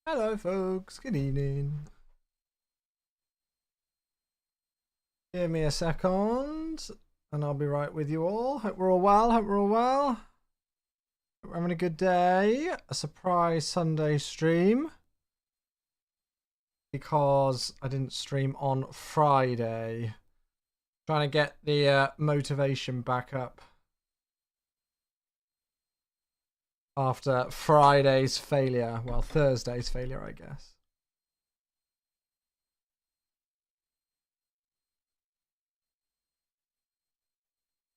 Hello, folks. Good evening. Give me a second, and I'll be right with you all. Hope we're all well. Hope we're all well. Hope we're having a good day. A surprise Sunday stream because I didn't stream on Friday. Trying to get the motivation back up after Friday's failure. Well, Thursday's failure, I guess.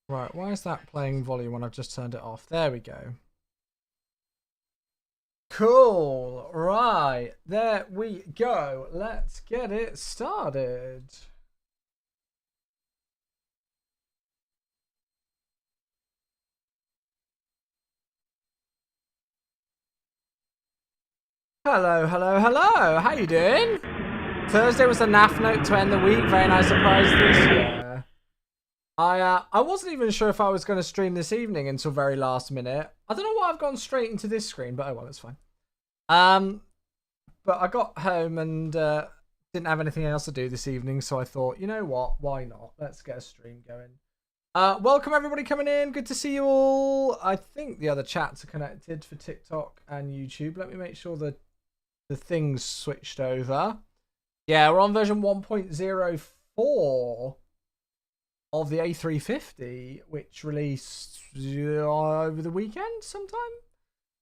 Right, why is that playing volume when I've just turned it off? There we go. Cool. Right, there we go. Let's get it started. Hello, hello, hello. How you doing? Thursday was a naff note to end the week. Very nice surprise this year. I wasn't even sure if I was going to stream this evening until very last minute. I don't know why I've gone straight into this screen, but oh well, it's fine. But I got home and didn't have anything else to do this evening, so I thought, you know what? Why not? Let's get a stream going. Welcome everybody coming in. Good to see you all. I think the other chats are connected for TikTok and YouTube. Let me make sure that the things switched over. Yeah, we're on version 1.04 of the A350, which released over the weekend sometime.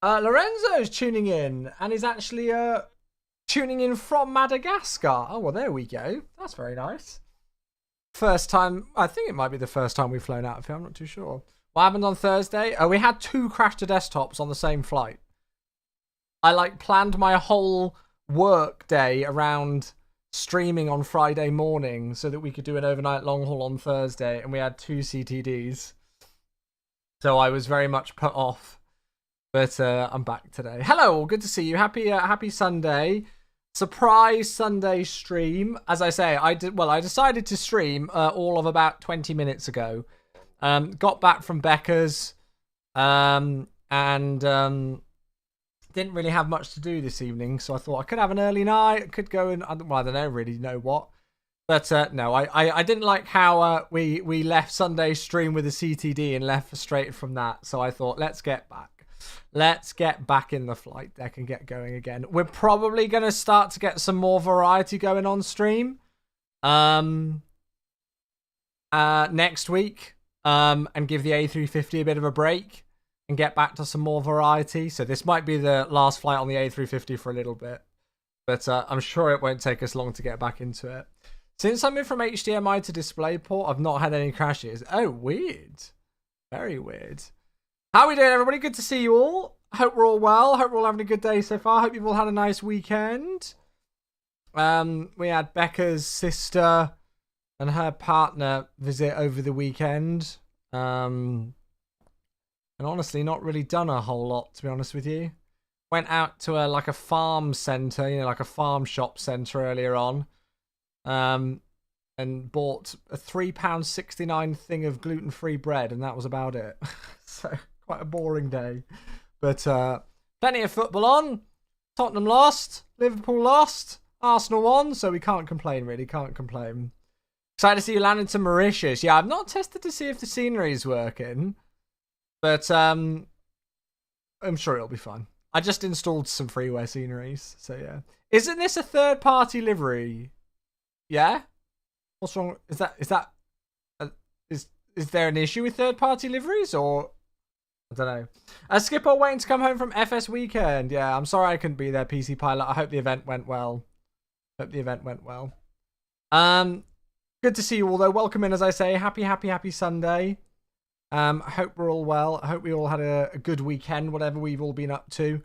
Lorenzo's tuning in, and he's actually tuning in from Madagascar. Oh, well, there we go. That's very nice. First time, I think it might be the first time we've flown out of here. I'm not too sure. What happened on Thursday? Oh, we had 2 crash to desktops on the same flight. I planned my whole work day around streaming on Friday morning so that we could do an overnight long haul on Thursday, and we had 2 CTDs. So I was very much put off, but I'm back today. Hello, good to see you. Happy Sunday. Surprise Sunday stream. As I say, I decided to stream all of about 20 minutes ago. Got back from Becca's and didn't really have much to do this evening, so I thought I could have an early night. Could go and I don't really know what, but no, I didn't like how we left Sunday stream with a CTD and left straight from that. So I thought let's get back in the flight deck and get going again. We're probably gonna start to get some more variety going on stream next week and give the A350 a bit of a break and get back to some more variety. So this might be the last flight on the A350 for a little bit, but I'm sure it won't take us long to get back into it. Since I moved from HDMI to DisplayPort, I've not had any crashes. Oh, weird. Very weird. How are we doing, everybody? Good to see you all. Hope we're all well. Hope we're all having a good day so far. Hope you've all had a nice weekend. We had Becca's sister and her partner visit over the weekend. And honestly, not really done a whole lot, to be honest with you. Went out to a farm centre, like a farm shop centre earlier on. And bought a £3.69 thing of gluten-free bread, and that was about it. So, quite a boring day. But plenty of football on. Tottenham lost. Liverpool lost. Arsenal won, so we can't complain, really. Can't complain. Excited to see you landing to Mauritius. Yeah, I've not tested to see if the sceneries working. But I'm sure it'll be fun. I just installed some freeware sceneries, so yeah. Isn't this a third-party livery? Yeah. What's wrong? Is there an issue with third-party liveries, or I don't know? Skipper waiting to come home from FS weekend. Yeah, I'm sorry I couldn't be there, PC Pilot. I hope the event went well. Good to see you all though. Welcome in, as I say. Happy Sunday. I hope we're all well. I hope we all had a good weekend, whatever we've all been up to.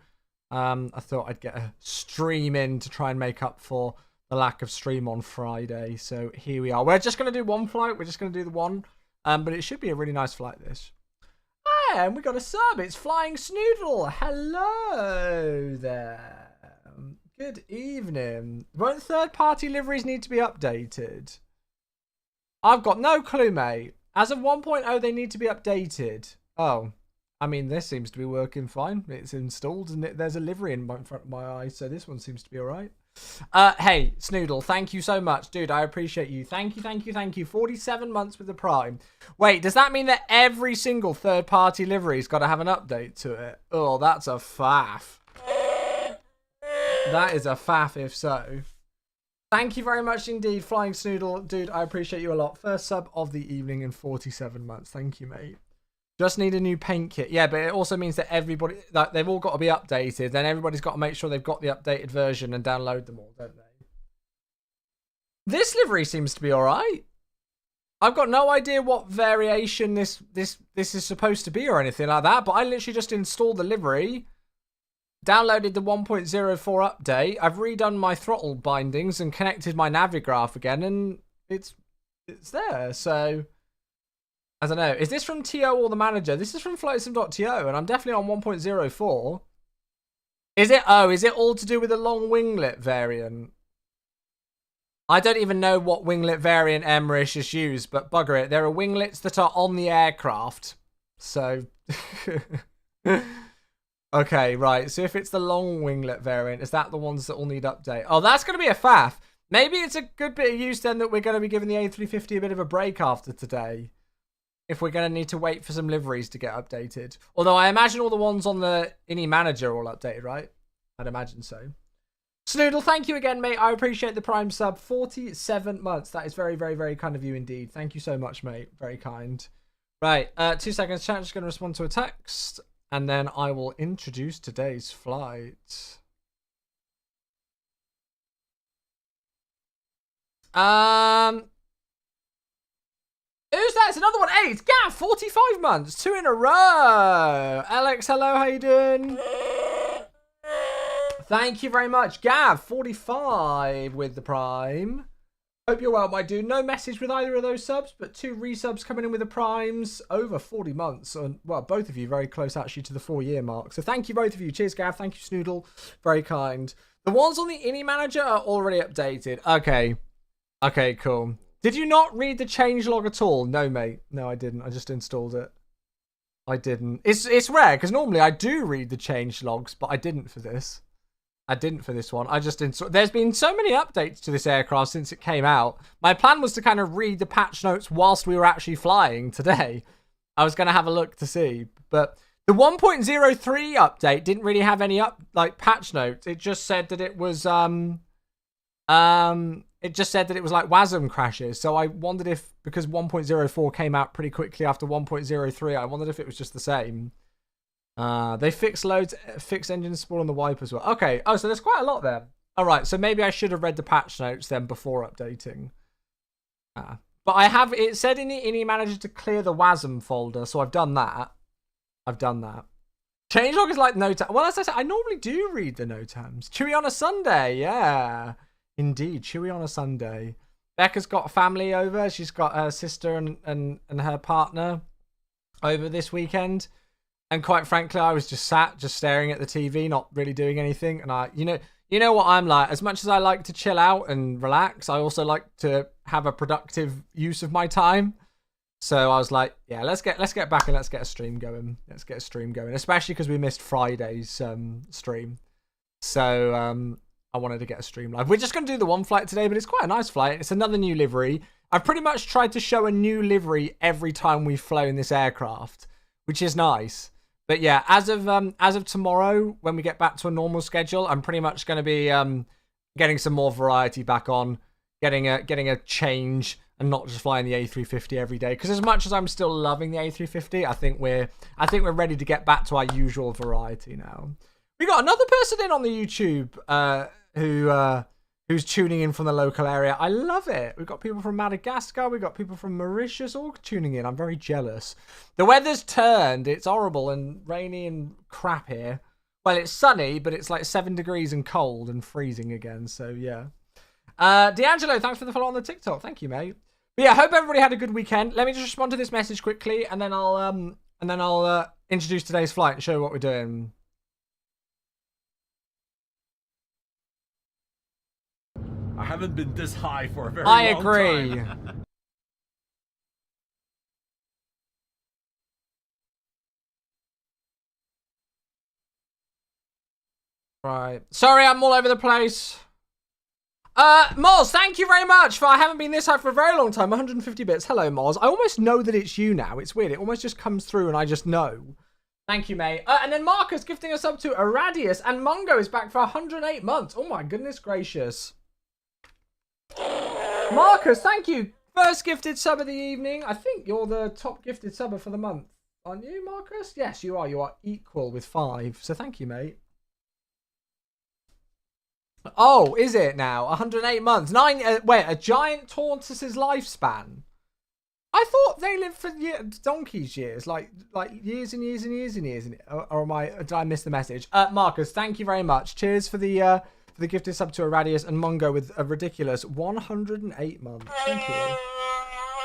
I thought I'd get a stream in to try and make up for the lack of stream on Friday. So here we are. We're just going to do one flight. We're just going to do the one. But it should be a really nice flight, this. And we got a sub. It's Flying Snoodle. Hello there. Good evening. Won't third-party liveries need to be updated? I've got no clue, mate. As of 1.0, they need to be updated. Oh. I mean, this seems to be working fine. It's installed and there's a livery in front of my eyes, so this one seems to be all right. Hey, Snoodle, thank you so much. Dude, I appreciate you. Thank you, thank you, thank you. 47 months with the Prime. Wait, does that mean that every single third-party livery's got to have an update to it? Oh, that's a faff. That is a faff if so. Thank you very much indeed, Flying Snoodle. Dude, I appreciate you a lot. First sub of the evening in 47 months. Thank you, mate. Just need a new paint kit. Yeah, but it also means that everybody, like, they've all got to be updated. Then everybody's got to make sure they've got the updated version and download them all, don't they? This livery seems to be all right. I've got no idea what variation this is supposed to be or anything like that, but I literally just installed the livery, downloaded the 1.04 update. I've redone my throttle bindings and connected my Navigraph again, and it's there. So I don't know. Is this from TO or the manager? This is from flightsim.to, and I'm definitely on 1.04. Is it? Oh, is it all to do with the long winglet variant? I don't even know what winglet variant Mauritius use, but bugger it. There are winglets that are on the aircraft. So, okay, right. So if it's the long winglet variant, is that the ones that will need update? Oh, that's going to be a faff. Maybe it's a good bit of use then that we're going to be giving the A350 a bit of a break after today, if we're going to need to wait for some liveries to get updated. Although I imagine all the ones on the INI manager are all updated, right? I'd imagine so. Snoodle, thank you again, mate. I appreciate the Prime sub. 47 months. That is very, very, very kind of you indeed. Thank you so much, mate. Very kind. Right, 2 seconds. Chat, just going to respond to a text, and then I will introduce today's flight. Who's that? It's another one. Hey, it's Gav, 45 months. 2 in a row. Alex, hello. How you doing? Thank you very much. Gav, 45 with the Prime. Hope you're well, my dude. No message with either of those subs, but 2 resubs coming in with the Primes. Over 40 months. And, well, both of you very close, actually, to the 4-year mark. So thank you, both of you. Cheers, Gav. Thank you, Snoodle. Very kind. The ones on the INI manager are already updated. Okay. Okay, cool. Did you not read the changelog at all? No, mate. No, I didn't. I just installed it. I didn't. It's rare, because normally I do read the changelogs, but I didn't for this. I didn't for this one. I just installed. There's been so many updates to this aircraft since it came out. My plan was to kind of read the patch notes whilst we were actually flying today. I was going to have a look to see. But the 1.03 update didn't really have any patch notes. It just said that it was it just said that it was like WASM crashes. So I wondered if, because 1.04 came out pretty quickly after 1.03, I wondered if it was just the same. They fixed loads, fixed engine spool on the wipe as well. Okay, oh, so there's quite a lot there. All right, so maybe I should have read the patch notes then before updating. But I have, it said in the INI manager to clear the WASM folder, so I've done that. I've done that. Changelog is like NOTAM. Well, as I said, I normally do read the NOTAMs. Chewy on a Sunday, yeah. Indeed, Chewy on a Sunday. Becca's got family over. She's got her sister and her partner over this weekend. And quite frankly, I was just sat, just staring at the TV, not really doing anything. And you know what I'm like. As much as I like to chill out and relax, I also like to have a productive use of my time. So I was like, yeah, let's get back and let's get a stream going. Let's get a stream going, especially because we missed Friday's stream. So I wanted to get a stream live. We're just going to do the one flight today, but it's quite a nice flight. It's another new livery. I've pretty much tried to show a new livery every time we've flown this aircraft, which is nice. But yeah, as of tomorrow, when we get back to a normal schedule, I'm pretty much going to be getting some more variety back on, getting a change, and not just flying the A350 every day. Because as much as I'm still loving the A350, I think we're ready to get back to our usual variety now. We got another person in on the YouTube who's tuning in from the local area. I love it. We've got people from Madagascar. We've got people from Mauritius all tuning in. I'm very jealous. The weather's turned. It's horrible and rainy and crap here. Well, it's sunny, but it's like 7 degrees and cold and freezing again. So, yeah. D'Angelo, thanks for the follow on the TikTok. Thank you, mate. But yeah, hope everybody had a good weekend. Let me just respond to this message quickly, and then I'll introduce today's flight and show you what we're doing. I haven't been this high for a very long time. I agree. Right. Sorry, I'm all over the place. Moz, thank you very much I haven't been this high for a very long time. 150 bits. Hello, Moz. I almost know that it's you now. It's weird. It almost just comes through and I just know. Thank you, mate. And then Marcus gifting us up to Aradius, and Mungo is back for 108 months. Oh my goodness gracious. Marcus, thank you. First gifted sub of the evening. I think you're the top gifted subber for the month. Aren't you, Marcus? Yes, you are. You are equal with 5. So thank you, mate. Oh, is it now? 108 months. 9. Wait, a giant tortoise's lifespan. I thought they lived for donkey's years, like years and years and years and years. Or did I miss the message? Marcus, thank you very much. Cheers for the gifted sub to Aradius and Mungo with a ridiculous 108 months. Thank you.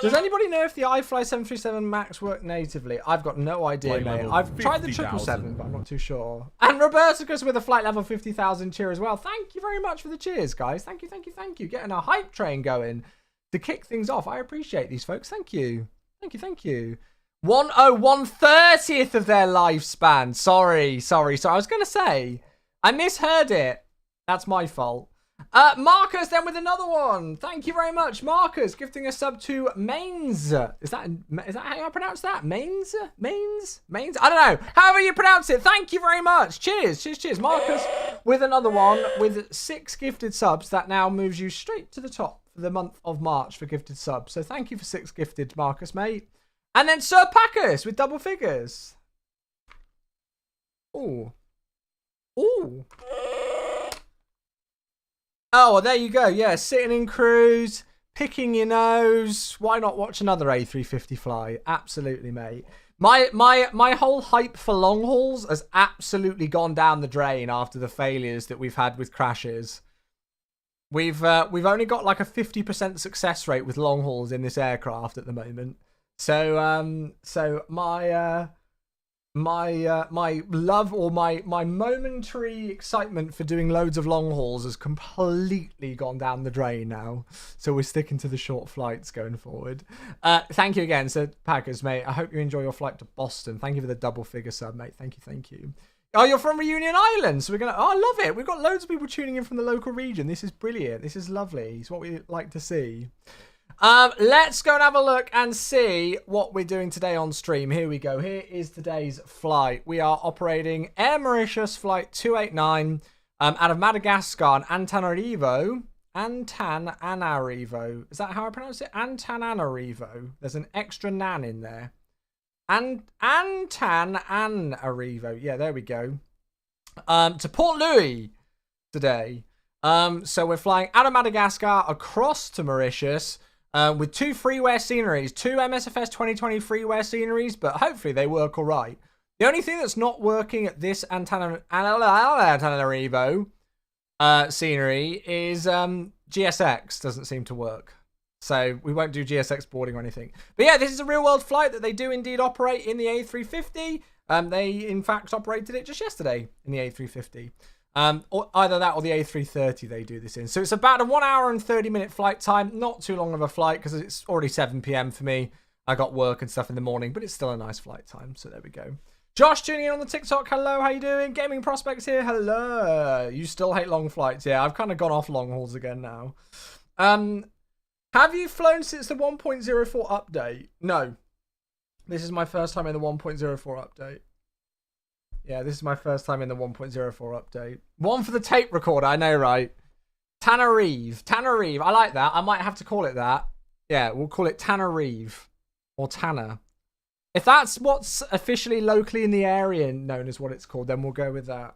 Does anybody know if the iFly 737 Max work natively? I've got no idea, mate. I've tried the 777, but I'm not too sure. And Roberticus with a flight level 50,000 cheer as well. Thank you very much for the cheers, guys. Thank you, thank you, thank you. Getting a hype train going to kick things off. I appreciate these folks. Thank you. Thank you, thank you. 1/130th of their lifespan. Sorry. I was going to say, I misheard it. That's my fault. Marcus then with another one. Thank you very much, Marcus, gifting a sub to Mains. Is that how I pronounce that? Mains? I don't know. However you pronounce it. Thank you very much. Cheers. Marcus with another one with 6 gifted subs. That now moves you straight to the top for the month of March for gifted subs. So thank you for 6 gifted, Marcus, mate. And then Sir Packus with double figures. Ooh. Oh, well, there you go. Yeah, sitting in cruise, picking your nose. Why not watch another A350 fly? Absolutely, mate. My whole hype for long hauls has absolutely gone down the drain after the failures that we've had with crashes. We've only got like a 50% success rate with long hauls in this aircraft at the moment. So my love or my momentary excitement for doing loads of long hauls has completely gone down the drain now. So we're sticking to the short flights going forward. Thank you again, Sir Packers, mate. I hope you enjoy your flight to Boston. Thank you for the double figure sub, mate. Thank you. Oh, you're from Reunion Island, so we're gonna. Oh, I love it. We've got loads of people tuning in from the local region. This is brilliant. This is lovely. It's what we like to see. Let's go and have a look and see what we're doing today on stream. Here we go. Here is today's flight. We are operating Air Mauritius flight 289 out of Madagascar and Antananarivo. Is that how I pronounce it? Antananarivo. There's an extra nan in there. Antananarivo. Yeah, there we go. To Port Louis today. So we're flying out of Madagascar across to Mauritius. With 2 freeware sceneries, 2 MSFS 2020 freeware sceneries, but hopefully they work all right. The only thing that's not working at this Antananarivo scenery is GSX doesn't seem to work. So we won't do GSX boarding or anything. But yeah, this is a real world flight that they do indeed operate in the A350. They in fact operated it just yesterday in the A350. Or either that or the A330 they do this in. So it's about a 1 hour and 30-minute flight time. Not too long of a flight because it's already 7 p.m. for me. I got work and stuff in the morning, but it's still a nice flight time. So there we go. Josh tuning in on the TikTok. Hello, how you doing? Gaming Prospects here. Hello. You still hate long flights? Yeah, I've kind of gone off long hauls again now. Have you flown since the 1.04 update? No. This is my first time in the 1.04 update. Yeah, this is my first time in the 1.04 update. One for the tape recorder, I know, right? Tanarive. I like that. I might have to call it that. Yeah, we'll call it Tanarive. Or Tanner. If that's what's officially locally in the area known as what it's called, then we'll go with that.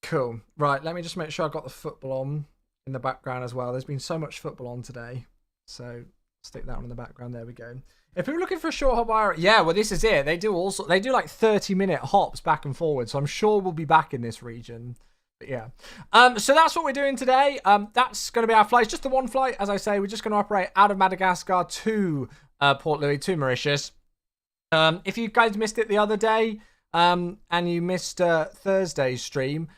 Cool. Right, let me just make sure I've got the football on in the background as well. There's been so much football on today. So, stick that on in the background. There we go. If you're looking for a short hop, yeah, well, this is it. They do like 30-minute hops back and forward. So I'm sure we'll be back in this region. But yeah. So that's what we're doing today. That's going to be our flight. It's just the one flight, as I say. We're just going to operate out of Madagascar to Port Louis, to Mauritius. If you guys missed it the other day and you missed Thursday's stream,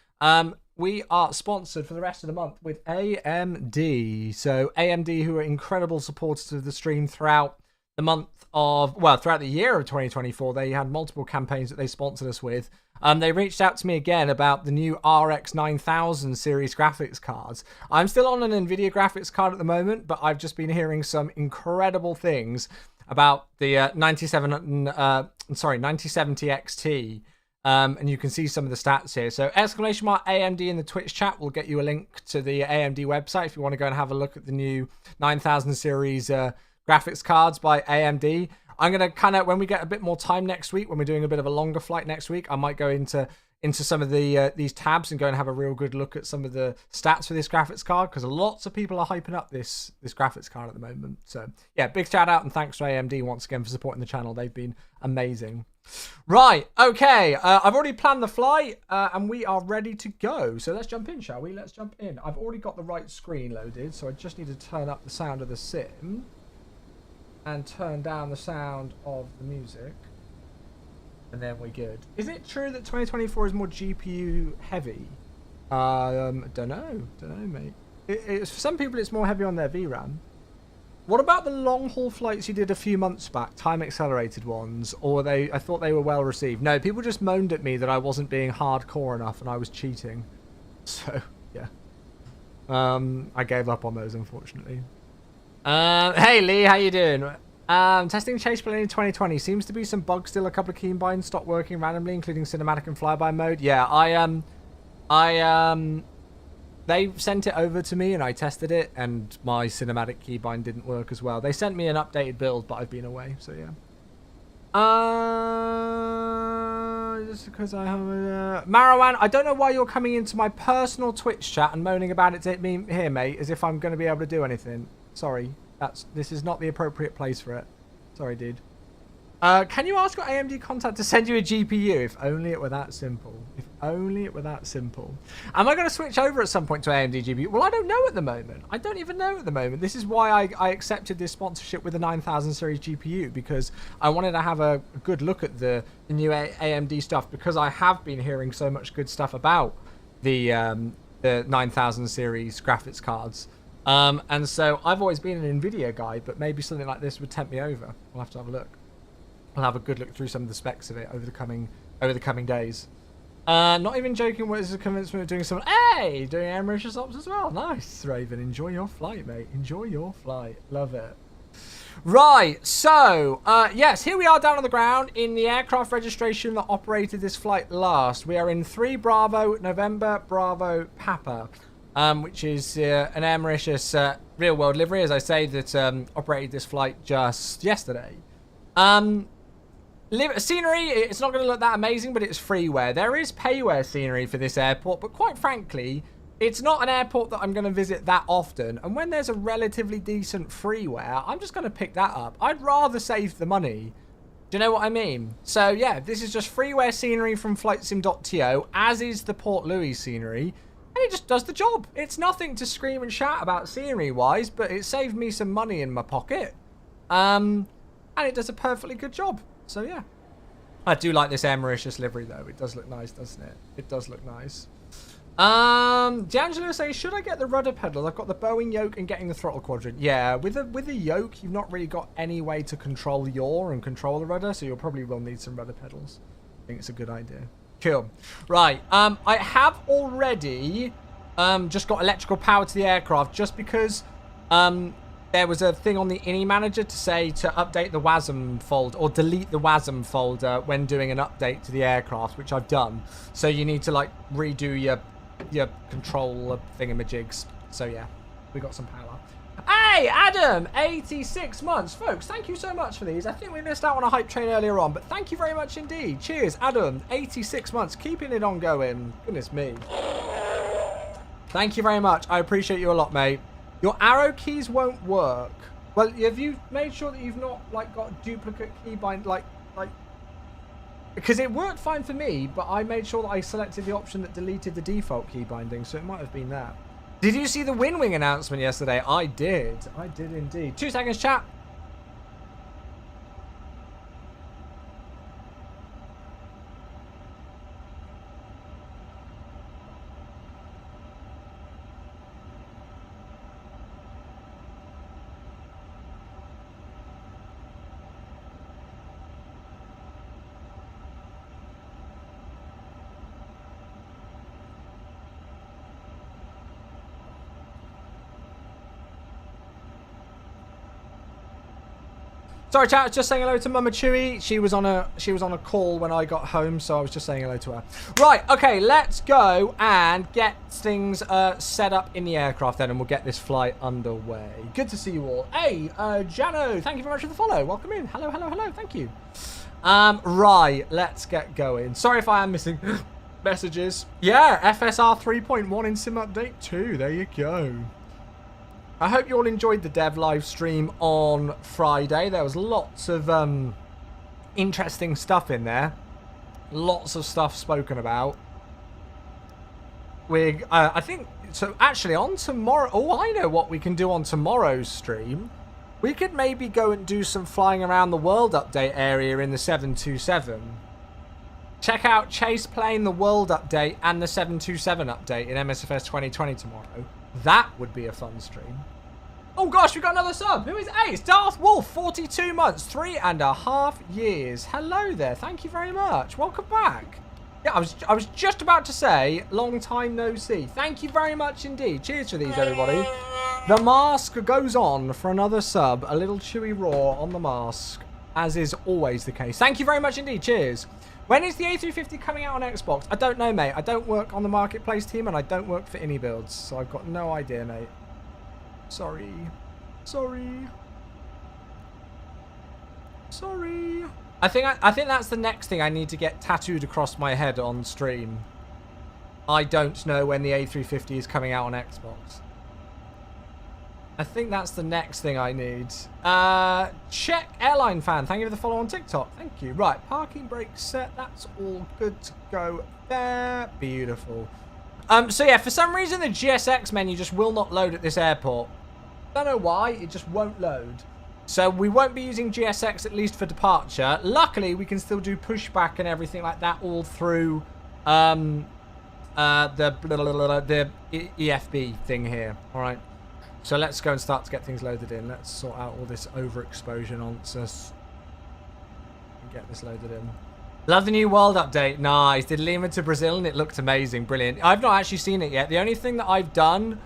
we are sponsored for the rest of the month with AMD. So AMD, who are incredible supporters of the stream throughout the month of, well, throughout the year of 2024, they had multiple campaigns that they sponsored us with. They reached out to me again about the new RX 9000 series graphics cards. I'm still on an NVIDIA graphics card at the moment, but I've just been hearing some incredible things about the 9070 XT. And you can see some of the stats here. So exclamation mark AMD in the Twitch chat will get you a link to the AMD website if you want to go and have a look at the new 9000 series graphics cards by AMD. I'm going to kind of, when we get a bit more time next week, when we're doing a bit of a longer flight next week, I might go into some of the these tabs and go and have a real good look at some of the stats for this graphics card, because lots of people are hyping up this graphics card at the moment. So yeah, big shout out and thanks to AMD once again for supporting the channel. They've been amazing. Right, okay, I've already planned the flight and we are ready to go. So let's jump in, shall we? Let's jump in. I've already got the right screen loaded, so I just need to turn up the sound of the sim and turn down the sound of the music, and then we're good. Is it true that 2024 is more GPU heavy? Don't know, mate. For some people, it's more heavy on their VRAM. What about the long haul flights you did a few months back, time accelerated ones? Or I thought they were well received. No, people just moaned at me that I wasn't being hardcore enough and I was cheating. So yeah, I gave up on those, unfortunately. Hey Lee, how you doing? Testing chase plane in 2020. Seems to be some bugs still. A couple of keybinds stopped working randomly, including cinematic and flyby mode. Yeah, they sent it over to me and I tested it, and my cinematic keybind didn't work as well. They sent me an updated build, but I've been away, so yeah. Just because I have Marwan, I don't know why you're coming into my personal Twitch chat and moaning about it to me here, mate, as if I'm going to be able to do anything. Sorry. This is not the appropriate place for it. Sorry, dude. Can you ask your AMD contact to send you a GPU? If only it were that simple. If only it were that simple. Am I going to switch over at some point to AMD GPU? Well, I don't know at the moment. I don't even know at the moment. This is why I accepted this sponsorship with the 9000 series GPU, because I wanted to have a good look at the new AMD stuff, because I have been hearing so much good stuff about the 9000 series graphics cards. And so I've always been an NVIDIA guy, but maybe something like this would tempt me over. We'll have to have a look. I'll have a good look through some of the specs of it over the coming days. Not even joking, what is the commencement of doing some... Hey! Doing air Mauritius ops as well. Nice, Raven. Enjoy your flight, mate. Enjoy your flight. Love it. Right, so, yes, here we are down on the ground in the aircraft registration that operated this flight last. We are in 3 Bravo, November, Bravo, Papa. Which is an Air Mauritius real-world livery, as I say, that operated this flight just yesterday. Scenery, it's not going to look that amazing, but it's freeware. There is payware scenery for this airport, but quite frankly, it's not an airport that I'm going to visit that often. And when there's a relatively decent freeware, I'm just going to pick that up. I'd rather save the money. Do you know what I mean? So yeah, this is just freeware scenery from flightsim.to, as is the Port Louis scenery. And it just does the job. It's nothing to scream and shout about scenery-wise, but it saved me some money in my pocket. And it does a perfectly good job. So, yeah. I do like this Air Mauritius livery, though. It does look nice, doesn't it? It does look nice. D'Angelo says, should I get the rudder pedals? I've got the Boeing yoke and getting the throttle quadrant. Yeah, with the yoke, you've not really got any way to control the yaw and control the rudder, so you'll probably will need some rudder pedals. I think it's a good idea. Cool. Right, I have already just got electrical power to the aircraft, just because there was a thing on the INI manager to say to update the WASM folder or delete the WASM folder when doing an update to the aircraft, which I've done. So you need to like redo your control thingamajigs. So yeah, we got some power. Hey, Adam, 86 months. Folks, thank you so much for these. I think we missed out on a hype train earlier on, but thank you very much indeed. Cheers, Adam, 86 months. Keeping it on going. Goodness me. Thank you very much. I appreciate you a lot, mate. Your arrow keys won't work. Well, have you made sure that you've not, like, got duplicate keybind, like... Because it worked fine for me, but I made sure that I selected the option that deleted the default key binding, so it might have been that. Did you see the Winwing announcement yesterday? I did. I did indeed. 2 seconds, chat. Sorry, chat. I was just saying hello to Mama Chewy. She was on a call when I got home, so I was just saying hello to her. Right. Okay. Let's go and get things set up in the aircraft then, and we'll get this flight underway. Good to see you all. Hey, Jano. Thank you very much for the follow. Welcome in. Hello. Hello. Hello. Thank you. Right. Let's get going. Sorry if I am missing messages. Yeah. FSR 3.1 in Sim Update 2. There you go. I hope you all enjoyed the dev live stream on Friday. There was lots of interesting stuff in there. Lots of stuff spoken about. I think, so actually on tomorrow, oh, I know what we can do on tomorrow's stream. We could maybe go and do some flying around the world update area in the 727. Check out Chase playing the world update and the 727 update in MSFS 2020 tomorrow. That would be a fun stream. Oh gosh, we got another sub. Who is Ace? Darth Wolf, 42 months, 3.5 years. Hello there. Thank you very much. Welcome back. Yeah, I was just about to say, long time no see. Thank you very much indeed. Cheers for these, everybody. The mask goes on for another sub. A little chewy roar on the mask, as is always the case. Thank you very much indeed. Cheers. When is the A350 coming out on Xbox? I don't know, mate. I don't work on the marketplace team, and I don't work for Any Builds, so I've got no idea, mate. Sorry. Sorry. Sorry. I think that's the next thing I need to get tattooed across my head on stream. I don't know when the A350 is coming out on Xbox. I think that's the next thing I need. Check Airline Fan. Thank you for the follow on TikTok. Thank you. Right, parking brake set. That's all good to go there. Beautiful. So yeah, for some reason the GSX menu just will not load at this airport. Don't know why. It just won't load. So we won't be using GSX at least for departure. Luckily, we can still do pushback and everything like that all through the EFB thing here. All right. So let's go and start to get things loaded in. Let's sort out all this overexposure nonsense. And get this loaded in. Love the new world update. Nice. Did Lima to Brazil and it looked amazing. Brilliant. I've not actually seen it yet. The only thing that I've done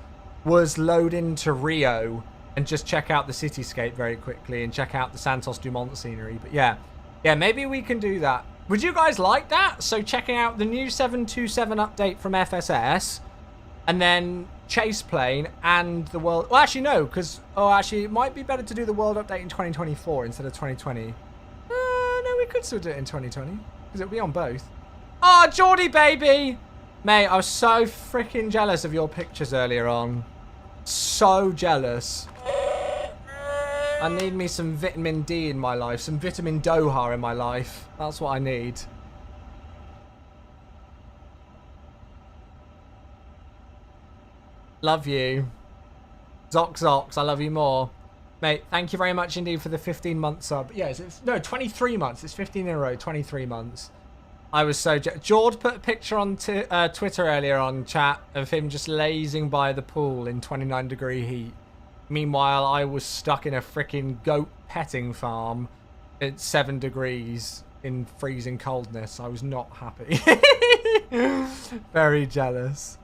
was load into Rio and just check out the cityscape very quickly and check out the Santos Dumont scenery. But yeah, maybe we can do that. Would you guys like that? So checking out the new 727 update from FSS and then Chase plane and the world. Well, actually, no, because, actually, it might be better to do the world update in 2024 instead of 2020. No, we could still do it in 2020 because it'll be on both. Oh, Geordie, baby. Mate, I was so freaking jealous of your pictures earlier on. So jealous. I need me some vitamin D in my life, some vitamin Doha in my life. That's what I need. Love you. Zox, I love you more. Mate, thank you very much indeed for the 15-month sub. Yeah, no, 23 months. It's 15 in a row, 23 months. I was so... George put a picture on Twitter earlier on chat of him just lazing by the pool in 29-degree heat. Meanwhile, I was stuck in a freaking goat petting farm at 7 degrees in freezing coldness. I was not happy. Very jealous.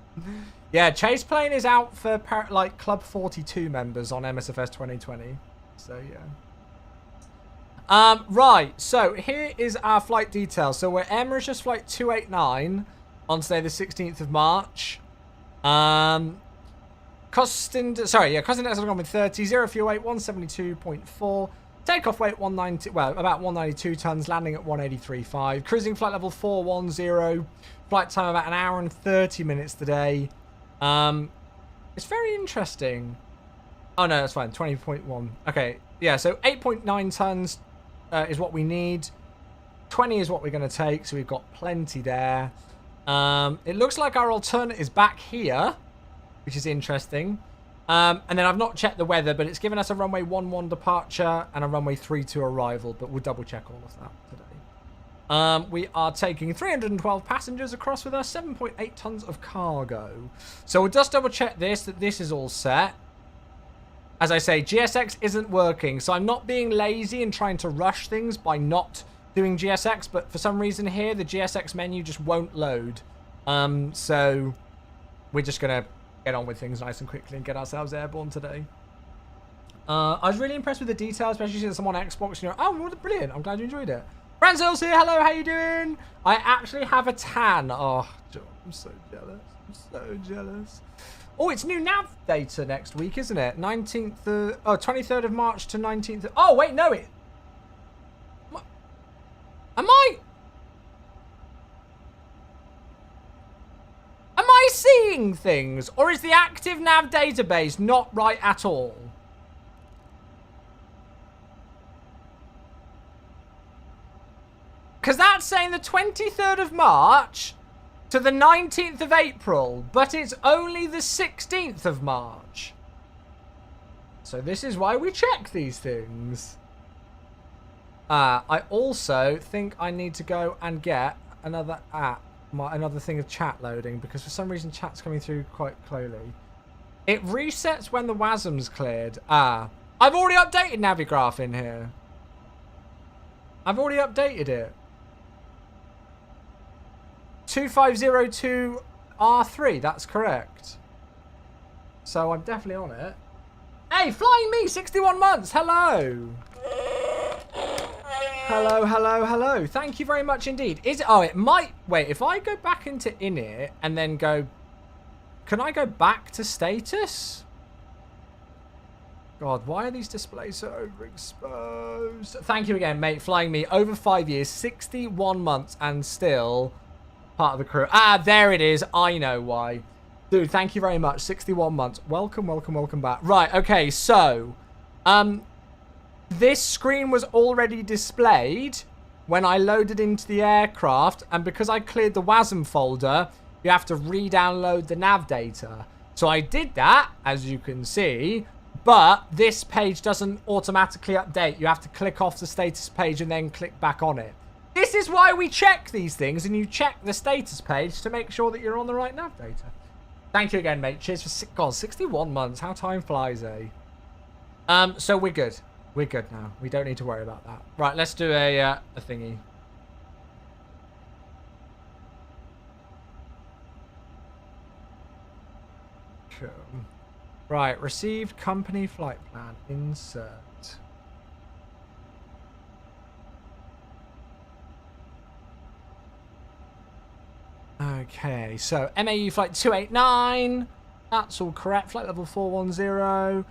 Yeah, Chase plane is out for like Club 42 members on MSFS 2020. So yeah. Right, so here is our flight details. So we're Air Mauritius flight 289 on today the 16th of March. Cost index has gone with 30, 0 fuel weight 172.4, takeoff weight 190, well, about 192 tons, landing at 183.5, cruising flight level 410, flight time about 1 hour and 30 minutes today. It's very interesting. Oh no, that's fine, 20.1. Okay, yeah, so 8.9 tons is what we need. 20 is what we're going to take, so we've got plenty there. It looks like our alternate is back here, which is interesting. And then I've not checked the weather, but it's given us a runway 11 departure and a runway 32 arrival, but we'll double check all of that today. We are taking 312 passengers across with us, 7.8 tons of cargo. So we'll just double check that this is all set. As I say, GSX isn't working, so I'm not being lazy and trying to rush things by not doing GSX, but for some reason here, the GSX menu just won't load. So we're just going to get on with things nice and quickly and get ourselves airborne today. I was really impressed with the detail, especially since I'm on Xbox. And you're, oh, what brilliant! I'm glad you enjoyed it. Franzil's here. Hello, how you doing? I actually have a tan. Oh, I'm so jealous. I'm so jealous. Oh, it's new nav data next week, isn't it? 23rd of March to 19th. Oh, wait, no, it. Am I seeing things, or is the active nav database not right at all? Because that's saying the 23rd of March to the 19th of April, but it's only the 16th of March. So this is why we check these things. I also think I need to go and get another app, another thing of chat loading, because for some reason chat's coming through quite slowly. It resets when the WASM's cleared. I've already updated Navigraph in here. I've already updated it. 2502 R3, that's correct. So I'm definitely on it. Hey, Flying Me, 61 months, hello. Hello, hello, hello. Thank you very much indeed. Is it? Oh, it might. Wait, if I go back into init and then go. Can I go back to status? God, why are these displays so overexposed? Thank you again, mate. Flying Me over 5 years, 61 months, and still part of the crew. There it is. I know why. Dude, thank you very much. 61 months. Welcome, welcome, welcome back. Right, okay, so. This screen was already displayed when I loaded into the aircraft, and because I cleared the WASM folder, you have to re-download the nav data. So I did that, as you can see, but this page doesn't automatically update. You have to click off the status page and then click back on it. This is why we check these things, and you check the status page to make sure that you're on the right nav data. Thank you again, mate. Cheers for God, 61 months. How time flies, eh? So we're good. We're good now. We don't need to worry about that. Right, let's do a thingy. Cool. Right, received company flight plan. Insert. Okay, so MAU flight 289. That's all correct. Flight level 410.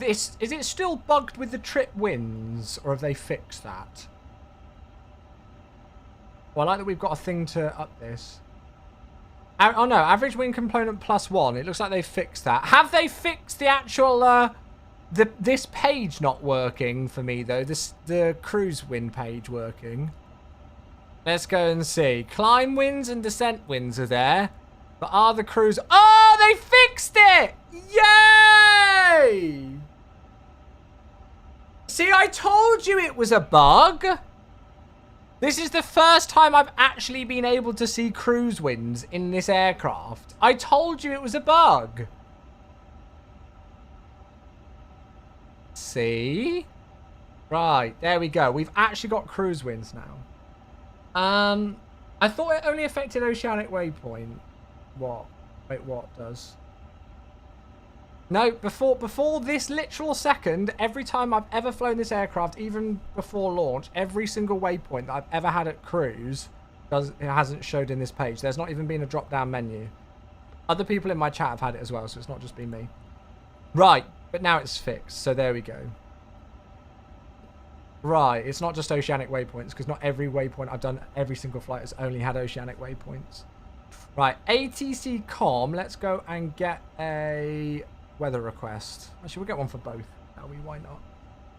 Is it still bugged with the trip wins, or have they fixed that? Well, I like that we've got a thing to up this. Oh no, average win component +1. It looks like they've fixed that. Have they fixed the actual, this page not working for me though? The cruise win page working. Let's go and see. Climb wins and descent wins are there. But are the cruise... Oh, they fixed it! Yay! See, I told you it was a bug. This is the first time I've actually been able to see cruise wins in this aircraft. I told you it was a bug. See? Right, there we go. We've actually got cruise wins now. I thought it only affected Oceanic Waypoint. What? Wait, what does? No, before this literal second, every time I've ever flown this aircraft, even before launch, every single waypoint that I've ever had at cruise, it hasn't showed in this page. There's not even been a drop-down menu. Other people in my chat have had it as well, so it's not just been me. Right, but now it's fixed, so there we go. Right, it's not just Oceanic Waypoints, because not every waypoint I've done, every single flight has only had Oceanic Waypoints. Right, ATC Com, let's go and get a weather request. Actually, we'll get one for both. Why not?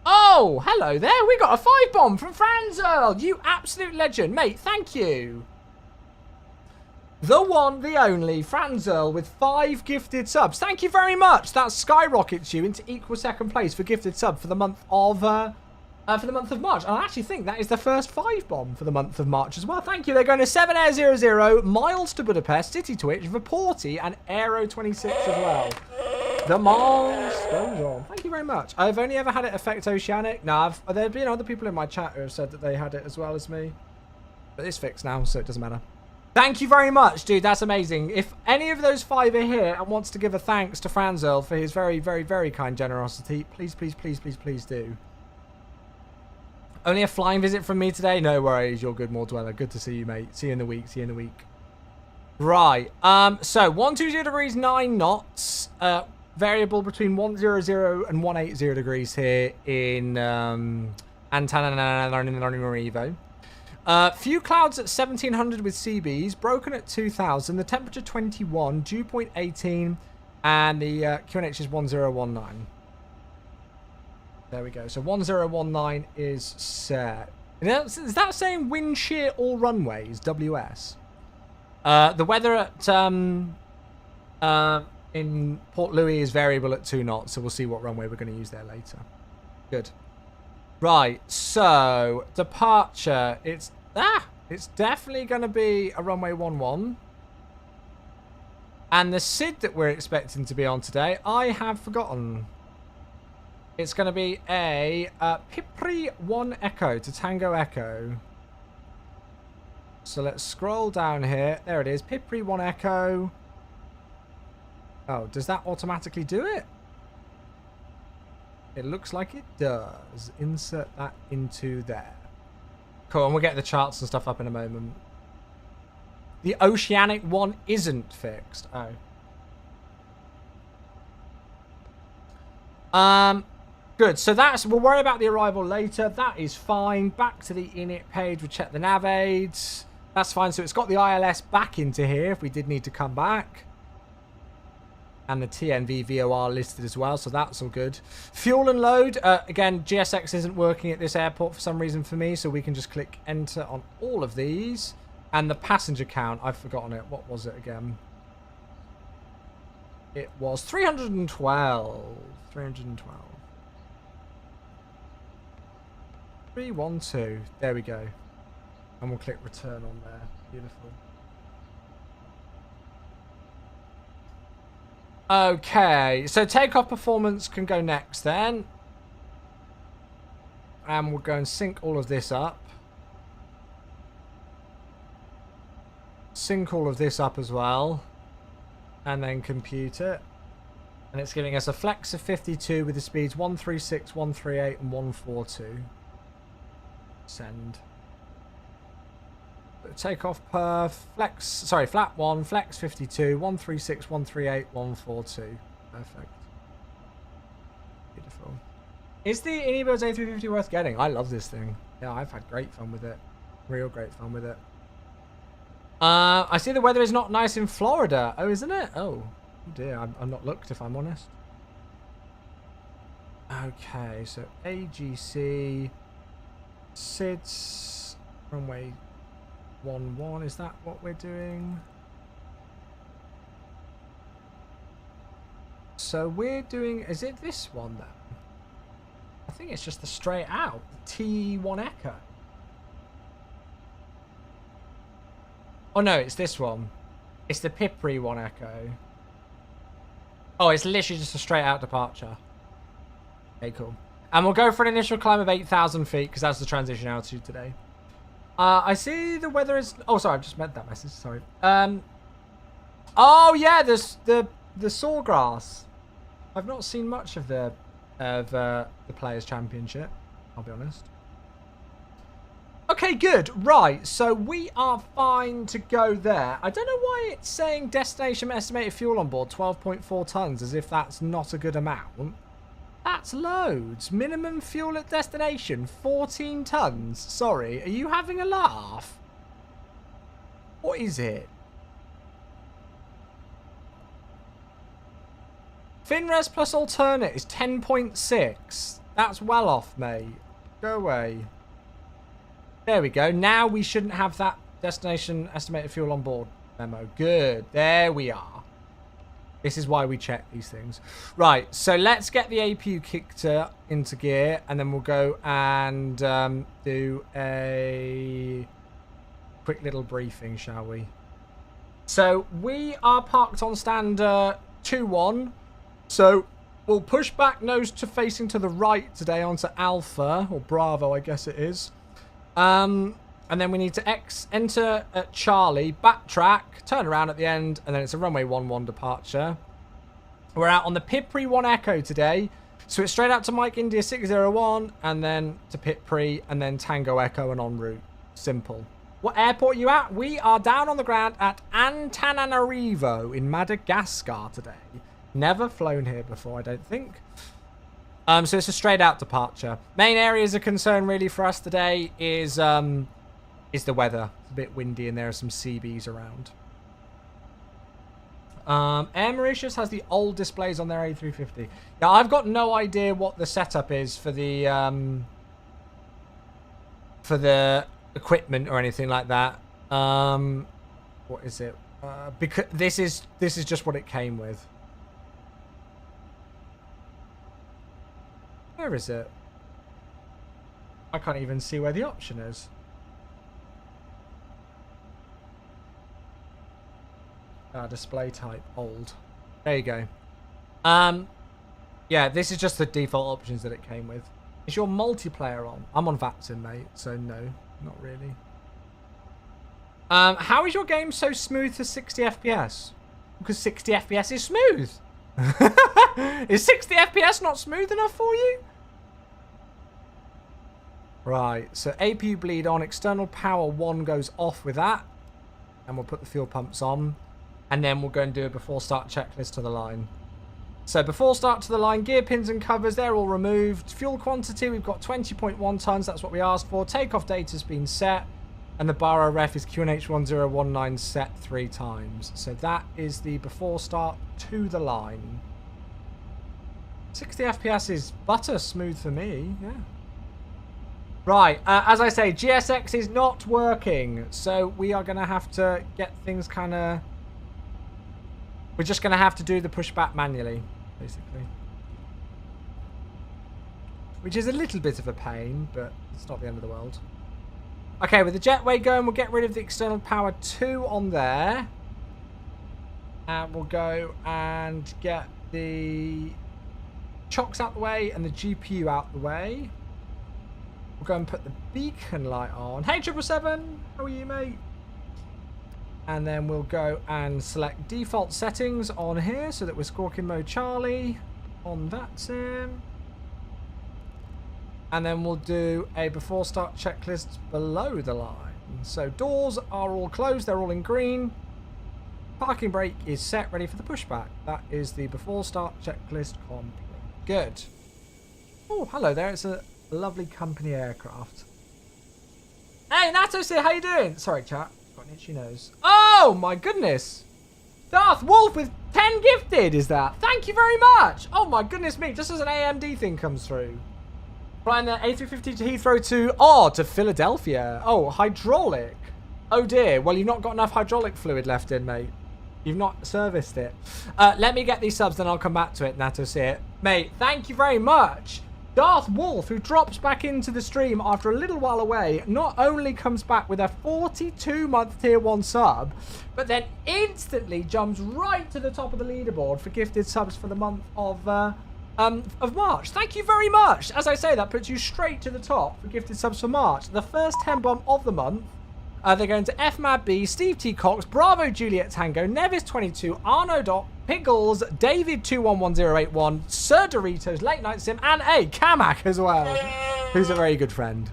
Oh, hello there. We got a 5-bomb from Franzel. You absolute legend. Mate, thank you. The one, the only, Franzel with 5 gifted subs. Thank you very much. That skyrockets you into equal second place for gifted sub for the month of March. And I actually think that is the first 5-bomb for the month of March as well. Thank you. They're going to 7Air00, Miles to Budapest, City Twitch, Vaporti, and Aero26 as well. The Miles goes on. Thank you very much. I've only ever had it affect Oceanic. No, there have been other people in my chat who have said that they had it as well as me. But it's fixed now, so it doesn't matter. Thank you very much, dude. That's amazing. If any of those 5 are here and wants to give a thanks to Franzel for his very, very, very kind generosity, please, please, please, please, please do. Only a flying visit from me today? No worries. You're good, More Dweller. Good to see you, mate. See you in the week. See you in the week. Right. So 120 degrees, 9 knots. Variable between 100 and 180 degrees here in Antananarivo. Few clouds at 1700 with CBs, broken at 2000, the temperature 21, dew point 18, and the QNH is 1019. There we go. So 1019 is set. Is that saying wind shear all runways, WS? The weather at in Port Louis is variable at 2 knots, so we'll see what runway we're going to use there later. Good. Right, so departure. It's definitely going to be a runway 11. And the SID that we're expecting to be on today, I have forgotten. It's going to be a Pipri 1 Echo to Tango Echo. So let's scroll down here. There it is, Pipri 1 Echo. Oh, does that automatically do it? It looks like it does. Insert that into there. Cool, and we'll get the charts and stuff up in a moment. The Oceanic one isn't fixed. Oh. Good, so we'll worry about the arrival later. That is fine. Back to the init page. We'll check the nav aids. That's fine. So it's got the ILS back into here if we did need to come back. And the TNV VOR listed as well, so that's all good. Fuel and load. Again, GSX isn't working at this airport for some reason for me, so we can just click enter on all of these. And the passenger count, I've forgotten it. What was it again? It was 312. 312. 312. There we go. And we'll click return on there. Beautiful. Okay, so takeoff performance can go next then. And we'll go and sync all of this up. Sync all of this up as well. And then compute it. And it's giving us a flex of 52 with the speeds 136, 138, and 142. Send. Takeoff per flex, sorry, flat 1, flex 52, 136, 138, 142. Perfect. Beautiful. Is the Inibirds A350 worth getting? I love this thing. Yeah, I've had great fun with it. Real great fun with it. I see the weather is not nice in Florida. Oh, isn't it? Oh dear, I'm not looked if I'm honest. Okay, so AGC, SIDS, runway 11, is that what we're doing? So we're doing, is it this one then? I think it's just the straight out, the T1 Echo. Oh no, it's this one. It's the Pipri 1 Echo. Oh, it's literally just a straight out departure. Okay, cool. And we'll go for an initial climb of 8,000 feet because that's the transition altitude today. I see the weather is... Oh, sorry, I've just meant that message. Sorry. Oh, yeah, the sawgrass. I've not seen much of the Players' Championship, I'll be honest. Okay, good. Right, so we are fine to go there. I don't know why it's saying destination estimated fuel on board 12.4 tons, as if that's not a good amount. That's loads. Minimum fuel at destination, 14 tons. Sorry, are you having a laugh? What is it? FinRes plus alternate is 10.6. That's well off, mate. Go away. There we go. Now we shouldn't have that destination estimated fuel on board memo. Good. There we are. This is why we check these things. Right, so let's get the APU kicked into gear, and then we'll go and do a quick little briefing, shall we? So we are parked on stand 2-1. So we'll push back nose to facing to the right today onto Alpha, or Bravo, I guess it is. And then we need to enter at Charlie, backtrack, turn around at the end, and then it's a runway 11 departure. We're out on the Pipri 1 Echo today. So it's straight out to Mike India 601, and then to Pipri, and then Tango Echo and en route. Simple. What airport are you at? We are down on the ground at Antananarivo in Madagascar today. Never flown here before, I don't think. So it's a straight out departure. Main areas of concern really for us today is the weather. It's a bit windy and there are some CBs around. Air Mauritius has the old displays on their A350. Yeah, I've got no idea what the setup is for the equipment or anything like that. What is it? Because this is just what it came with. Where is it? I can't even see where the option is. Display type old. There you go. Yeah, this is just the default options that it came with. Is your multiplayer on? I'm on Vatsim, mate, so no, not really. How is your game so smooth for 60 FPS? Because 60 FPS is smooth. Is 60 FPS not smooth enough for you? Right, so APU bleed on, external power 1 goes off with that. And we'll put the fuel pumps on. And then we'll go and do a before start checklist to the line. So before start to the line, gear pins and covers, they're all removed. Fuel quantity, we've got 20.1 tons. That's what we asked for. Takeoff data's been set. And the bar ref is QNH1019 set 3 times. So that is the before start to the line. 60 FPS is butter smooth for me, yeah. Right, as I say, GSX is not working. So we are going to have to get things kind of... We're just going to have to do the pushback manually, basically. Which is a little bit of a pain, but it's not the end of the world. Okay, with the jetway going, we'll get rid of the external power 2 on there. And we'll go and get the chocks out the way and the GPU out the way. We'll go and put the beacon light on. Hey, 777, how are you, mate? And then we'll go and select default settings on here so that we're squawking mode Charlie on that sim. And then we'll do a before start checklist below the line. So doors are all closed, they're all in green. Parking brake is set, ready for the pushback. That is the before start checklist complete. Good. Oh, hello there, it's a lovely company aircraft. Hey, Natos here, how you doing? Sorry, chat. Got an itchy nose. Oh my goodness! Darth Wolf with 10 gifted, is that? Thank you very much! Oh my goodness me, just as an AMD thing comes through. Flying the A350 to Heathrow to Philadelphia. Oh, hydraulic. Oh dear, well you've not got enough hydraulic fluid left in, mate. You've not serviced it. Let me get these subs, then I'll come back to it, Natos here. Mate, thank you very much. Darth Wolf, who drops back into the stream after a little while away, not only comes back with a 42-month tier 1 sub, but then instantly jumps right to the top of the leaderboard for gifted subs for the month of March. Thank you very much. As I say, that puts you straight to the top for gifted subs for March. The first 10 bomb of the month. They're going to FMMI, Steve T. Cox, Bravo Juliet Tango, Nevis22, Arno Doc, Pickles, David 211081, Sir Doritos, Late Night Sim, and Kamak as well, who's a very good friend.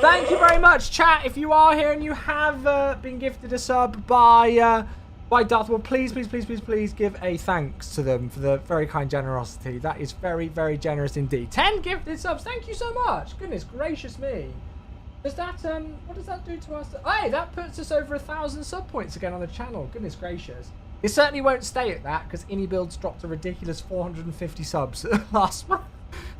Thank you very much, chat. If you are here and you have been gifted a sub by Darth, well, please give a thanks to them for the very kind generosity. That is very, very generous indeed. 10 gifted subs. Thank you so much. Goodness gracious me. Does that, what does that do to us? Hey, that puts us over 1,000 sub points again on the channel. Goodness gracious. It certainly won't stay at that because Builds dropped a ridiculous 450 subs last month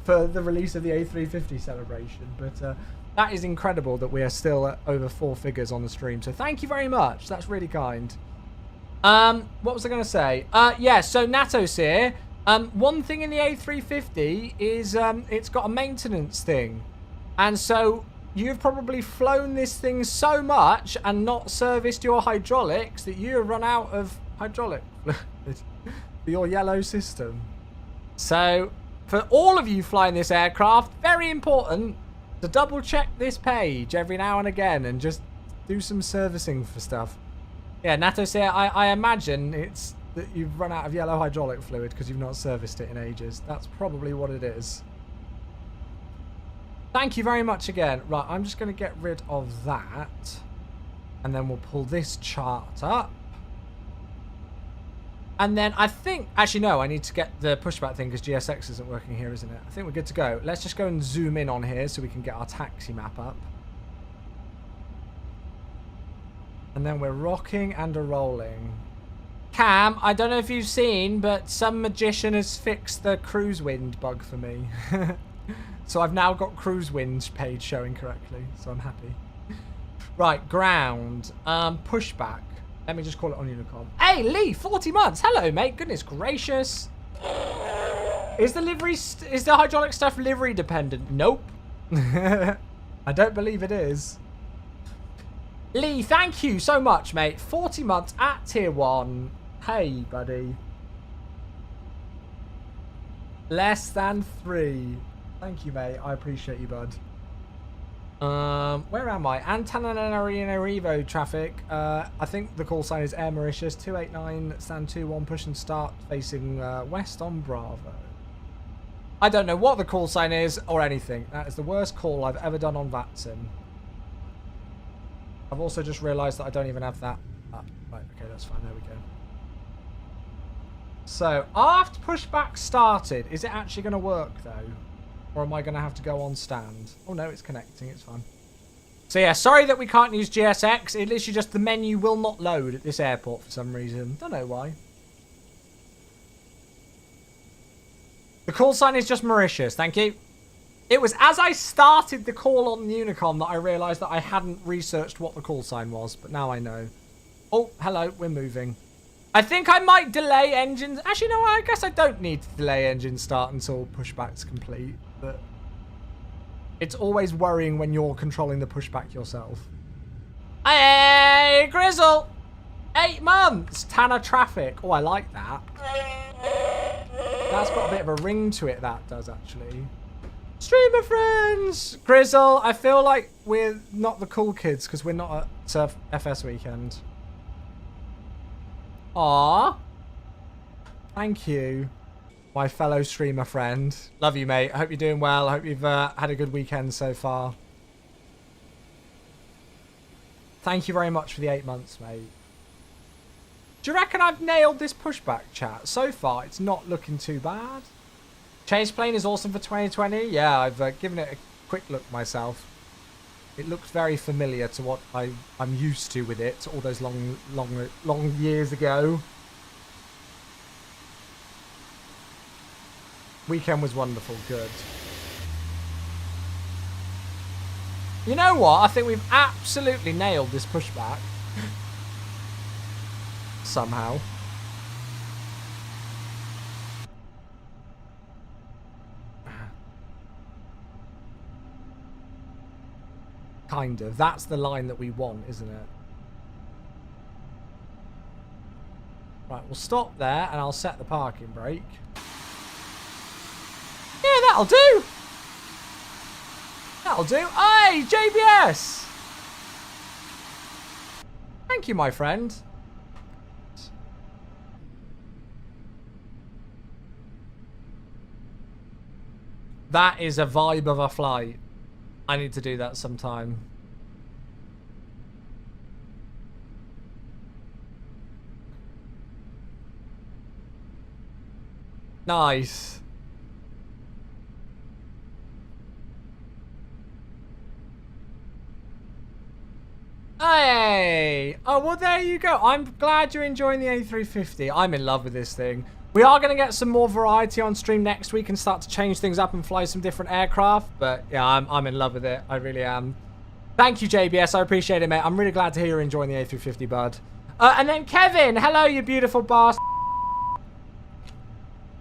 for the release of the A350 celebration. But that is incredible that we are still at over 4 figures on the stream. So thank you very much. That's really kind. What was I going to say? Yeah, so Natos here. One thing in the A350 is it's got a maintenance thing. And so you've probably flown this thing so much and not serviced your hydraulics that you have run out of hydraulic fluid for your yellow system. So for all of you flying this aircraft, very important, to double check this page every now and again and just do some servicing for stuff. Yeah, Nato say I imagine it's that you've run out of yellow hydraulic fluid because you've not serviced it in ages. That's probably what it is. Thank you very much again. Right, I'm just going to get rid of that. And then we'll pull this chart up. And then I think... Actually, no, I need to get the pushback thing because GSX isn't working here, isn't it? I think we're good to go. Let's just go and zoom in on here so we can get our taxi map up. And then we're rocking and a-rolling. Cam, I don't know if you've seen, but some magician has fixed the cruise wind bug for me. So I've now got cruise wind page showing correctly, so I'm happy. Right, ground. Pushback. Let me just call it on Unicom. Hey, Lee, 40 months. Hello, mate. Goodness gracious. Is the hydraulic stuff livery dependent? Nope. I don't believe it is. Lee, thank you so much, mate. 40 months at tier 1. Hey, buddy. Less than 3. Thank you, mate. I appreciate you, bud. Where am I? Antananarivo traffic. I think the call sign is Air Mauritius 289 stand 21 push and start facing west on Bravo. I don't know what the call sign is or anything. That is the worst call I've ever done on Vatsim. I've also just realised that I don't even have that up. Right, okay, that's fine. There we go. So, after pushback started, is it actually going to work though? Or am I going to have to go on stand? Oh no, it's connecting. It's fine. So yeah, sorry that we can't use GSX. It literally just the menu will not load at this airport for some reason. Don't know why. The call sign is just Mauritius. Thank you. It was as I started the call on the Unicom that I realised that I hadn't researched what the call sign was. But now I know. Oh, hello. We're moving. I think I might delay engines. Actually, no, I guess I don't need to delay engine start until pushback's complete. But it's always worrying when you're controlling the pushback yourself. Hey, Grizzle! 8 months! Tanner traffic. Oh, I like that. That's got a bit of a ring to it, that does, actually. Streamer friends! Grizzle, I feel like we're not the cool kids because we're not at FS weekend. Aww. Thank you, my fellow streamer friend. Love you, mate. I hope you're doing well. I hope you've had a good weekend so far. Thank you very much for the 8 months, mate. Do you reckon I've nailed this pushback chat? So far, it's not looking too bad. Chase plane is awesome for 2020. Yeah, I've given it a quick look myself. It looks very familiar to what I'm used to with it all those long years ago. Weekend was wonderful. Good. You know what? I think we've absolutely nailed this pushback. Somehow. Kind of. That's the line that we want, isn't it? Right, we'll stop there and I'll set the parking brake. Yeah, that'll do. That'll do. Hey, JBS! Thank you, my friend. That is a vibe of a flight. I need to do that sometime. Nice. Hey! Oh, well, there you go. I'm glad you're enjoying the A350. I'm in love with this thing. We are going to get some more variety on stream next week and start to change things up and fly some different aircraft. But yeah, I'm in love with it. I really am. Thank you, JBS. I appreciate it, mate. I'm really glad to hear you're enjoying the A350, bud. And then Kevin. Hello, you beautiful boss.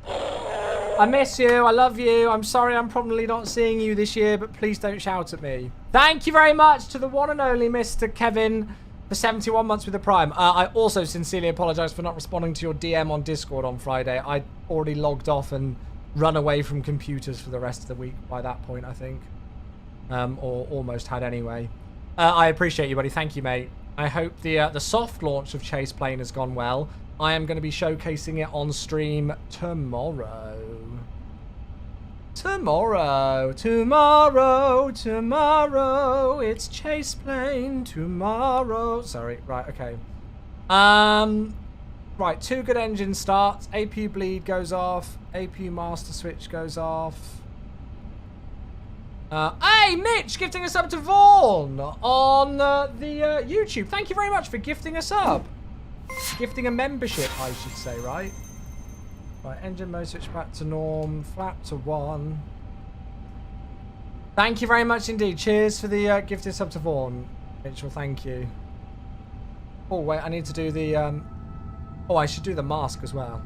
I miss you. I love you. I'm sorry I'm probably not seeing you this year, but please don't shout at me. Thank you very much to the one and only Mr. Kevin for 71 months with the Prime. I also sincerely apologise for not responding to your DM on Discord on Friday. I'd already logged off and run away from computers for the rest of the week by that point, I think. or almost had anyway. I appreciate you, buddy. Thank you, mate. I hope the soft launch of Chase Plane has gone well. I am going to be showcasing it on stream tomorrow. Tomorrow, it's Chase Plane tomorrow. Sorry, right, okay. Right, 2 good engine starts. APU bleed goes off. APU master switch goes off. Hey, Mitch, gifting a sub to Vaughn on the YouTube. Thank you very much for gifting a sub. Gifting a membership, I should say, right? Right, engine mode switch back to norm, flap to 1. Thank you very much indeed. Cheers for the gifted sub to Vaughn, Mitchell. Thank you. Oh wait, I need to do the. Oh, I should do the mask as well.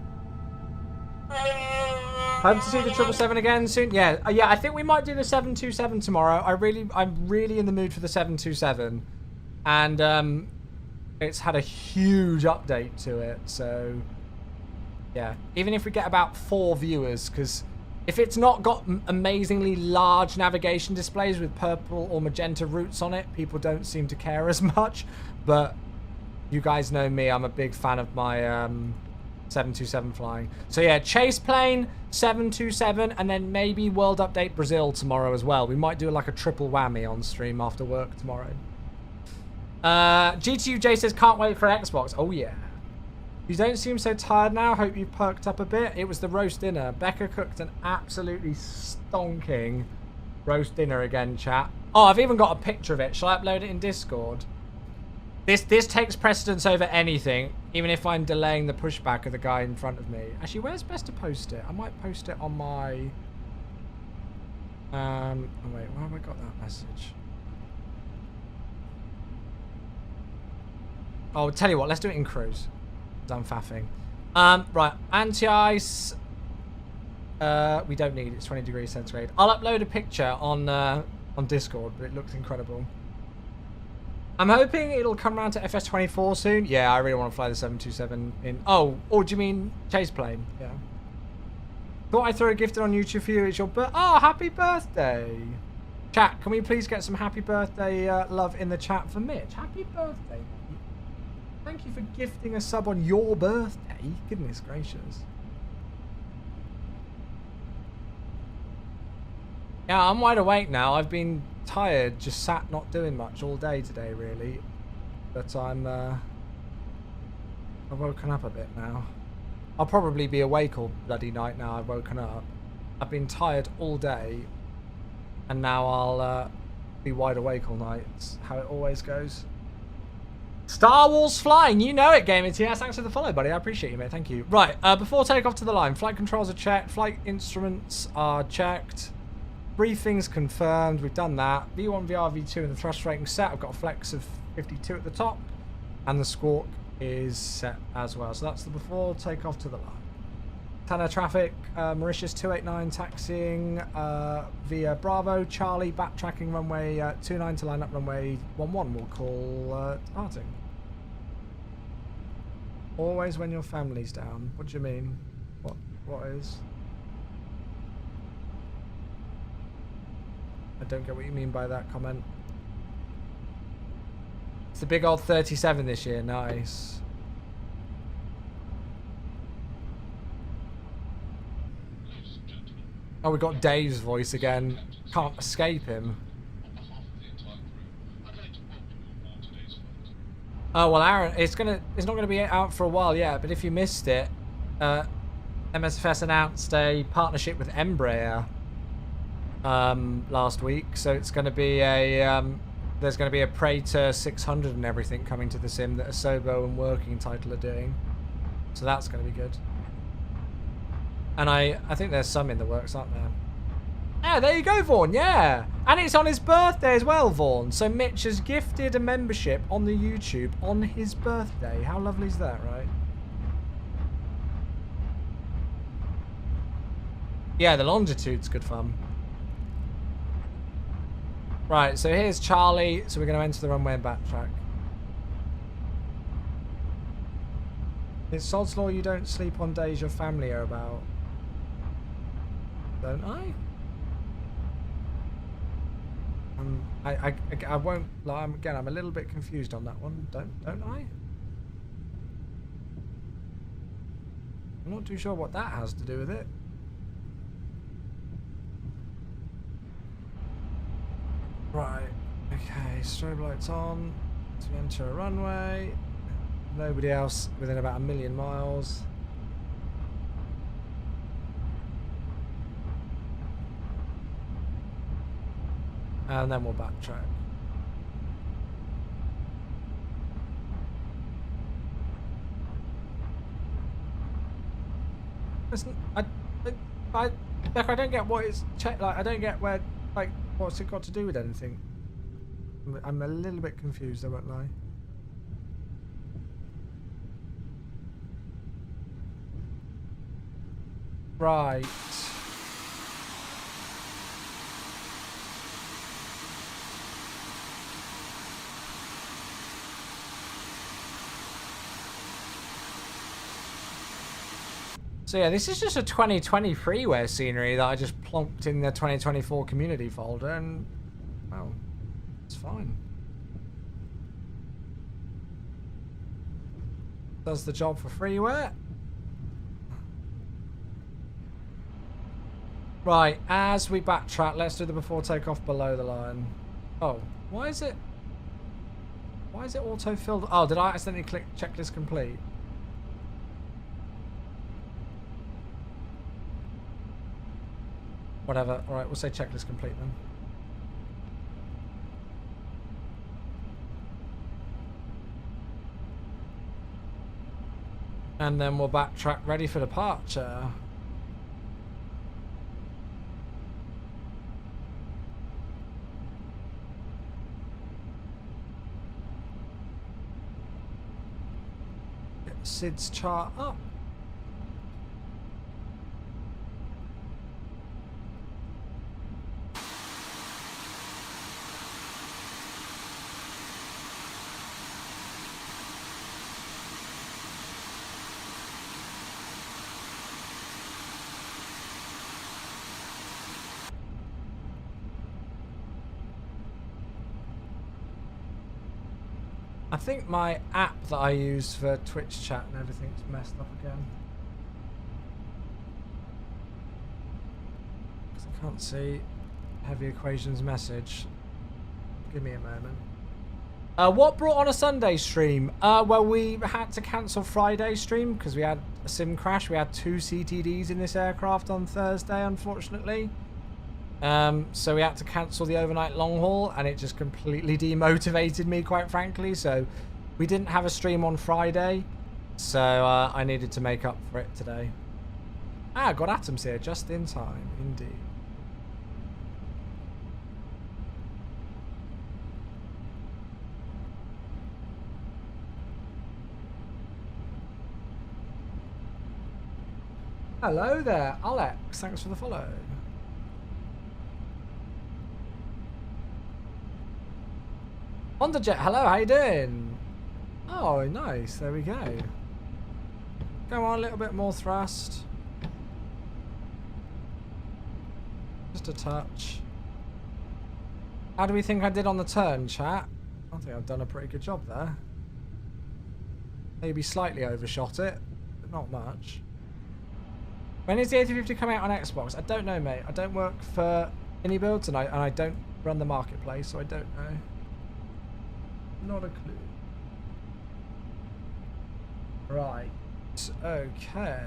Hope to see the 777 again soon. Yeah, yeah. I think we might do the 727 tomorrow. I'm really in the mood for the 727, and it's had a huge update to it, so. Yeah, even if we get about 4 viewers, because if it's not got amazingly large navigation displays with purple or magenta routes on it, people don't seem to care as much. But you guys know me, I'm a big fan of my 727 flying. So yeah, Chase Plane, 727, and then maybe World Update Brazil tomorrow as well. We might do like a triple whammy on stream after work tomorrow. GTUJ says, can't wait for Xbox. Oh yeah. You don't seem so tired now. Hope you've perked up a bit. It was the roast dinner. Becca cooked an absolutely stonking roast dinner again, chat. Oh, I've even got a picture of it. Shall I upload it in Discord? This takes precedence over anything, even if I'm delaying the pushback of the guy in front of me. Actually, where's best to post it? I might post it on my... Oh wait, where have I got that message? Oh, I'll tell you what, let's do it in cruise. I'm faffing. Right, anti-ice. We don't need it. It's 20 degrees centigrade. I'll upload a picture on Discord, but it looks incredible. I'm hoping it'll come around to FS24 soon. Yeah, I really want to fly the 727 in. Oh, or do you mean Chase Plane? Yeah. Thought I'd throw a gift in on YouTube for you. It's your oh, happy birthday. Chat, can we please get some happy birthday love in the chat for Mitch? Happy birthday. Thank you for gifting a sub on your birthday. Goodness gracious. Yeah, I'm wide awake now. I've been tired, just sat not doing much all day today, really. But I've woken up a bit now. I'll probably be awake all bloody night now I've woken up. I've been tired all day, and now I'll be wide awake all night. It's how it always goes. Star Wars flying, you know it, Gamer TS. Thanks for the follow, buddy. I appreciate you, mate. Thank you. Right, before takeoff to the line, flight controls are checked, flight instruments are checked, briefings confirmed. We've done that. V1, VR, V2, and the thrust rating set. I've got a flex of 52 at the top, and the squawk is set as well. So that's the before takeoff to the line. Tanner traffic, Mauritius 289 taxiing via Bravo, Charlie backtracking runway 29 to line up runway 11. We'll call departing. Always when your family's down. What do you mean? What is? I don't get what you mean by that comment. It's the big old 37 this year. Nice. Oh, we got Dave's voice again. Can't escape him. Oh well, Aaron, it's not gonna be out for a while yet. But if you missed it, MSFS announced a partnership with Embraer last week. So it's gonna be a there's gonna be a Praetor 600 and everything coming to the sim that Asobo and Working Title are doing. So that's gonna be good. And I think there's some in the works, aren't there? Yeah, there you go, Vaughn, yeah. And it's on his birthday as well, Vaughn. So Mitch has gifted a membership on the YouTube on his birthday. How lovely is that, right? Yeah, the longitude's good fun. Right, so here's Charlie. So we're going to enter the runway and backtrack. It's Sod's Law you don't sleep on days your family are about. Don't I? I won't lie. Again, I'm a little bit confused on that one. Don't I? I'm not too sure what that has to do with it. Right. Okay. Strobe lights on. To enter a runway. Nobody else within about 1,000,000 miles. And then we'll backtrack. Listen, I don't get what it's like. I don't get where, like, what's it got to do with anything. I'm a little bit confused. I won't lie. Right. So yeah, this is just a 2020 freeware scenery that I just plonked in the 2024 community folder, and well, it's fine. Does the job for freeware. Right, as we backtrack, let's do the before takeoff below the line. Oh, why is it auto-filled? Oh, did I accidentally click checklist complete? Whatever. All right, we'll say checklist complete then. And then we'll backtrack ready for departure. Get Sid's chart up. I think my app that I use for Twitch chat and everything's messed up again. Because I can't see Heavy Equations message. Give me a moment. What brought on a Sunday stream? Well, we had to cancel Friday's stream because we had a sim crash. We had 2 CTDs in this aircraft on Thursday, unfortunately. So we had to cancel the overnight long haul, and it just completely demotivated me, quite frankly. So we didn't have a stream on Friday, so I needed to make up for it today. Ah, got Atoms here just in time, indeed. Hello there, Alex. Thanks for the follow. Hondajet, hello, how you doing? Oh, nice, there we go. Come on, a little bit more thrust. Just a touch. How do we think I did on the turn, chat? I think I've done a pretty good job there. Maybe slightly overshot it, but not much. When is the A350 coming out on Xbox? I don't know, mate. I don't work for any builds, and I don't run the marketplace, so I don't know. Not a clue. Right. Okay.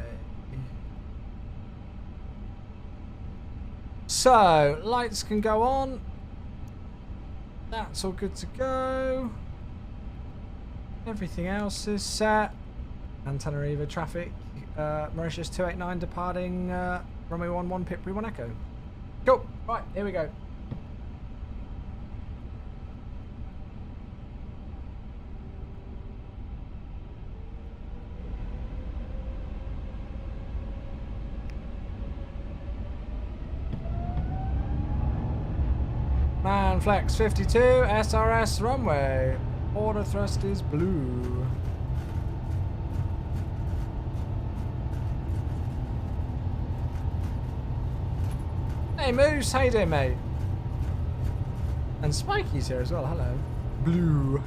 So, lights can go on. That's all good to go. Everything else is set. Antenna Eva traffic. Mauritius 289 departing runway 11 pit pre 1 echo. Cool. Right, here we go. Man flex 52 SRS runway. Order thrust is blue. Hey Moose, how you doing, mate? And Spikey's here as well. Hello. Blue.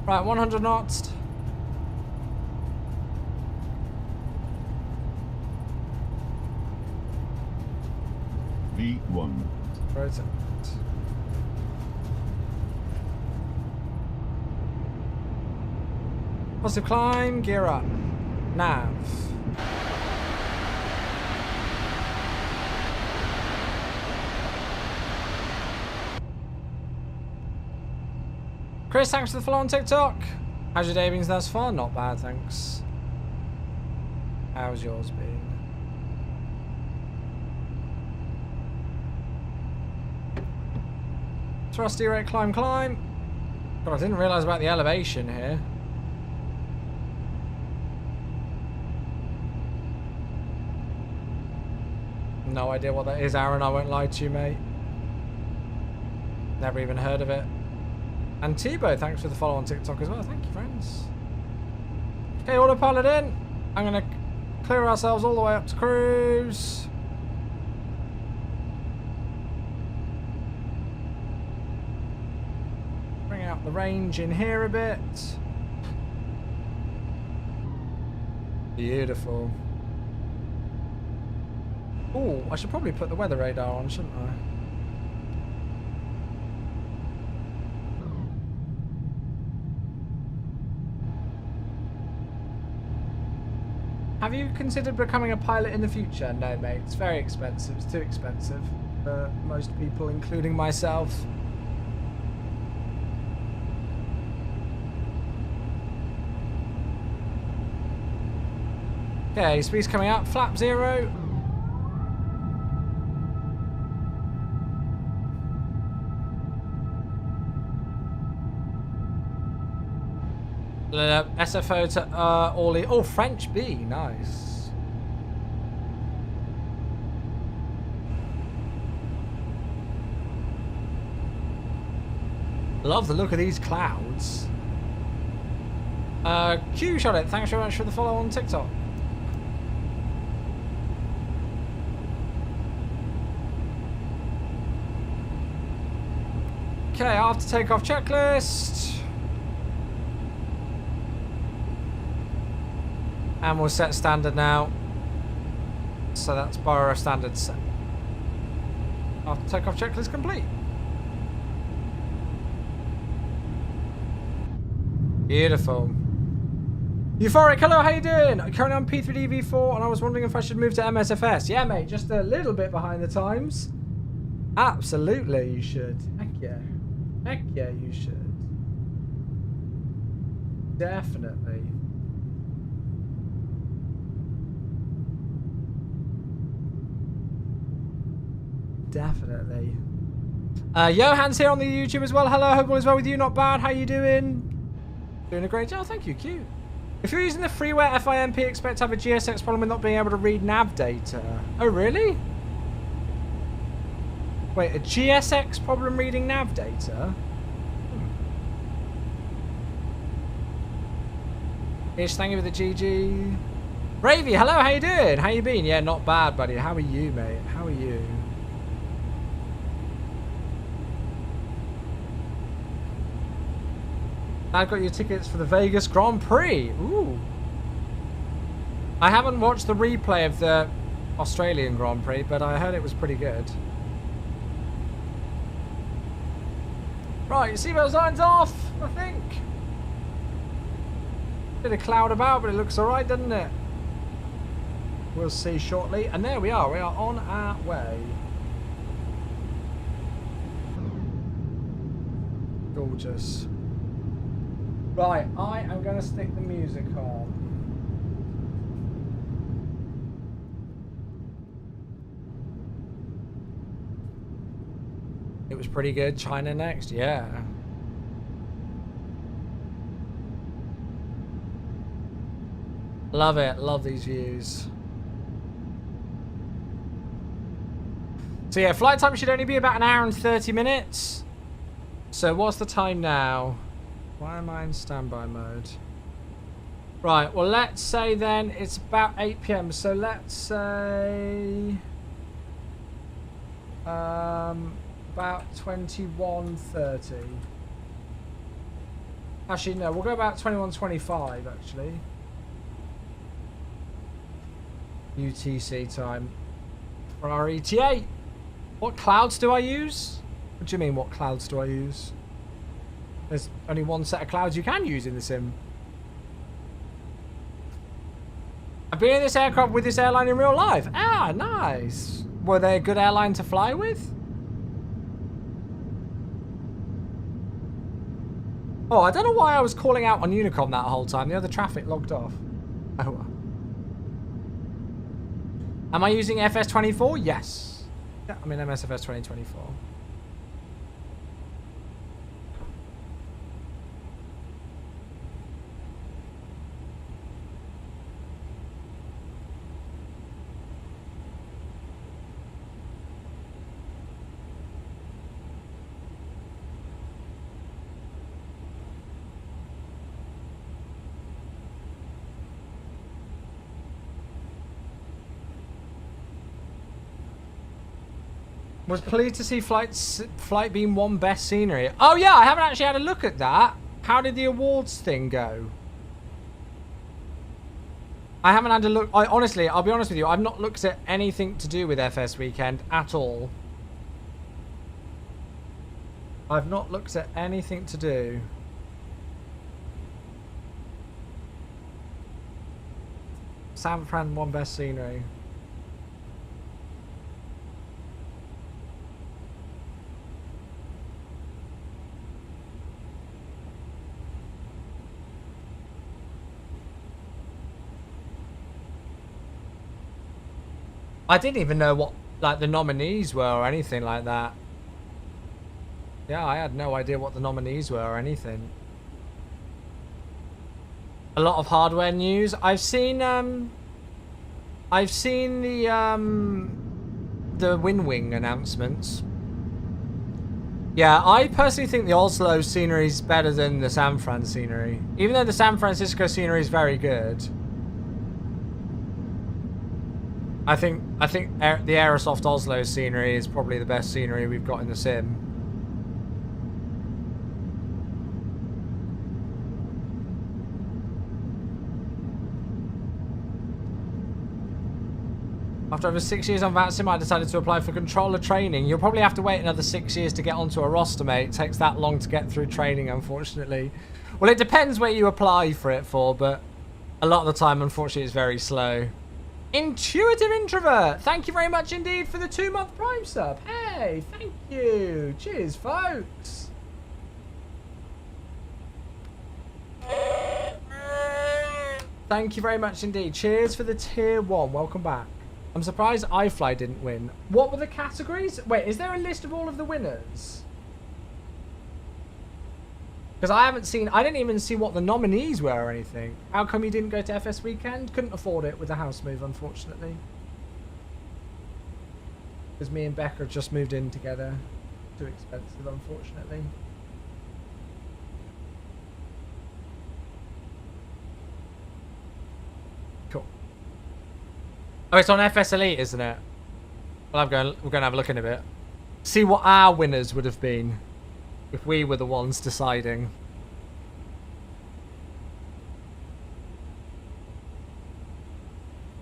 Right, 100 knots. V1. Rotate. Positive climb, gear up. Nav. Chris, thanks for the follow on TikTok. How's your day been thus far? Not bad, thanks. How's yours been? Thrusty rate, climb, climb. God, I didn't realise about the elevation here. No idea what that is, Aaron. I won't lie to you, mate. Never even heard of it. And Tebow, thanks for the follow on TikTok as well. Thank you, friends. Okay, autopilot in. I'm going to clear ourselves all the way up to cruise. Bring out the range in here a bit. Beautiful. Oh, I should probably put the weather radar on, shouldn't I? Have you considered becoming a pilot in the future? No, mate. It's very expensive. It's too expensive for most people, including myself. Okay, speed's coming up. Flap 0. SFO to Orly. Oh, French B. Nice. Love the look of these clouds. Q shot it. Thanks very much for the follow on TikTok. Okay, after takeoff checklist. And we'll set standard now. So that's borrow standard set. After takeoff checklist complete. Beautiful. Euphoric, hello, how you doing? I'm currently on P3D V4 and I was wondering if I should move to MSFS. Yeah, mate, just a little bit behind the times. Absolutely, you should. Heck yeah. Heck yeah, you should. Definitely. Definitely. Johan's here on the YouTube as well. Hello, hope all is well with you. Not bad. How you doing? Doing a great job. Thank you, Q. If you're using the freeware FIMP, expect to have a GSX problem with not being able to read nav data. Oh, really? Wait, a GSX problem reading nav data? Ish, thank you for the GG. Bravey, hello, how you doing? How you been? Yeah, not bad, buddy. How are you, mate? How are you? I've got your tickets for the Vegas Grand Prix. Ooh. I haven't watched the replay of the Australian Grand Prix, but I heard it was pretty good. Right, your seatbelt sign's off, I think. Bit of cloud about, but it looks alright, doesn't it? We'll see shortly. And there we are on our way. Gorgeous. Right, I am going to stick the music on. It was pretty good. China next, yeah. Love it. Love these views. So yeah, flight time should only be about an hour and 30 minutes. So what's the time now? Why am I in standby mode? Right, well let's say then it's about 8 PM. So let's say about 21:30. Actually, no, we'll go about 21:25, actually. UTC time. For our ETA. What clouds do I use? What do you mean, what clouds do I use? There's only one set of clouds you can use in the sim. I've been in this aircraft with this airline in real life. Ah, nice. Were they a good airline to fly with? Oh, I don't know why I was calling out on Unicom that whole time. The other traffic logged off. Oh well. Am I using FS24? Yes. Yeah, I'm in MSFS 2024. Was pleased to see Flight Beam 1 best scenery. Oh yeah, I haven't actually had a look at that. How did the awards thing go? I haven't had a look. Honestly, I'll be honest with you. I've not looked at anything to do with FS Weekend at all. I've not looked at anything to do. San Fran 1 best scenery. I didn't even know what, like, the nominees were or anything like that. Yeah, I had no idea what the nominees were or anything. A lot of hardware news. I've seen the WinWing announcements. Yeah, I personally think the Oslo scenery is better than the San Fran scenery, even though the San Francisco scenery is very good. I think the Aerosoft Oslo scenery is probably the best scenery we've got in the sim. After over 6 years on VATSIM, I decided to apply for controller training. You'll probably have to wait another 6 years to get onto a roster, mate. It takes that long to get through training, unfortunately. Well, it depends where you apply for it for, but a lot of the time, unfortunately, it's very slow. Intuitive Introvert, thank you very much indeed for the 2-month Prime sub. Hey, thank you. Cheers, folks. Thank you very much indeed. Cheers for the tier 1. Welcome back. I'm surprised iFly didn't win. What were the categories? Wait, is there a list of all of the winners? Because I didn't even see what the nominees were or anything. How come you didn't go to FS Weekend? Couldn't afford it with the house move, unfortunately. Because me and Becca just moved in together. Too expensive, unfortunately. Cool. Oh, it's on FS Elite, isn't it? Well, we're going to have a look in a bit. See what our winners would have been if we were the ones deciding.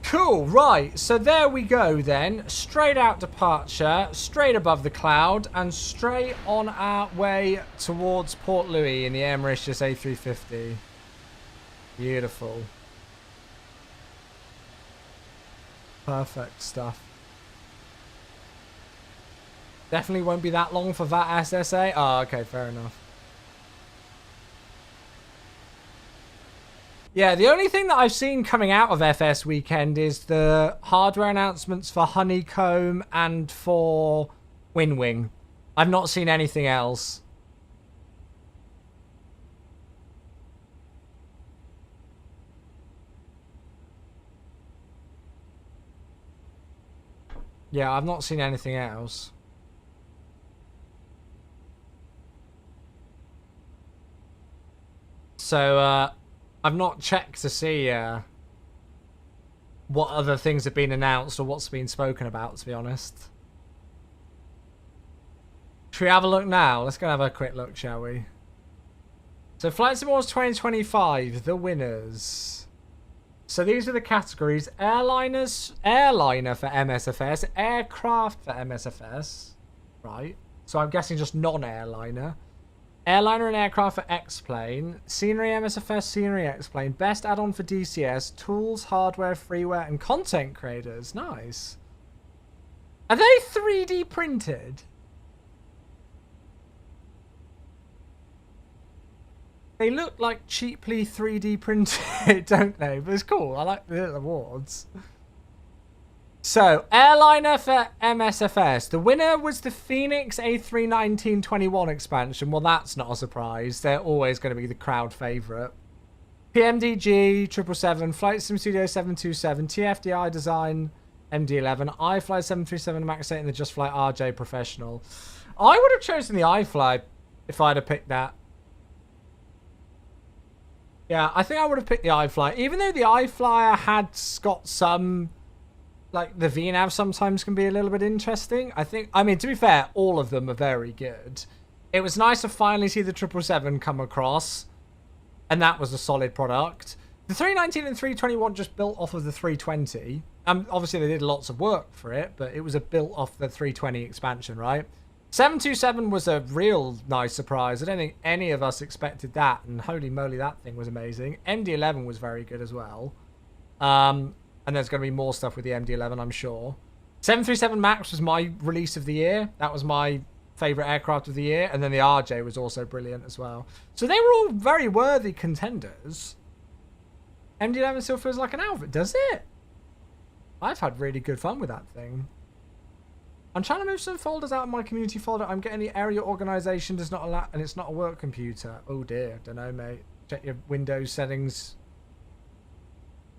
Cool, right, so there we go then. Straight out departure, straight above the cloud, and straight on our way towards Port Louis in the Air Mauritius A350. Beautiful. Perfect stuff. Definitely won't be that long for that SSA. Oh, okay, fair enough. Yeah, the only thing that I've seen coming out of FS Weekend is the hardware announcements for Honeycomb and for WinWing. I've not seen anything else. Yeah, I've not seen anything else. So, I've not checked to see what other things have been announced or what's been spoken about, to be honest. Should we have a look now? Let's go have a quick look, shall we? So Flight Sim Awards 2025, the winners. So these are the categories. Airliner for MSFS, aircraft for MSFS, right? So I'm guessing just non-airliner. Airliner and aircraft for X-Plane. Scenery MSFS, scenery X-Plane. Best add-on for DCS. Tools, hardware, freeware, and content creators. Nice. Are they 3D printed? They look like cheaply 3D printed, don't they? But it's cool. I like the awards. So, airliner for MSFS. The winner was the Phoenix A319-21 expansion. Well, that's not a surprise. They're always going to be the crowd favourite. PMDG, 777, Flight Sim Studio 727, TFDI Design, MD-11, iFly 737 MAX 8, and the Just Fly RJ Professional. I would have chosen the iFly if I'd have picked that. Yeah, I think I would have picked the iFly. Even though the iFlyer had got some... Like, the VNAV sometimes can be a little bit interesting. I mean, to be fair, all of them are very good. It was nice to finally see the 777 come across. And that was a solid product. The 319 and 321 just built off of the 320. Obviously, they did lots of work for it, but it was a built off the 320 expansion, right? 727 was a real nice surprise. I don't think any of us expected that. And holy moly, that thing was amazing. MD-11 was very good as well. And there's going to be more stuff with the MD-11, I'm sure. 737 MAX was my release of the year. That was my favourite aircraft of the year. And then the RJ was also brilliant as well. So they were all very worthy contenders. MD-11 still feels like an outfit, does it? I've had really good fun with that thing. I'm trying to move some folders out of my community folder. I'm getting the area organisation does not allow... And it's not a work computer. Oh dear. Don't know, mate. Check your Windows settings.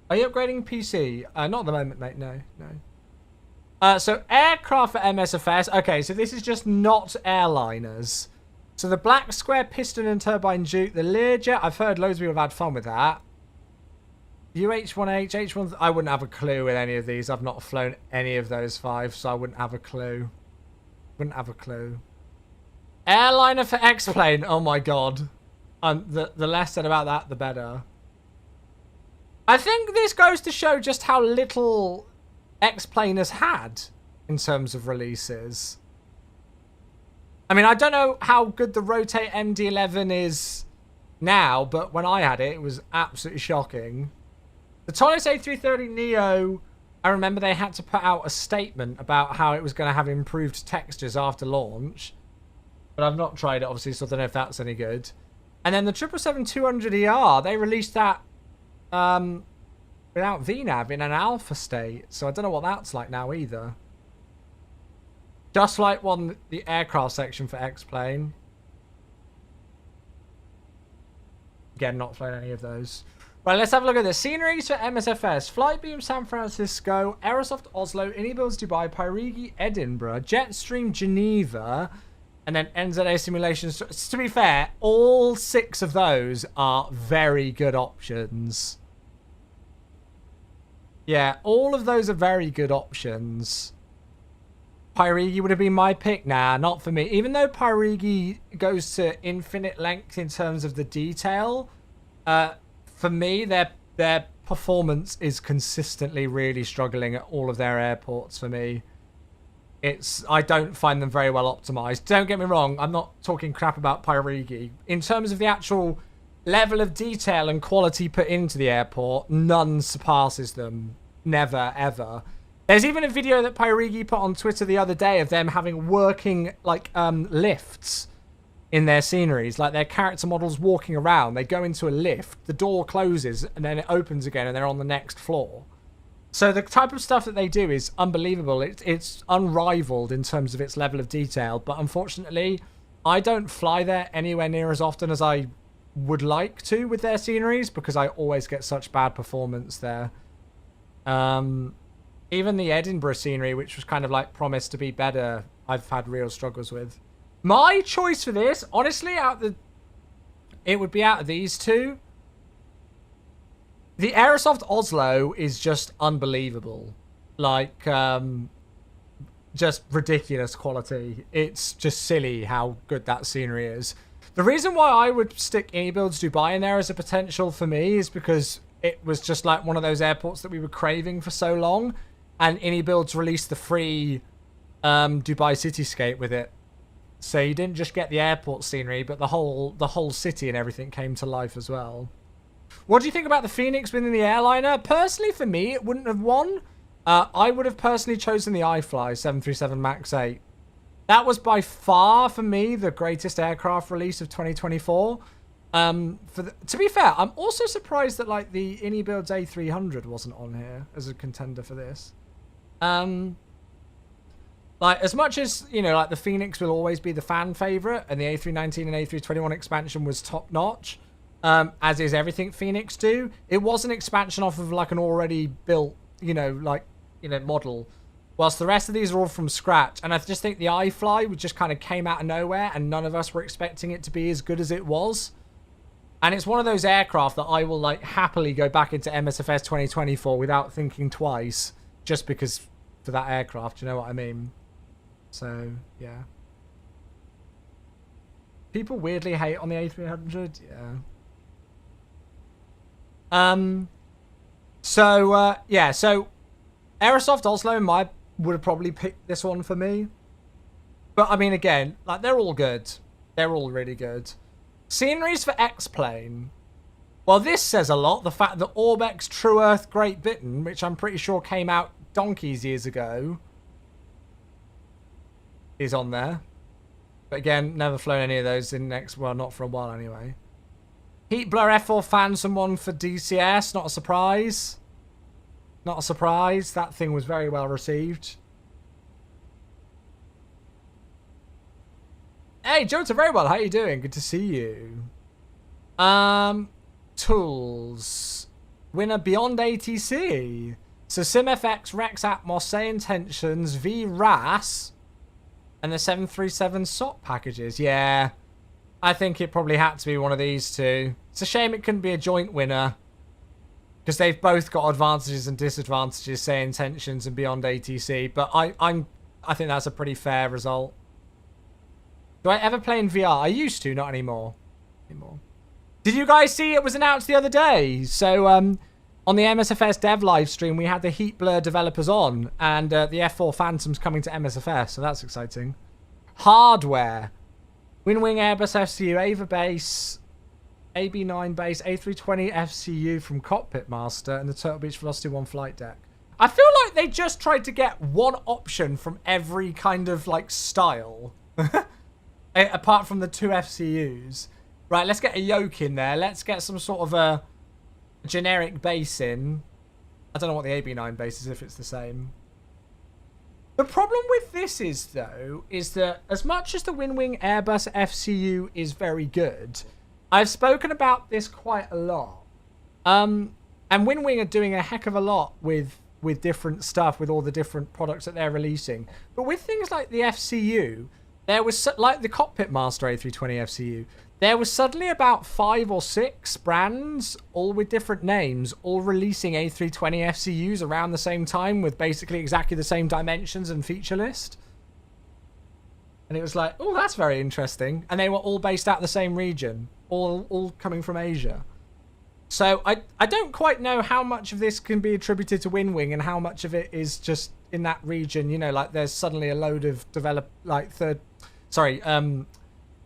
Are you upgrading PC? Not at the moment, mate. No, no. So, aircraft for MSFS. Okay, so this is just not airliners. So, the black square piston and turbine Duke. The Learjet. I've heard loads of people have had fun with that. UH-1H, H-1... I wouldn't have a clue with any of these. I've not flown any of those 5, so I wouldn't have a clue. Wouldn't have a clue. Airliner for X-Plane. Oh, my God. The less said about that, the better. I think this goes to show just how little X-Plane has had in terms of releases. I mean, I don't know how good the Rotate MD-11 is now, but when I had it, it was absolutely shocking. The Tolis A330neo, I remember they had to put out a statement about how it was going to have improved textures after launch. But I've not tried it, obviously, so I don't know if that's any good. And then the 777-200ER, they released that without VNAV in an alpha state, so I don't know what that's like now either. Just like the aircraft section for X-Plane. Again, not flown any of those. Right, let's have a look at the sceneries for MSFS. Flightbeam San Francisco, Aerosoft Oslo, Inibuilds Dubai, Pyrigi Edinburgh, Jetstream Geneva, and then NZA Simulations. To be fair, all 6 of those are very good options. Yeah, all of those are very good options. Pyrigi would have been my pick. Nah, not for me. Even though Pyrigi goes to infinite length in terms of the detail, for me, their performance is consistently really struggling at all of their airports for me. I don't find them very well optimized. Don't get me wrong, I'm not talking crap about Pyrigi. In terms of the actual level of detail and quality put into the airport, none surpasses them. Never, ever. There's even a video that Pyrigi put on Twitter the other day of them having working, like, lifts in their sceneries. Like, their character models walking around. They go into a lift, the door closes, and then it opens again, and they're on the next floor. So the type of stuff that they do is unbelievable. It's unrivaled in terms of its level of detail. But unfortunately, I don't fly there anywhere near as often as I would like to with their sceneries, because I always get such bad performance there. Even the Edinburgh scenery, which was kind of like promised to be better, I've had real struggles with. My choice for this, honestly, it would be out of these 2. The Aerosoft Oslo is just unbelievable. Like, just ridiculous quality. It's just silly how good that scenery is. The reason why I would stick Builds Dubai in there as a potential for me is because it was just like one of those airports that we were craving for so long, and Builds released the free Dubai cityscape with it. So you didn't just get the airport scenery, but the whole city and everything came to life as well. What do you think about the Phoenix winning the airliner? Personally, for me, it wouldn't have won. I would have personally chosen the iFly 737 MAX 8. That was by far, for me, the greatest aircraft release of 2024. To be fair, I'm also surprised that like the Builds A300 wasn't on here as a contender for this. Like, as much as, you know, like the Phoenix will always be the fan favorite, and the A319 and A321 expansion was top notch, as is everything Phoenix do, it was an expansion off of like an already built, model. Whilst the rest of these are all from scratch. And I just think the iFly just kind of came out of nowhere, and none of us were expecting it to be as good as it was. And it's one of those aircraft that I will like happily go back into MSFS 2024 without thinking twice, just because for that aircraft, you know what I mean? So, yeah. People weirdly hate on the A300, yeah. So Aerosoft Oslo would have probably picked this one for me. But, I mean, again, like, they're all good. They're all really good. Sceneries for X-Plane. Well, this says a lot. The fact that Orbex True Earth Great Britain, which I'm pretty sure came out donkeys years ago, is on there. But again, never flown any of those in well, not for a while anyway. Heat Blur F4 Phantom one for DCS, not a surprise. Not a surprise. That thing was very well received. Hey, Jota, very well. How you doing? Good to see you. Tools. Winner Beyond ATC. So SimFX, Rex Atmos, Say Intentions, VRAS, and the 737 SOP packages. Yeah, I think it probably had to be one of these two. It's a shame it couldn't be a joint winner, because they've both got advantages and disadvantages, Say Intentions and Beyond ATC. But I think that's a pretty fair result. Do I ever play in VR? I used to, not anymore. Did you guys see it was announced the other day? So on the MSFS dev live stream, we had the Heat Blur developers on, and the F4 Phantom's coming to MSFS, so that's exciting. Hardware. Winwing Airbus FCU, Ava base, AB9 base, A320 FCU from Cockpit Master, and the Turtle Beach Velocity 1 flight deck. I feel like they just tried to get one option from every kind of, like, style. Apart from the two FCUs. Right, let's get a yoke in there. Let's get some sort of a generic base in. I don't know what the AB9 base is, if it's the same. The problem with this is, though, is that as much as the Winwing Airbus FCU is very good, I've spoken about this quite a lot. And Winwing are doing a heck of a lot with different stuff, with all the different products that they're releasing. But with things like the FCU, there was, like the Cockpit Master A320 FCU, there was suddenly about 5 or 6 brands, all with different names, all releasing A320 FCUs around the same time with basically exactly the same dimensions and feature list. And it was like, oh, that's very interesting. And they were all based out of the same region, all coming from Asia. So I don't quite know how much of this can be attributed to Winwing and how much of it is just in that region. You know, like there's suddenly a load of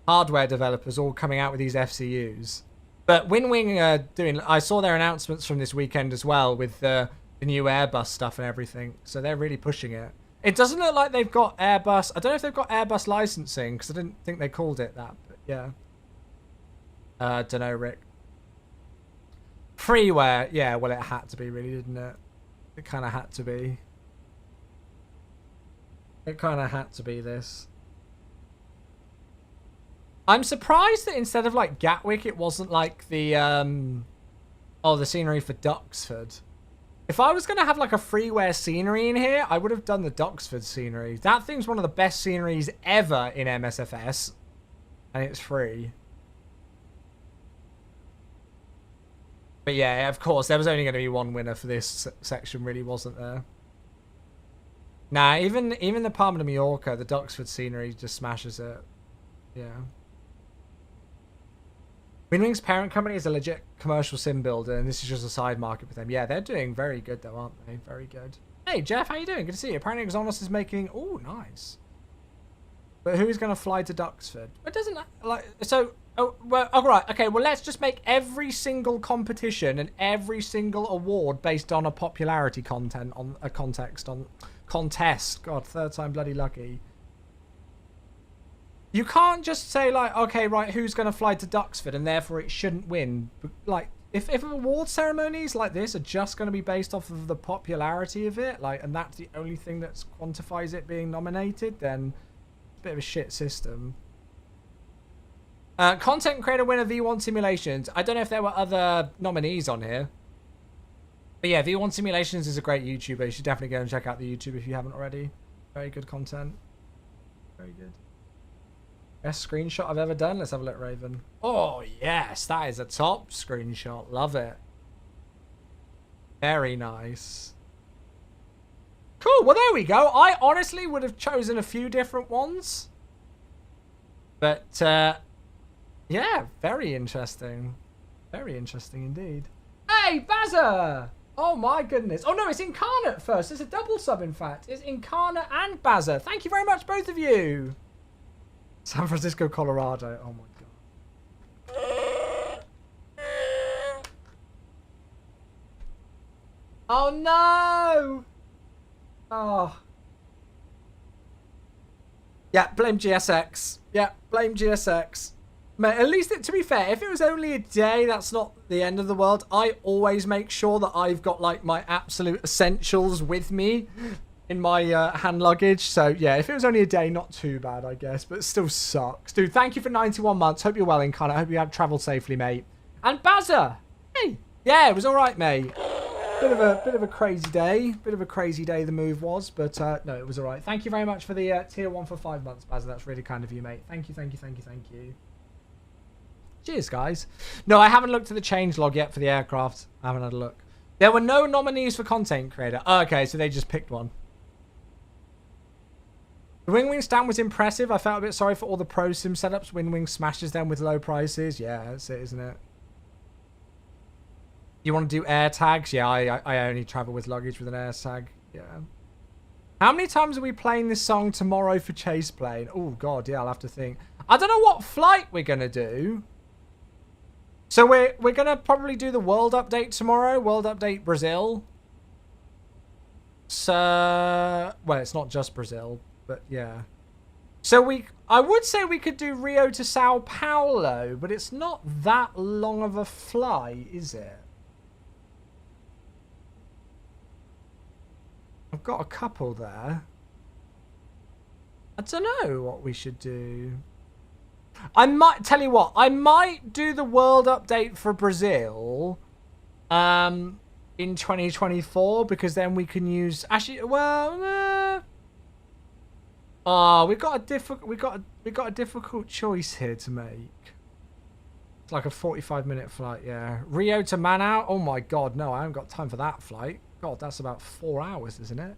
hardware developers all coming out with these FCUs. But Winwing are doing, I saw their announcements from this weekend as well with the new Airbus stuff and everything. So they're really pushing it. It doesn't look like they've got Airbus. I don't know if they've got Airbus licensing because I didn't think they called it that. But yeah. Don't know, Rick. Freeware. Yeah, well, it had to be really, didn't it? It kind of had to be. It kind of had to be this. I'm surprised that instead of like Gatwick, it wasn't like the the scenery for Duxford. If I was gonna have like a freeware scenery in here, I would have done the Duxford scenery. That thing's one of the best sceneries ever in MSFS, and it's free. But yeah, of course, there was only going to be one winner for this section, really, wasn't there? Nah, even the Palma de Mallorca, the Duxford scenery just smashes it. Yeah. Winwing's parent company is a legit commercial sim builder, and this is just a side market for them. Yeah, they're doing very good though, aren't they? Very good. Hey, Jeff, how you doing? Good to see you. Apparently Exonos is making... Oh, nice. But who's going to fly to Duxford? It doesn't... like. So... Oh, well, all right. Okay, well, let's just make every single competition and every single award based on a popularity content, on a context, on... Contest. God, third time bloody lucky. You can't just say, like, okay, right, who's going to fly to Duxford and therefore it shouldn't win. Like, if award ceremonies like this are just going to be based off of the popularity of it, like, and that's the only thing that quantifies it being nominated, then it's a bit of a shit system. Content creator winner V1 Simulations. I don't know if there were other nominees on here. But yeah, V1 Simulations is a great YouTuber. You should definitely go and check out the YouTube if you haven't already. Very good content. Very good. Best screenshot I've ever done. Let's have a look, Raven. Oh, yes. That is a top screenshot. Love it. Very nice. Cool. Well, there we go. I honestly would have chosen a few different ones. But, yeah, very interesting. Very interesting indeed. Hey, Bazza! Oh, my goodness. Oh, no, it's Incarnate first. It's a double sub, in fact. It's Incarnate and Bazza. Thank you very much, both of you. San Francisco, Colorado. Oh my god. Oh no! Oh. Yeah, blame GSX. Yeah, blame GSX. Mate, at least, to be fair, if it was only a day, that's not the end of the world. I always make sure that I've got, like, my absolute essentials with me in my hand luggage. So, yeah, if it was only a day, not too bad, I guess. But it still sucks. Dude, thank you for 91 months. Hope you're well, Incarnate. I hope you have travelled safely, mate. And Bazza! Hey! Yeah, it was all right, mate. Bit of a crazy day. Bit of a crazy day the move was. But, no, it was all right. Thank you very much for the tier 1 for 5 months, Bazza. That's really kind of you, mate. Thank you, thank you, thank you, thank you. Cheers, guys. No, I haven't looked at the changelog yet for the aircraft. I haven't had a look. There were no nominees for content creator. Oh, okay, so they just picked one. The Wing stand was impressive. I felt a bit sorry for all the pro sim setups. Wing smashes them with low prices. Yeah, that's it, isn't it? You want to do air tags? Yeah, I only travel with luggage with an air tag. Yeah. How many times are we playing this song tomorrow for Chase Plane? Oh, God, yeah, I'll have to think. I don't know what flight we're going to do. So we're going to probably do the world update tomorrow. World update Brazil. So, well, it's not just Brazil, but yeah. So I would say we could do Rio to Sao Paulo, but it's not that long of a flight, is it? I've got a couple there. I don't know what we should do. I might tell you what. I might do the world update for Brazil, in 2024 because then we can use. Actually, well, we got a difficult choice here to make. It's like a 45-minute flight. Yeah, Rio to Manaus. Oh my God, no, I haven't got time for that flight. God, that's about 4 hours, isn't it?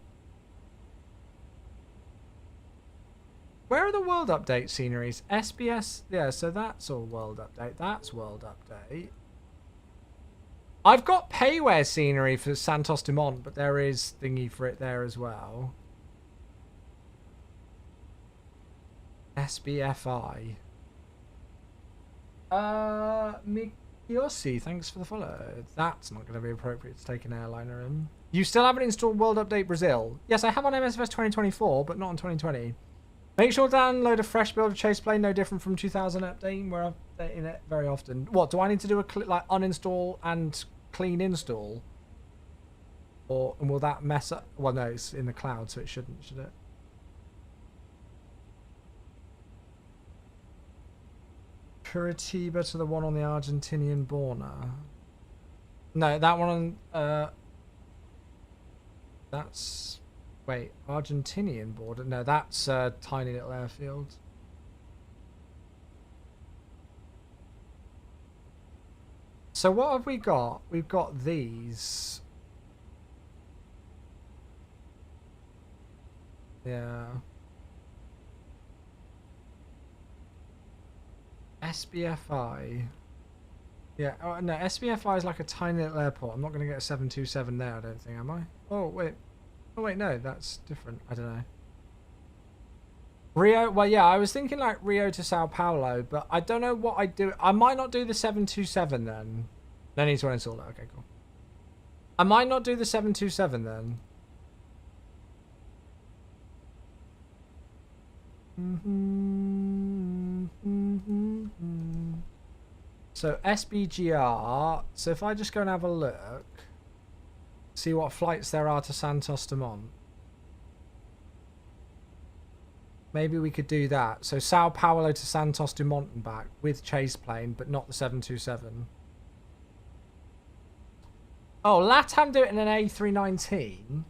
Where are the world update sceneries? SBS, yeah, so that's all world update. That's world update. I've got payware scenery for Santos Dumont, but there is thingy for it there as well. SBFI. Mikiosi, thanks for the follow. That's not going to be appropriate to take an airliner in. You still haven't installed World Update Brazil? Yes, I have on MSFS 2024, but not on 2020. Make sure to download a fresh build of Chase Plane, no different from 2000 update, where I'm updating it very often. What, do I need to do a like uninstall and clean install? Or and will that mess up? Well, no, it's in the cloud, so it shouldn't, should it? Curitiba to the one on the Argentinian border. No, that one on... that's... Wait, Argentinian border? No, that's a tiny little airfield. So what have we got? We've got these. Yeah. SBFI. Yeah, oh, no, SBFI is like a tiny little airport. I'm not going to get a 727 there, I don't think, am I? Oh, wait. Oh, wait, no, that's different. I don't know. Rio, well, yeah, I was thinking like Rio to Sao Paulo, but I don't know what I'd do. I might not do the 727 then. No need to uninstall that. Okay, cool. I might not do the 727 then. So SBGR. So if I just go and have a look, see what flights there are to Santos Dumont. Maybe we could do that. So Sao Paulo to Santos Dumont and back with chase plane, but not the 727. Oh, LATAM do it in an A319.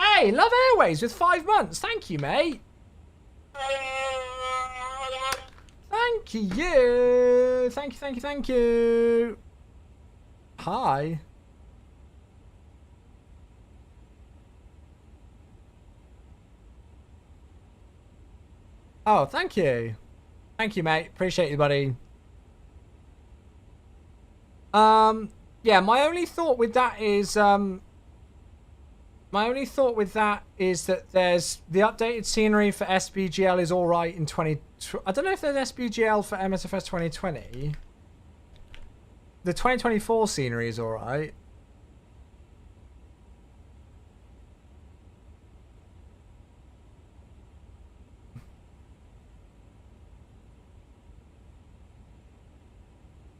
Hey, Love Airways with 5 months. Thank you, mate. Thank you. Thank you, thank you, thank you. Hi. Oh, thank you. Thank you, mate. Appreciate you, buddy. Yeah, my only thought with that is that there's the updated scenery for SBGL is all right in 20. I don't know if there's SBGL for MSFS 2020. The 2024 scenery is all right.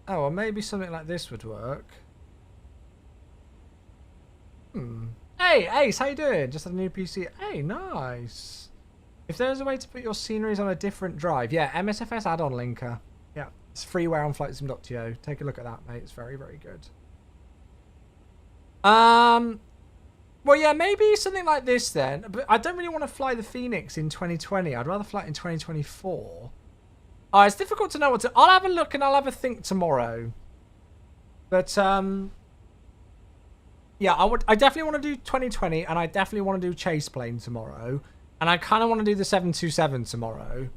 Oh, well, maybe something like this would work. Hey, Ace, how you doing? Just had a new PC. Hey, nice. If there's a way to put your sceneries on a different drive, yeah, MSFS add-on linker. Yeah, it's freeware on flightsim.to. Take a look at that, mate. It's very, very good. Well, yeah, maybe something like this then. But I don't really want to fly the Phoenix in 2020. I'd rather fly it in 2024. Oh, it's difficult to know what to... I'll have a look and I'll have a think tomorrow. But, yeah, I definitely want to do 2020 and I definitely want to do chase plane tomorrow. And I kind of want to do the 727 tomorrow.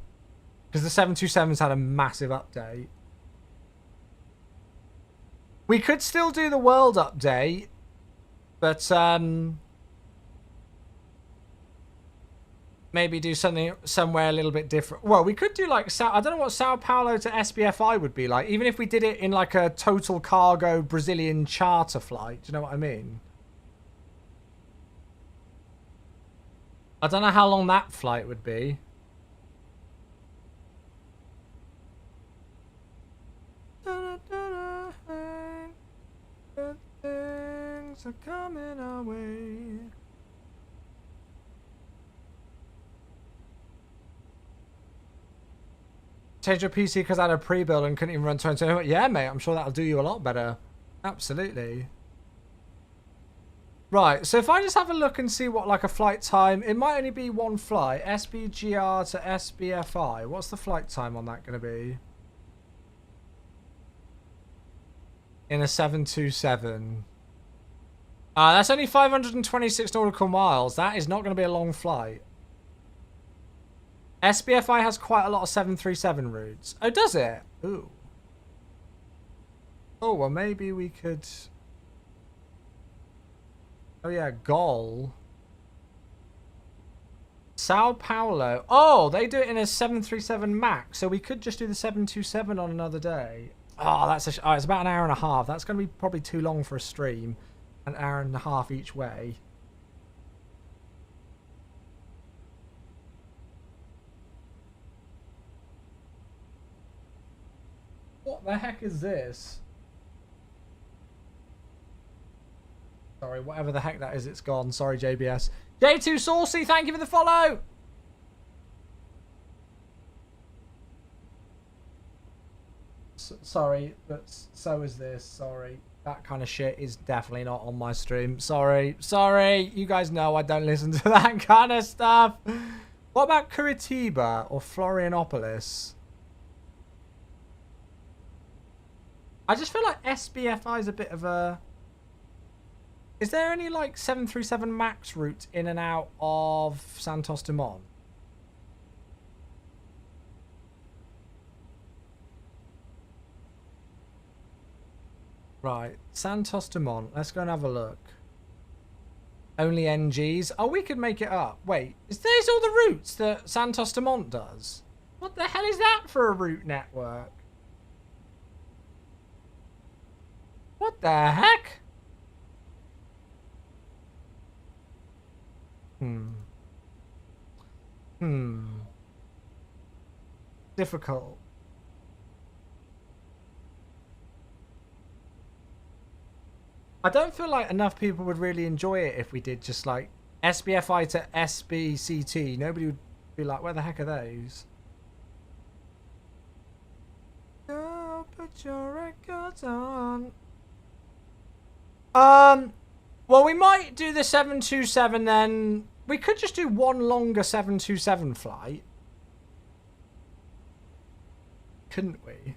Because the 727's had a massive update. We could still do the world update. But, maybe do something somewhere a little bit different. Well, we could do like I don't know what Sao Paulo to SBFI would be like, even if we did it in like a total cargo Brazilian charter flight. Do you know what I mean? I don't know how long that flight would be. Good things are coming our way. Change your PC because I had a pre-build and couldn't even run 2020. Yeah, mate, I'm sure that'll do you a lot better. Absolutely. Right, so if I just have a look and see what like a flight time, it might only be one flight. SBGR to SBFI. What's the flight time on that going to be? In a 727. That's only 526 nautical miles. That is not going to be a long flight. SBFI has quite a lot of 737 routes. Oh, does it? Ooh. Oh, well, maybe we could... Oh, yeah, Gol. Sao Paulo. Oh, they do it in a 737 MAX, so we could just do the 727 on another day. Oh, that's it's about an hour and a half. That's going to be probably too long for a stream. An hour and a half each way. What the heck is this? Sorry, whatever the heck that is, it's gone. Sorry, JBS. J2 Saucy, thank you for the follow! Sorry, but so is this. Sorry. That kind of shit is definitely not on my stream. Sorry. Sorry. You guys know I don't listen to that kind of stuff. What about Curitiba or Florianopolis? I just feel like SBFI is a bit of a... Is there any like 737 MAX routes in and out of Santos Dumont? Right, Santos Dumont. Let's go and have a look. Only NGs. Oh, we could make it up. Wait, is these all the routes that Santos Dumont does? What the hell is that for a route network? What the heck? Difficult. I don't feel like enough people would really enjoy it if we did just like SBFI to SBCT. Nobody would be like, where the heck are those? Oh, put your records on. Well, we might do the 727 then. We could just do one longer 727 flight. Couldn't we?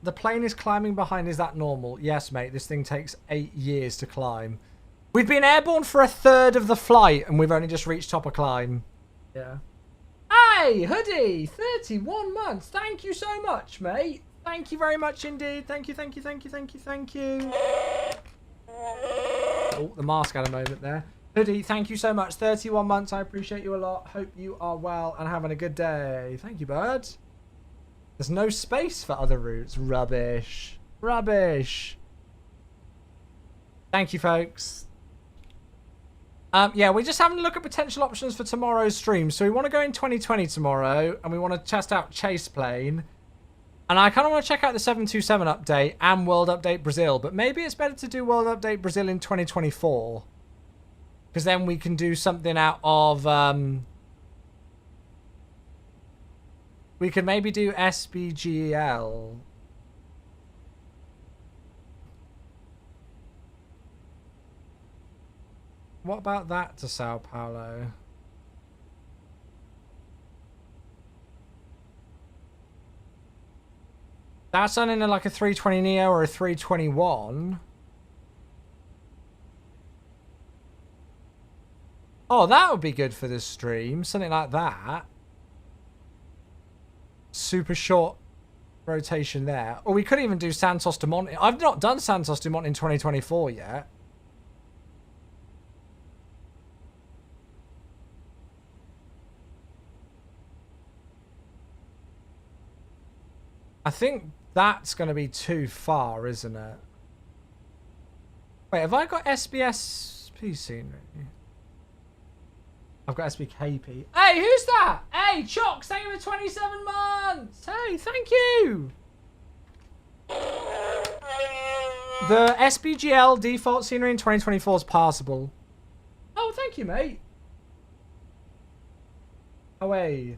The plane is climbing behind. Is that normal? Yes, mate. This thing takes 8 years to climb. We've been airborne for a third of the flight and we've only just reached top of climb. Yeah. Hey, Hoodie, 31 months. Thank you so much, mate. Thank you very much indeed. Thank you, thank you, thank you, thank you, thank you. Oh, the mask had a moment there. Hoodie, thank you so much. 31 months. I appreciate you a lot. Hope you are well and having a good day. Thank you, bud. There's no space for other routes. Rubbish. Rubbish. Thank you, folks. Yeah, we're just having a look at potential options for tomorrow's stream. So we want to go in 2020 tomorrow, and we want to test out Chase Plane. And I kind of want to check out the 727 update and World Update Brazil. But maybe it's better to do World Update Brazil in 2024. Because then we can do something out of... we could maybe do SBGL. What about that to Sao Paulo? That's done in like a 320 Neo or a 321. Oh, that would be good for this stream. Something like that. Super short rotation there. Or we could even do Santos Dumont. I've not done Santos Dumont in 2024 yet. I think that's going to be too far, isn't it? Wait, have I got SBSP scenery? I've got SBKP. Hey, who's that? Hey, Chocks, thank you for 27 months. Hey, thank you. The SBGL default scenery in 2024 is passable. Oh, thank you, mate. Away.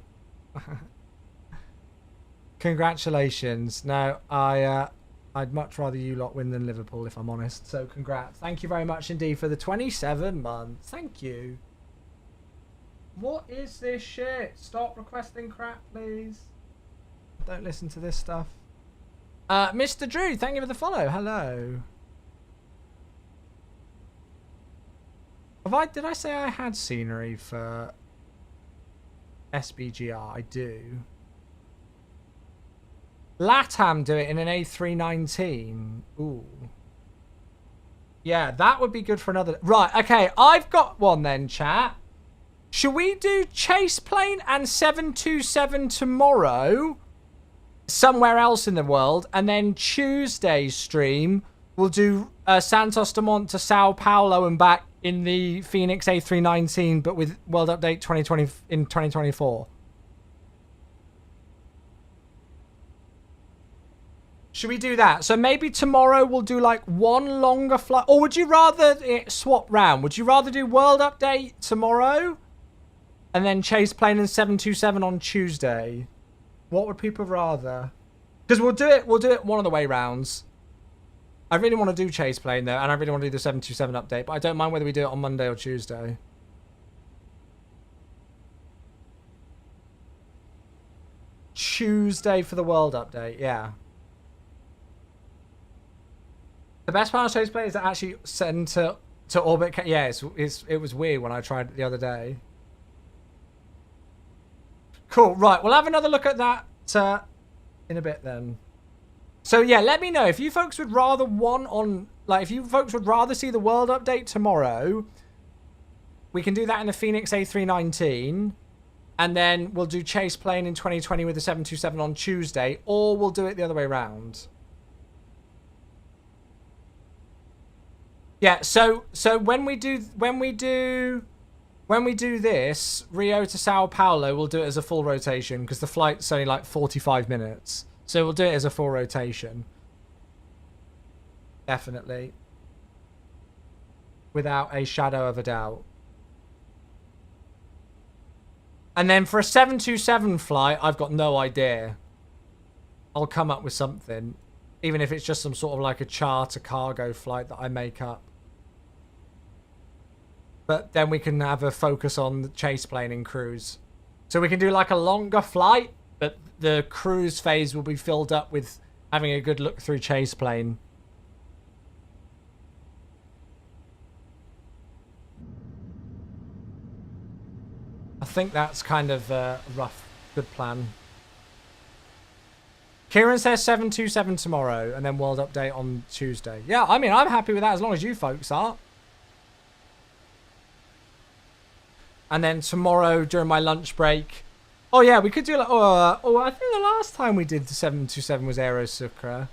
Congratulations. No, I'd much rather you lot win than Liverpool, if I'm honest. So congrats. Thank you very much indeed for the 27 months. Thank you. What is this shit? Stop requesting crap, please. Don't listen to this stuff. Mr. Drew, thank you for the follow. Hello. Did I say I had scenery for SBGR? I do. LATAM do it in an A319. Ooh. Yeah, that would be good for another... Right, okay, I've got one then, chat. Should we do Chase Plane and 727 tomorrow? Somewhere else in the world. And then Tuesday's stream, we'll do Santos Dumont to Sao Paulo and back in the Phoenix A319, but with World Update 2020 in 2024. Should we do that? So maybe tomorrow we'll do like one longer flight. Or would you rather it swap round? Would you rather do World Update tomorrow? And then Chase Plane and 727 on Tuesday? What would people rather? Because we'll do it one of the way rounds. I really want to do Chase Plane though, and I really want to do the 727 update, but I don't mind whether we do it on Monday or Tuesday. Tuesday for the world update, yeah. The best part of Chase Plane is to actually send to orbit. Yeah, it was weird when I tried it the other day. Cool, right, we'll have another look at that in a bit then. So yeah, let me know if you folks would rather if you folks would rather see the world update tomorrow. We can do that in the Phoenix A319, and then we'll do Chase Plane in 2020 with the 727 on Tuesday, or we'll do it the other way around. Yeah, so when we do this, Rio to Sao Paulo, we'll do it as a full rotation because the flight's only like 45 minutes. So we'll do it as a full rotation. Definitely. Without a shadow of a doubt. And then for a 727 flight, I've got no idea. I'll come up with something. Even if it's just some sort of like a charter cargo flight that I make up. But then we can have a focus on the Chase Plane and cruise. So we can do like a longer flight, but the cruise phase will be filled up with having a good look through Chase Plane. I think that's kind of a rough, good plan. Kieran says 727 tomorrow and then world update on Tuesday. Yeah, I mean, I'm happy with that as long as you folks are. And then tomorrow during my lunch break. Oh yeah, we could do like, I think the last time we did the 727 was Aerosucre.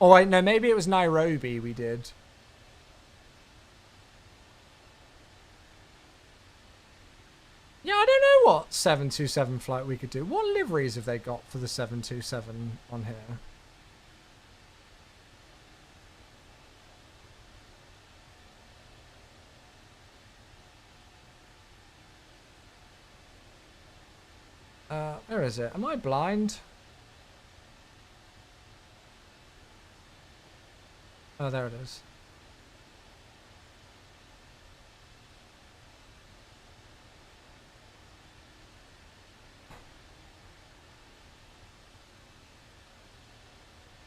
Oh wait, no, maybe it was Nairobi we did. Yeah, I don't know what 727 flight we could do. What liveries have they got for the 727 on here? Where is it? Am I blind? Oh, there it is.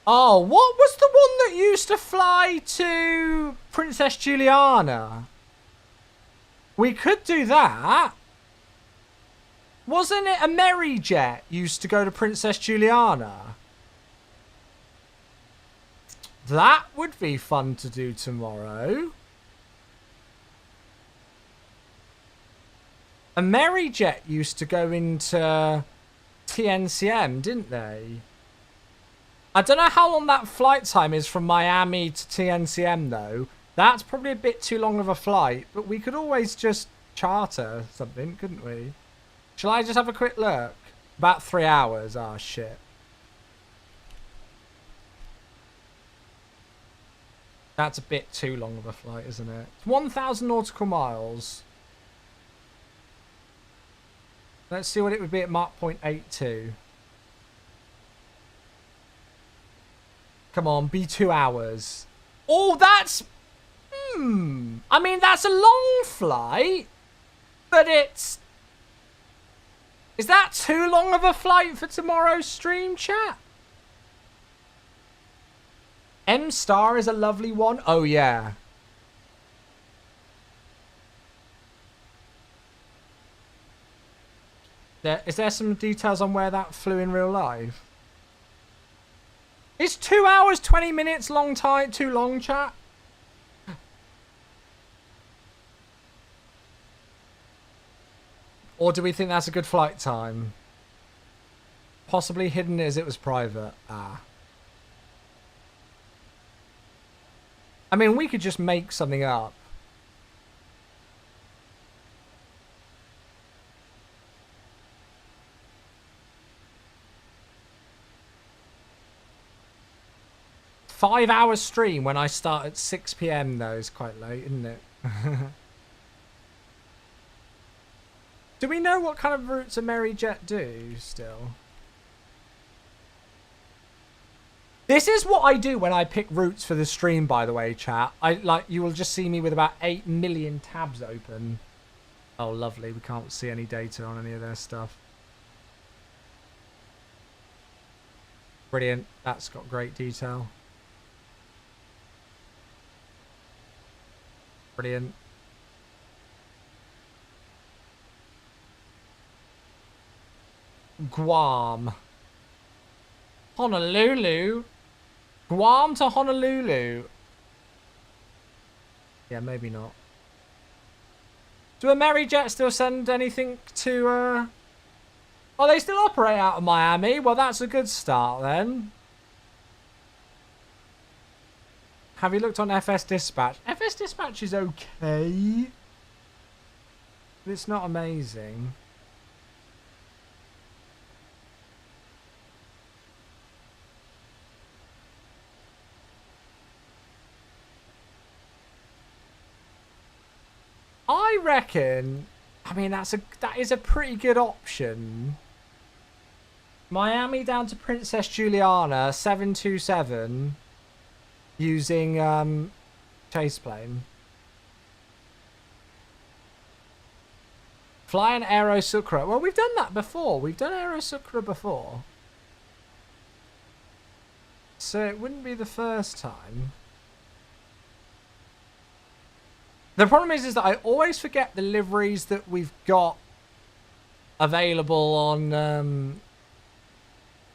Oh, what was the one that used to fly to Princess Juliana? We could do that. Wasn't it a Merry Jet used to go to Princess Juliana? That would be fun to do tomorrow. A Merry Jet used to go into TNCM, didn't they? I don't know how long that flight time is from Miami to TNCM, though. That's probably a bit too long of a flight, but we could always just charter something, couldn't we? Shall I just have a quick look? About 3 hours. Ah, shit. That's a bit too long of a flight, isn't it? It's 1,000 nautical miles. Let's see what it would be at Mach 0.82. Come on, be 2 hours. Oh, that's... I mean, that's a long flight, but it's... Is that too long of a flight for tomorrow's stream, chat? M-Star is a lovely one. Oh, yeah. Is there some details on where that flew in real life? Is 2 hours, 20 minutes long time too long, chat? Or do we think that's a good flight time? Possibly hidden as it was private. Ah. I mean, we could just make something up. Five-hour stream when I start at 6 PM though is quite late, isn't it? Do we know what kind of routes a Merry Jet do still? This is what I do when I pick routes for the stream, by the way, chat. You will just see me with about 8 million tabs open. Oh, lovely. We can't see any data on any of their stuff. Brilliant. That's got great detail. Brilliant. Guam. Honolulu. Guam to Honolulu. Yeah, maybe not. Do AmeriJet still send anything to, Oh, they still operate out of Miami? Well, that's a good start, then. Have you looked on FS Dispatch? FS Dispatch is okay. But it's not amazing. I reckon, I mean, that is a pretty good option. Miami down to Princess Juliana, 727, using chase plane. Fly an Aero Sucre. Well, we've done that before. We've done Aero Sucre before. So it wouldn't be the first time. The problem is that I always forget the liveries that we've got available on...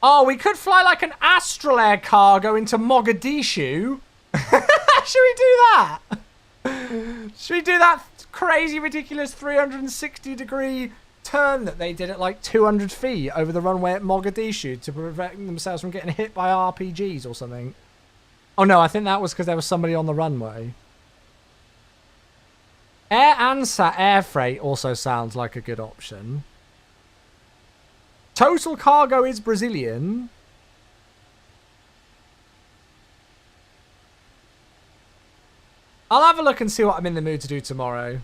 Oh, we could fly like an Astral Air cargo into Mogadishu. Should we do that? Should we do that crazy, ridiculous 360-degree turn that they did at like 200 feet over the runway at Mogadishu to prevent themselves from getting hit by RPGs or something? Oh, no, I think that was because there was somebody on the runway. Air Ansa air freight also sounds like a good option. Total cargo is Brazilian. I'll have a look and see what I'm in the mood to do tomorrow.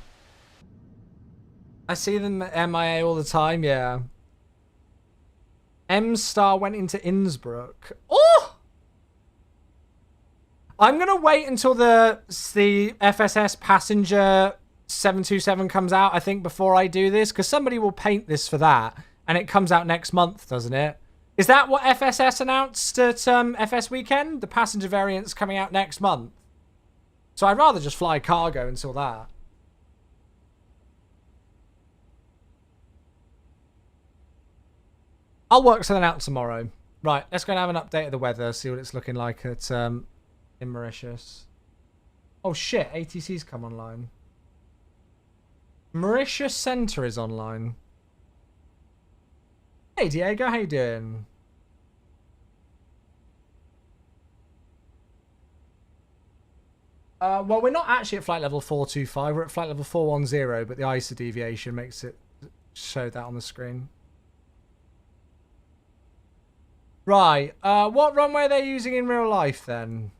I see them at MIA all the time, yeah. M-Star went into Innsbruck. Oh! I'm going to wait until the FSS passenger 727 comes out, I think, before I do this, because somebody will paint this for that, and it comes out next month, doesn't it? Is that what FSS announced at FS Weekend? The passenger variant's coming out next month. So I'd rather just fly cargo until that. I'll work something out tomorrow. Right, let's go and have an update of the weather, see what it's looking like at in Mauritius. Oh shit, ATC's come online. Mauritius Centre is online. Hey Diego, how you doing? Well, we're not actually at flight level 425. We're at flight level 410, but the ISA deviation makes it show that on the screen. Right. What runway are they using in real life, then?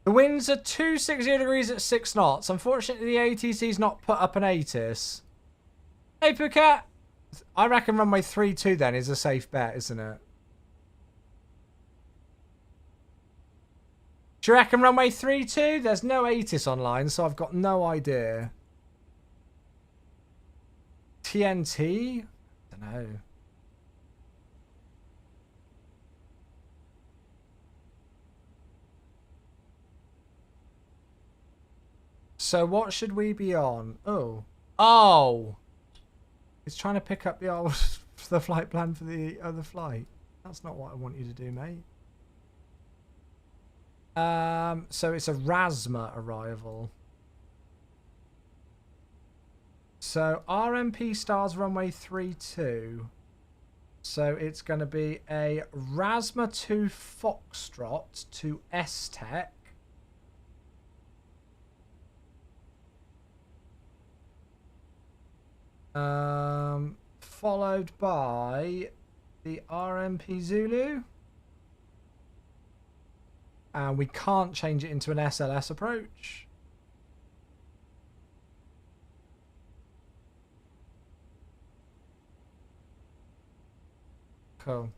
The winds are 260 degrees at 6 knots. Unfortunately, the ATC's not put up an ATIS. Hey, Phuket. I reckon runway 32 then is a safe bet, isn't it? Do you reckon runway 32? There's no ATIS online, so I've got no idea. TNT? I don't know. So what should we be on? Oh. Oh! It's trying to pick up the flight plan for the other flight. That's not what I want you to do, mate. So it's a RASMA arrival. So RMP stars runway 32. So it's going to be a RASMA 2 Foxtrot to S-Tech. Followed by the RMP Zulu. And we can't change it into an SLS approach. Cool.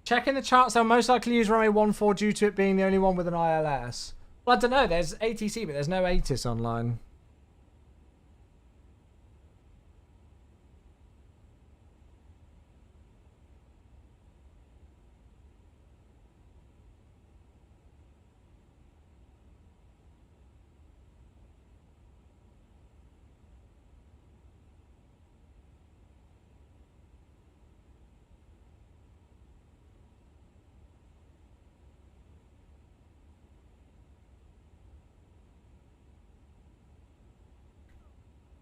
Checking the charts, they'll most likely use runway 14 due to it being the only one with an ILS. Well, I don't know. There's ATC, but there's no ATIS online.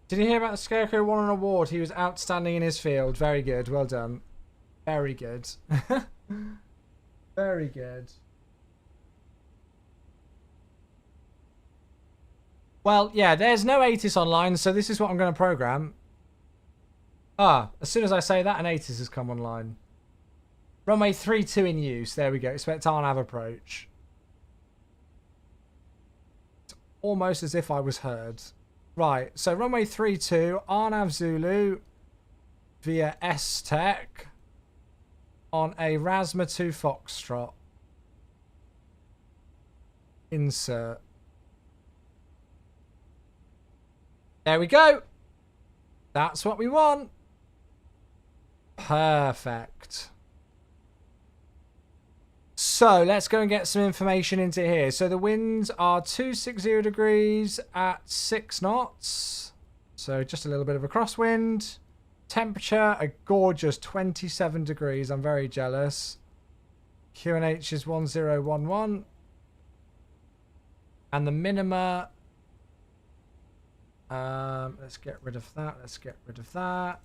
Did you hear about the Scarecrow won an award? He was outstanding in his field. Very good. Well done. Very good. Very good. Well, yeah, there's no ATIS online, so this is what I'm going to program. Ah, as soon as I say that, an ATIS has come online. Runway 32 in use. There we go. Expect RNAV approach. It's almost as if I was heard. Right, so runway 32, RNAV Zulu via S-Tech on a Rasma 2 Foxtrot. Insert. There we go. That's what we want. Perfect. So let's go and get some information into here. So the winds are 260 degrees at 6 knots. So just a little bit of a crosswind. Temperature, a gorgeous 27 degrees. I'm very jealous. QNH is 1011. And the minima... let's get rid of that. Let's get rid of that.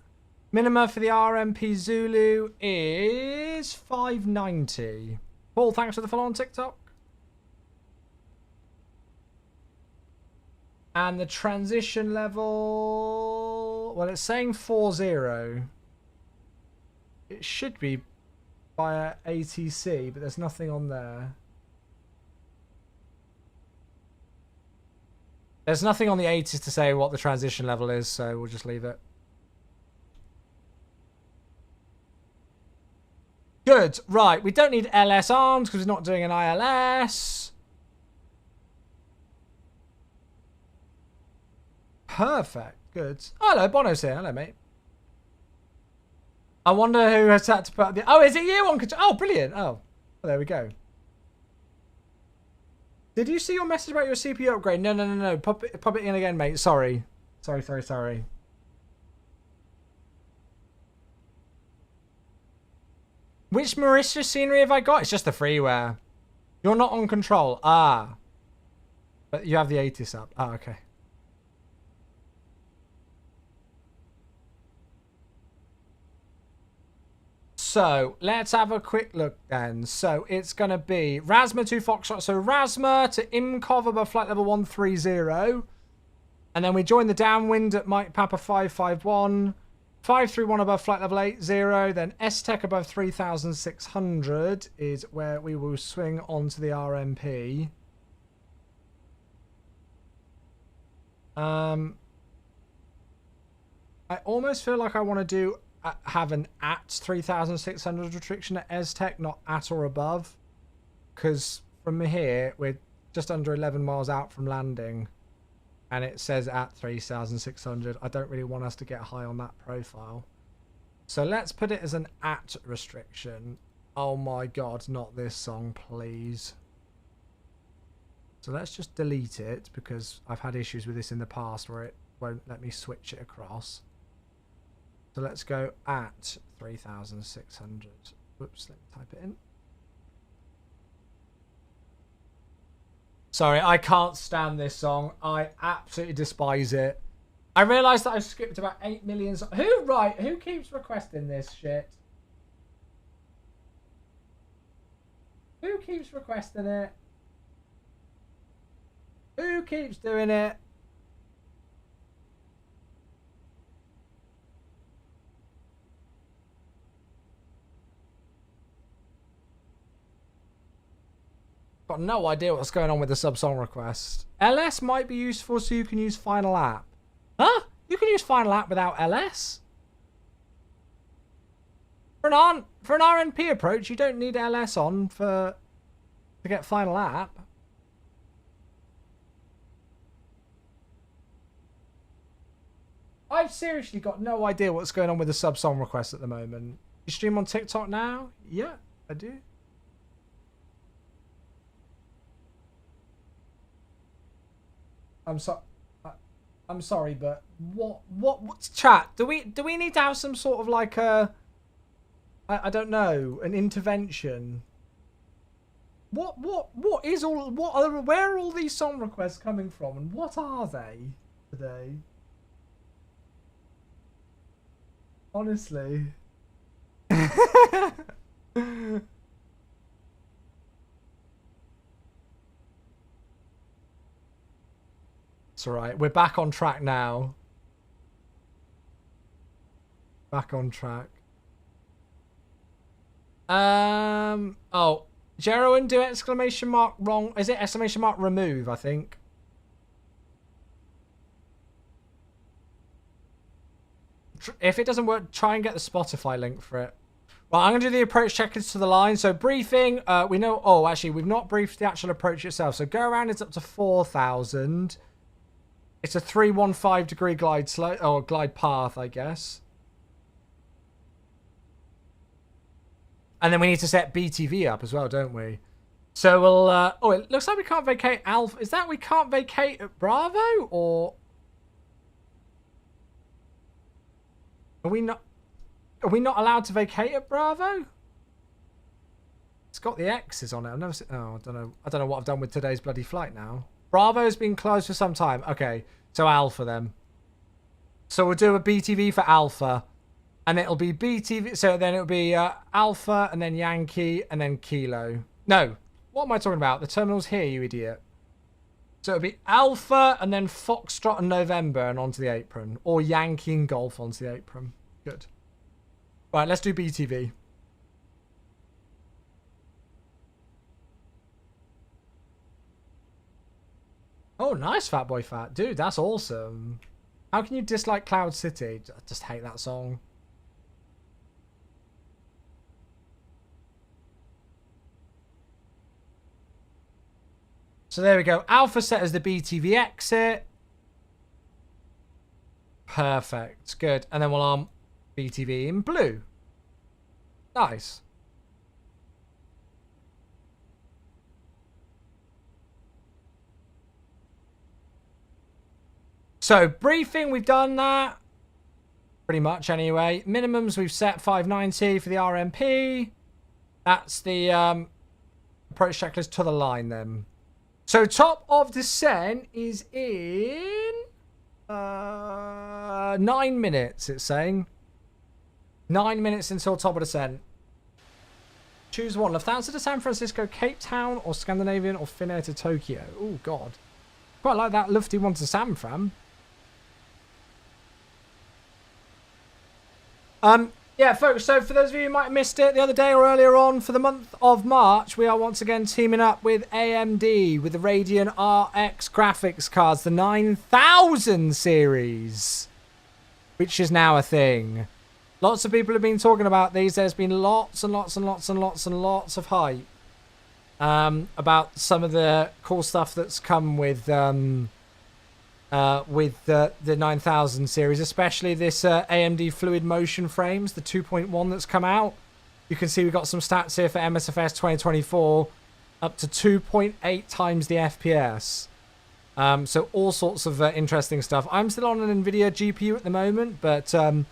Minima for the RMP Zulu is 590. Paul, thanks for the follow on TikTok. And the transition level... Well, it's saying 40. It should be via ATC, but there's nothing on there. There's nothing on the ATIS to say what the transition level is, so we'll just leave it. Good. Right. We don't need LS arms because we're not doing an ILS. Perfect. Good. Oh, hello. Bono's here. Hello, mate. I wonder who has had to put the... Oh, is it you on control? Oh, brilliant. Oh, well, there we go. Did you see your message about your CPU upgrade? No. Pop it in again, mate. Sorry. Sorry. Which Mauritius scenery have I got? It's just the freeware. You're not on control. Ah. But you have the ATIS up. Ah, okay. So, let's have a quick look then. So, it's going to be Rasma 2 Foxtrot. So, Rasma to IMCOV above flight level 130. And then we join the downwind at Mike Papa 551. 531 above flight level 80, then S-Tech above 3,600 is where we will swing onto the RMP. I almost feel like I want to do have an at 3,600 restriction at S-Tech, not at or above, because from here we're just under 11 miles out from landing. And it says at 3,600. I don't really want us to get high on that profile. So let's put it as an at restriction. Oh my god, not this song, please. So let's just delete it because I've had issues with this in the past where it won't let me switch it across. So let's go at 3,600. Whoops, let me type it in. Sorry, I can't stand this song. I absolutely despise it. I realised that I skipped about 8 million... Who keeps requesting this shit? Who keeps requesting it? Who keeps doing it? Got no idea what's going on with the sub-song request. LS might be useful so you can use Final App. Huh? You can use Final App without LS? For an RNP approach, you don't need LS on to get final app. I've seriously got no idea what's going on with the sub song requests at the moment. You stream on TikTok now? Yeah, I do. I'm sorry, but what's chat? Do we need to have some sort of like a I don't know, an intervention? Where are all these song requests coming from, and what are they today? Honestly. It's alright. We're back on track now. Back on track. Oh. Jeroen, do exclamation mark wrong. Is it exclamation mark remove, I think? If it doesn't work, try and get the Spotify link for it. Well, I'm going to do the approach checklist to the line. So briefing, we know... Oh, actually, we've not briefed the actual approach itself. So go around is up to 4,000. It's a 315 degree glide slope, or glide path, I guess. And then we need to set BTV up as well, don't we? So we'll... oh, it looks like we can't vacate Alpha. Is that we can't vacate at Bravo? Or... Are we not allowed to vacate at Bravo? It's got the X's on it. I've never seen... Oh, I don't know what I've done with today's bloody flight now. Bravo's been closed for some time. Okay, so Alpha then. So we'll do a BTV for Alpha. And it'll be BTV... So then it'll be Alpha, and then Yankee, and then Kilo. No, what am I talking about? The terminal's here, you idiot. So it'll be Alpha, and then Foxtrot and November, and onto the apron. Or Yankee and Golf onto the apron. Good. Right, let's do BTV. Oh, nice, Fat Boy Fat. Dude, that's awesome. How can you dislike Cloud City? I just hate that song. So there we go. Alpha set as the BTV exit. Perfect. Good. And then we'll arm BTV in blue. Nice. So briefing, we've done that. Pretty much anyway. Minimums, we've set 590 for the RMP. That's the approach checklist to the line then. So top of descent is in 9 minutes, it's saying. 9 minutes until top of descent. Choose one. Lufthansa to San Francisco, Cape Town, or Scandinavian, or Finnair to Tokyo. Oh, God. Quite like that lufty one to San Fran. Yeah, folks, so for those of you who might have missed it the other day or earlier on, for the month of March, we are once again teaming up with AMD with the Radeon RX graphics cards, the 9000 series, which is now a thing. Lots of people have been talking about these. There's been lots and lots and lots and lots and lots of hype about some of the cool stuff that's come with the 9000 series, especially this AMD Fluid Motion frames, the 2.1 that's come out. You can see we've got some stats here for MSFS 2024, up to 2.8 times the FPS. So all sorts of interesting stuff. I'm still on an NVIDIA GPU at the moment, but I'm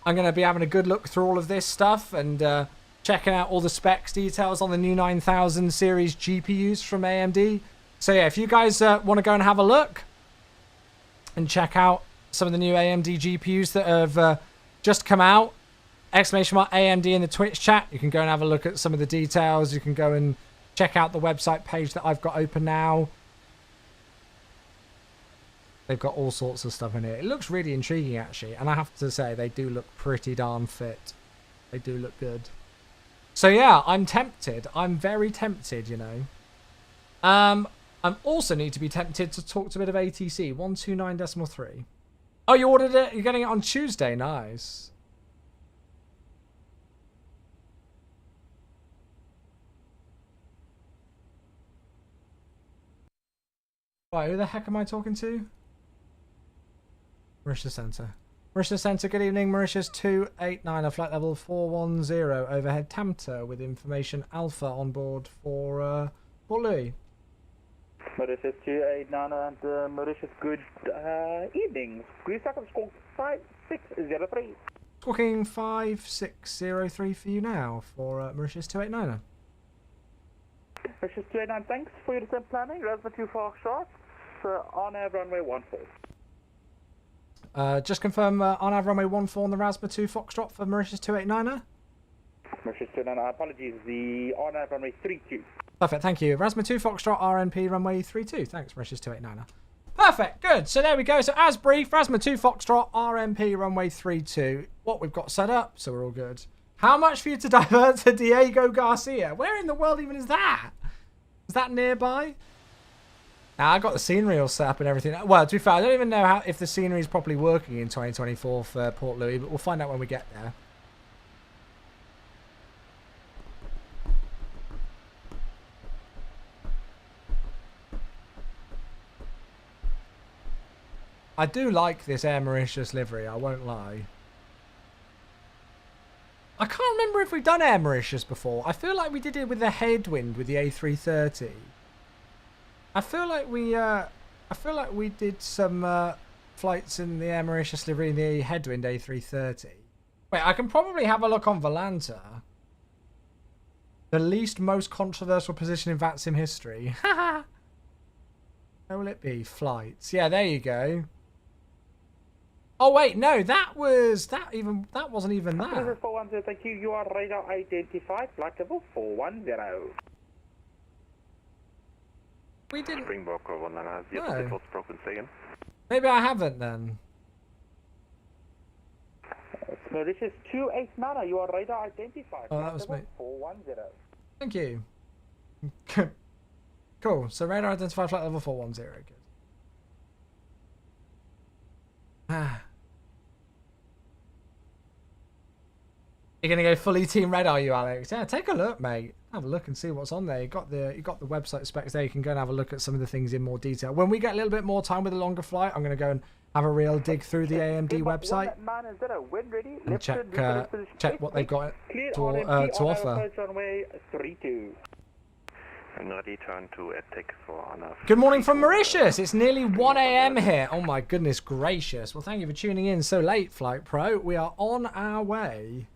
going to be having a good look through all of this stuff and checking out all the specs details on the new 9000 series GPUs from AMD. So yeah, if you guys want to go and have a look and check out some of the new AMD GPUs that have just come out, exclamation mark AMD in the Twitch chat. You can go and have a look at some of the details. You can go and check out the website page that I've got open now. They've got all sorts of stuff in here. It looks really intriguing, actually. And I have to say, they do look pretty darn fit. They do look good. So yeah, I'm tempted. I'm very tempted, you know. I also need to be tempted to talk to a bit of ATC. 129.3. Oh, you ordered it? You're getting it on Tuesday. Nice. Right, who the heck am I talking to? Mauritius Centre. Mauritius Centre, good evening. Mauritius 289, flight level 410, overhead Tamta with information Alpha on board for Port Louis. Mauritius 289 and Mauritius, good evening. Greece Takeoff score 5603. Squawking 5603 for you now for Mauritius 289. Mauritius 289, thanks for your descent planning. Rasma 2 Foxtrot, on air runway 14. Just confirm on air runway 14 on the Rasma 2 Foxtrot for Mauritius 289. Mauritius 289, apologies, the on air runway 32. Perfect, thank you. Rasma 2 Foxtrot RNP runway 32. Thanks, Mauritius 289. Perfect, good. So there we go. So as brief, Rasma 2 Foxtrot RNP runway 32. What we've got set up, so we're all good. How much for you to divert to Diego Garcia? Where in the world even is that? Is that nearby? Now, I got the scenery all set up and everything. Well, to be fair, I don't even know if the scenery is properly working in 2024 for Port Louis, but we'll find out when we get there. I do like this Air Mauritius livery, I won't lie. I can't remember if we've done Air Mauritius before. I feel like we did it with the headwind with the A330. I feel like we did some flights in the Air Mauritius livery in the headwind A330. Wait, I can probably have a look on Volanta. The least most controversial position in VATSIM history. Where will it be? Flights. Yeah, there you go. Oh wait, no, that wasn't even that. This is 410, thank you. You are radar identified, flight level 410. We didn't. Springbok No. 190, broken second. Maybe I haven't then. Mauritius 289, you are radar identified. Oh, that was me. 410. Thank you. Cool. So radar identified flight level 410. Good. Ah. You're gonna go fully team red, are you, Alex? Yeah, take a look, mate. Have a look and see what's on there. You got the website specs there. You can go and have a look at some of the things in more detail. When we get a little bit more time with a longer flight, I'm gonna go and have a real dig through the AMD website and check what they've got to offer. Good morning from Mauritius. It's nearly 1 AM here. Oh my goodness gracious. Well, thank you for tuning in so late, Flight Pro. We are on our way.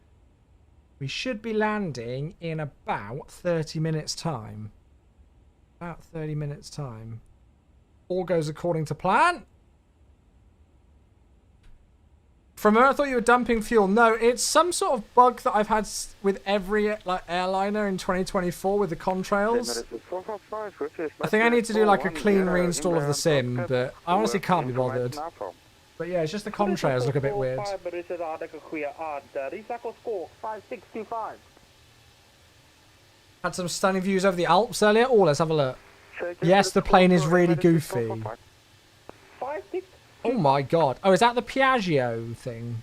We should be landing in about 30 minutes time. About 30 minutes time. All goes according to plan. From her, I thought you were dumping fuel. No, it's some sort of bug that I've had with every airliner in 2024 with the contrails. I think I need to do like a clean reinstall of the sim, but I honestly can't be bothered. But yeah, it's just the contrails look a bit weird. Had some stunning views over the Alps earlier. Oh, let's have a look. Yes, the plane is really goofy. Oh my god. Oh, is that the Piaggio thing?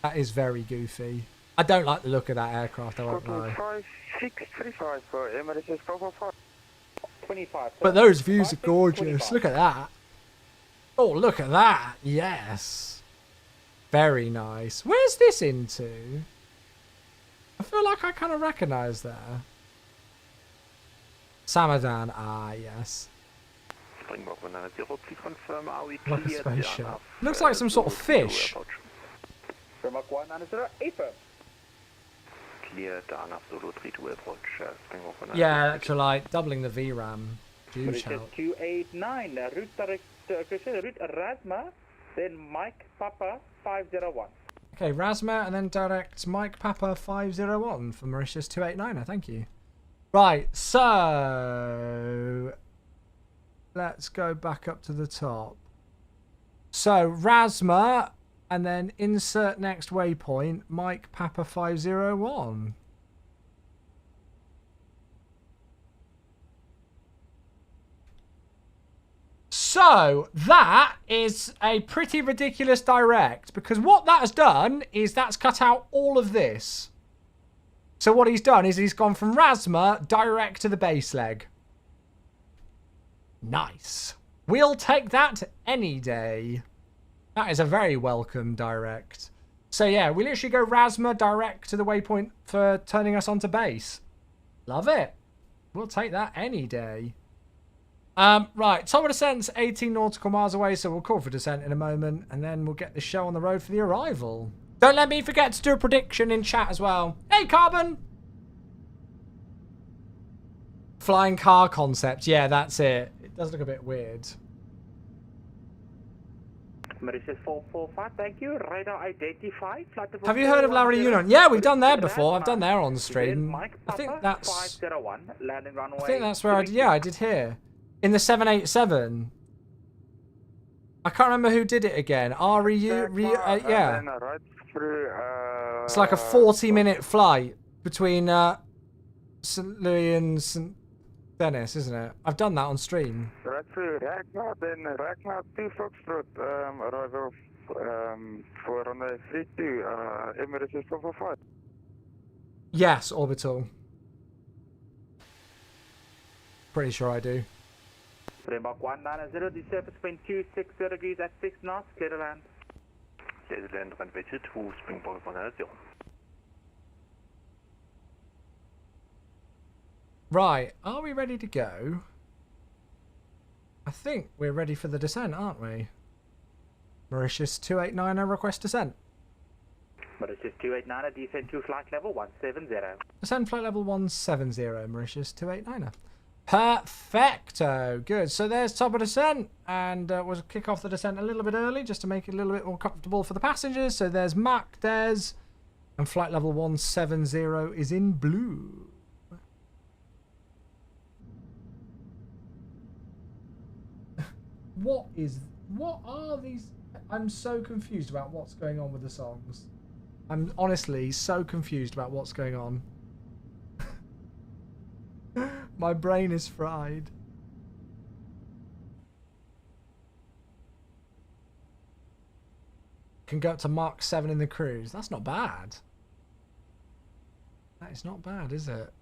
That is very goofy. I don't like the look of that aircraft, I won't lie. But those views are gorgeous. Look at that. Oh, look at that. Yes. Very nice. Where's this into? I feel like I kind of recognise there. Samadan. Ah, yes. Like a spaceship. Looks like some sort of fish. Yeah, electrolyte. Doubling the VRAM. Huge help. 289, route Rasma, then Mike Papa 501. Okay, Rasma and then direct Mike Papa 501 for Mauritius 289. Thank you. Right, so let's go back up to the top. So Rasma and then insert next waypoint Mike Papa 501. So that is a pretty ridiculous direct, because what that has done is that's cut out all of this. So what he's done is he's gone from Rasma direct to the base leg. Nice. We'll take that any day. That is a very welcome direct. So yeah, we literally go Rasma direct to the waypoint for turning us onto base. Love it. We'll take that any day. Right, top of descent's 18 nautical miles away, so we'll call for descent in a moment, and then we'll get the show on the road for the arrival. Don't let me forget to do a prediction in chat as well. Hey, Carbon! Flying car concept. Yeah, that's it. It does look a bit weird. Mauritius 445, thank you. Radar identified. Have you heard of Larry Union? Yeah, we've done there before. I've done there on stream. I think that's... 501, landing runway. I think that's where I did... Yeah, I did here. In the 787. I can't remember who did it again. Yeah. It's like a 40-minute flight between St. Louis and St. Denis, isn't it? I've done that on stream. Right through Ragnar, then Ragnar 2 Foxtrot, arrival for runway 32, Emirates 445. Yes, orbital. Pretty sure I do. Springbok 190, the surface wind 260 degrees at 6 knots, clear to land. Clear to land, runway 22, Springbok 190. Right, are we ready to go? I think we're ready for the descent, aren't we? Mauritius 289, request descent. Mauritius 289, descent to flight level 170. Descend flight level 170, Mauritius 289. Perfecto. Good. So there's top of descent, and we'll kick off the descent a little bit early just to make it a little bit more comfortable for the passengers. So there's Mac, Des, and flight level 170 is in blue. What are these? I'm so confused about what's going on with the songs. I'm honestly so confused about what's going on. My brain is fried. Can go up to Mark 7 in the cruise. That's not bad. That is not bad, is it?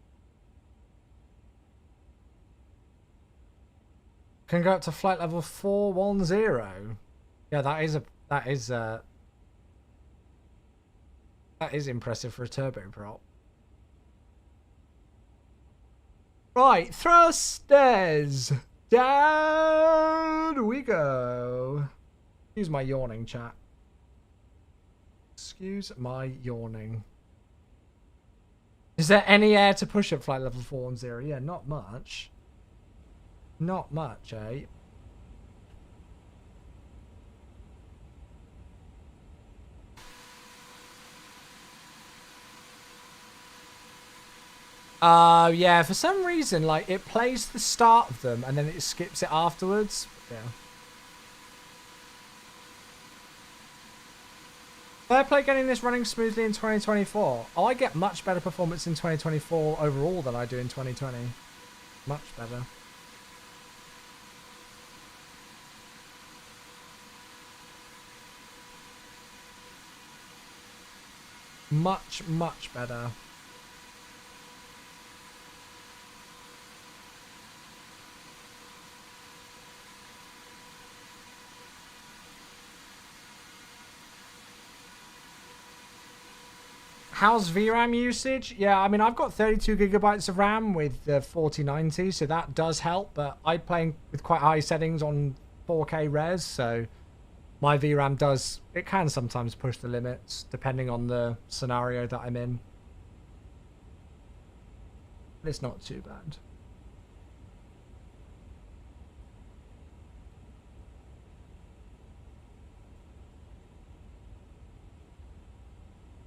Can go up to flight level 410. Yeah, that is impressive for a turboprop. Right, thrusters. Down we go. Excuse my yawning, chat. Excuse my yawning. Is there any air to push at flight level 410? Yeah, not much. Not much, eh? Yeah, for some reason, like, it plays the start of them and then it skips it afterwards. Yeah. Fair play getting this running smoothly in 2024. Oh, I get much better performance in 2024 overall than I do in 2020. Much better. Much, much better. How's VRAM usage? Yeah, I mean, I've got 32 gigabytes of RAM with the 4090, so that does help, but I'm playing with quite high settings on 4K res, so my VRAM does, it can sometimes push the limits depending on the scenario that I'm in. But it's not too bad.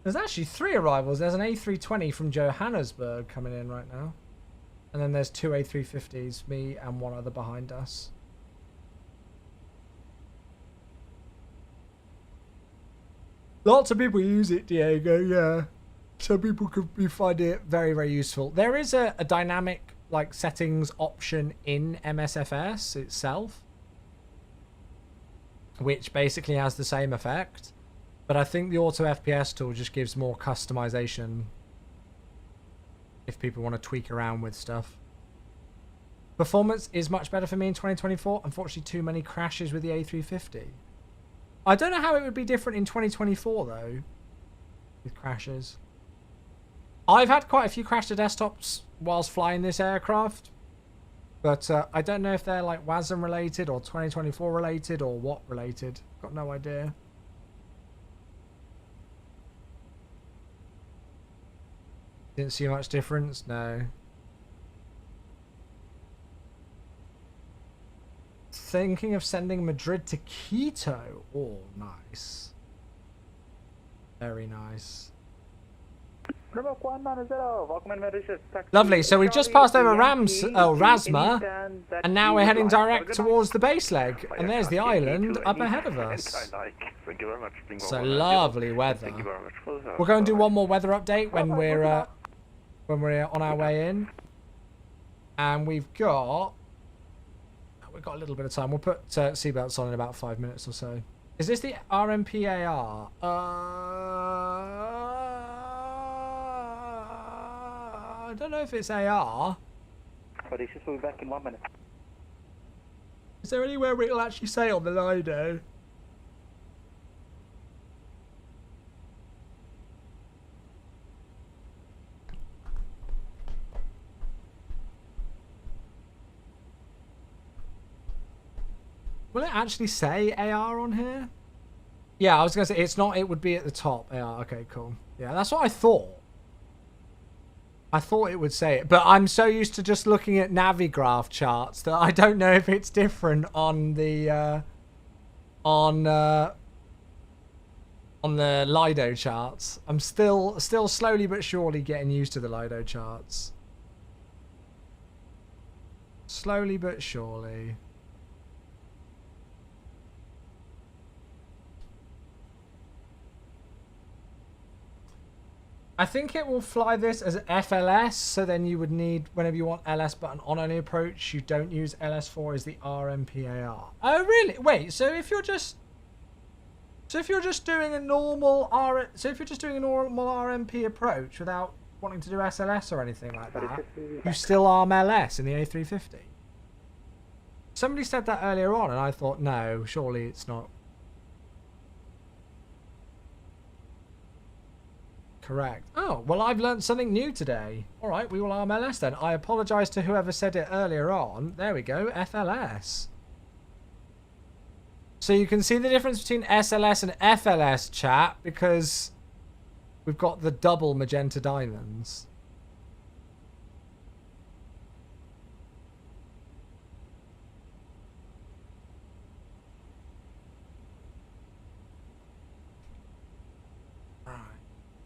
There's actually 3 arrivals. There's an A320 from Johannesburg coming in right now. And then there's 2 A350s, me and one other behind us. Lots of people use it, Diego, yeah. Some people could find it very, very useful. There is a dynamic like settings option in MSFS itself, which basically has the same effect. But I think the Auto FPS tool just gives more customization if people want to tweak around with stuff. Performance is much better for me in 2024. Unfortunately, too many crashes with the A350. I don't know how it would be different in 2024 though, with crashes. I've had quite a few crash to desktops whilst flying this aircraft, but I don't know if they're like WASM related or 2024 related or what related. Got no idea. Didn't see much difference, no. Thinking of sending Madrid to Quito. Oh, nice. Very nice. Welcome in Mauritius. Lovely. So we've just passed over Rasma, and now we're heading direct towards the base leg. And there's the island up ahead of us. So lovely weather. We'll go and do one more weather update when we're on our way in. And we've got a little bit of time. We'll put seatbelts on in about 5 minutes or so. Is this the RMPAR? I don't know if it's AR. Mauritius will be back in 1 minute. Is there anywhere where it'll actually say on the Lido? Will it actually say AR on here? Yeah, I was going to say, it's not, it would be at the top. AR, okay, cool. Yeah, that's what I thought. I thought it would say it, but I'm so used to just looking at Navigraph charts that I don't know if it's different on the Lido charts. I'm still slowly but surely getting used to the Lido charts. Slowly but surely. I think it will fly this as FLS, so then you would need, whenever you want LS button on any approach, you don't use LS4 as the RMPAR. Oh really? Wait, so if you're just doing a normal RMP approach without wanting to do SLS or anything like that, you still arm LS in the A350. Somebody said that earlier on and I thought, no, surely it's not correct. Oh, well, I've learned something new today. All right, we will arm LS then. I apologise to whoever said it earlier on. There we go, FLS. So you can see the difference between SLS and FLS, chat, because we've got the double magenta diamonds.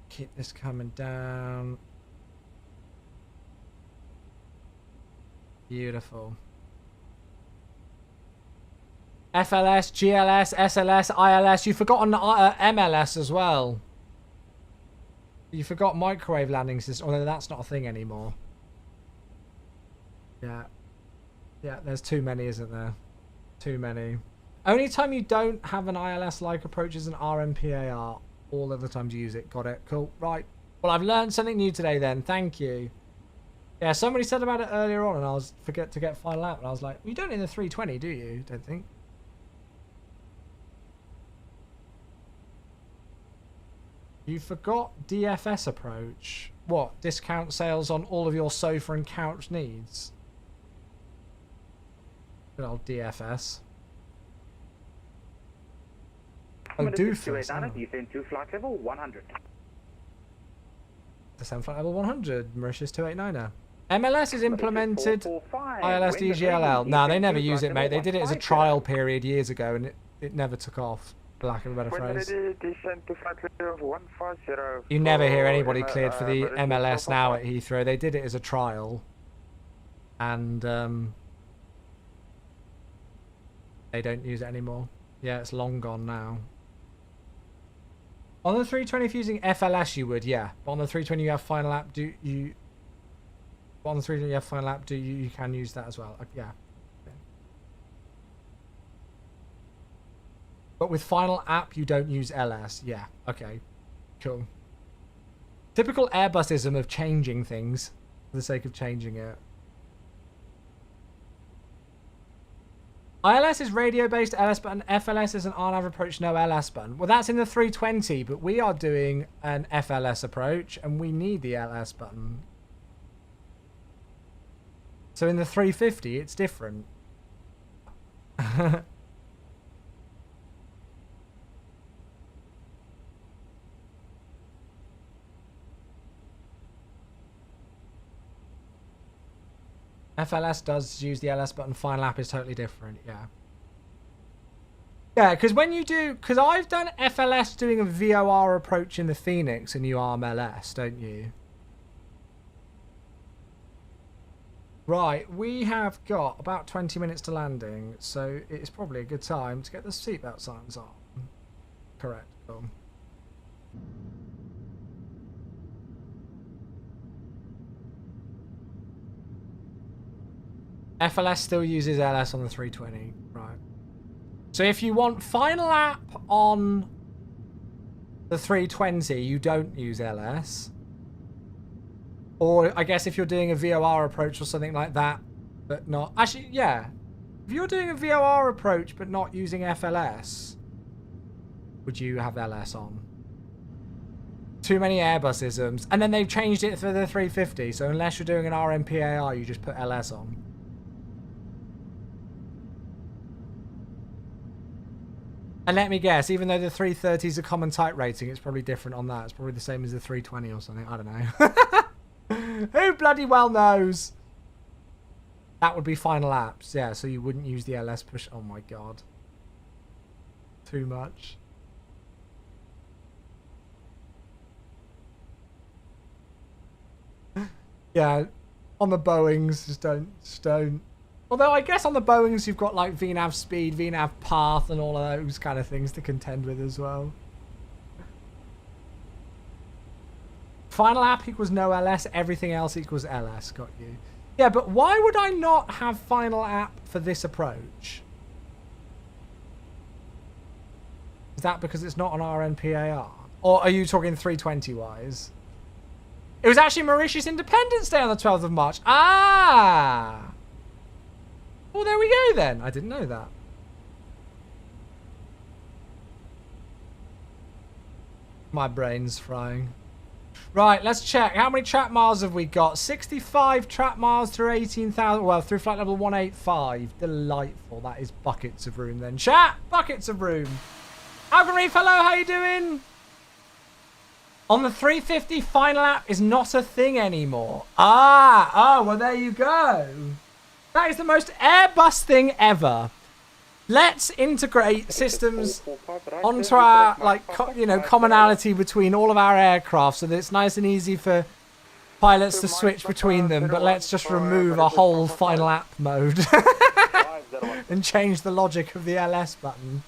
Keep this coming down. Beautiful. FLS, GLS, SLS, ILS. You've forgotten MLS as well. You forgot microwave landing system, although that's not a thing anymore. Yeah. Yeah, there's too many, isn't there? Too many. Only time you don't have an ILS-like approach is an RMPAR. All other times you use it. Got it. Cool. Right. Well, I've learned something new today then. Thank you. Yeah, somebody said about it earlier on and I was forget to get final out and I was like, you don't in the 320, do you? Don't think. You forgot DFS approach. What? Discount sales on all of your sofa and couch needs? Good old DFS. Oh, doofus. Oh. Descend to flight level 100. Descend flight level 100. Mauritius 289er. MLS is implemented. ILS DGLL. No, they never use it, mate. They did it as a trial period years ago, and it never took off. For lack of a better phrase. You never hear anybody cleared for the MLS now at Heathrow. They did it as a trial, and they don't use it anymore. Yeah, it's long gone now. On the 320, if using FLS, you would, yeah. But on the 320, you have final app. On the 320, you have final app. You can use that as well. Yeah. Okay. But with final app, you don't use LS. Yeah. Okay. Cool. Typical Airbusism of changing things for the sake of changing it. ILS is radio-based LS button. FLS is an RNAV approach, no LS button. Well, that's in the 320, but we are doing an FLS approach, and we need the LS button. So in the 350, it's different. FLS does use the LS button. Final app is totally different. Yeah. Yeah, because when you do... Because I've done FLS doing a VOR approach in the Phoenix and you arm LS, don't you? Right, we have got about 20 minutes to landing, so it's probably a good time to get the seatbelt signs on. Correct. Cool. FLS still uses LS on the 320. Right. So if you want final app on the 320, you don't use LS. Or I guess if you're doing a VOR approach or something like that, but not... Actually, yeah. If you're doing a VOR approach but not using FLS, would you have LS on? Too many Airbus-isms. And then they've changed it for the 350, so unless you're doing an RMPAR, you just put LS on. And let me guess, even though the 330 is a common type rating, it's probably different on that. It's probably the same as the 320 or something. I don't know. Who bloody well knows? That would be final apps. Yeah, so you wouldn't use the LS push. Oh my god. Too much. Yeah, on the Boeings, just don't. Although I guess on the Boeings you've got like VNAV speed, VNAV path and all of those kind of things to contend with as well. Final app equals no LS, everything else equals LS, got you. Yeah, but why would I not have final app for this approach? Is that because it's not an RNPAR? Or are you talking 320 wise? It was actually Mauritius Independence Day on the 12th of March. Ah! Well, there we go then. I didn't know that. My brain's frying. Right, let's check. How many trap miles have we got? 65 trap miles through 18,000. Well, through flight level 185. Delightful. That is buckets of room then. Chat, buckets of room. Algon Reef, hello, how you doing? On the 350, final app is not a thing anymore. Ah, oh, well, there you go. That is the most Airbus thing ever. Let's integrate systems onto our, like, commonality between all of our aircraft so that it's nice and easy for pilots to switch between them, but let's just remove a whole final app mode and change the logic of the LS button.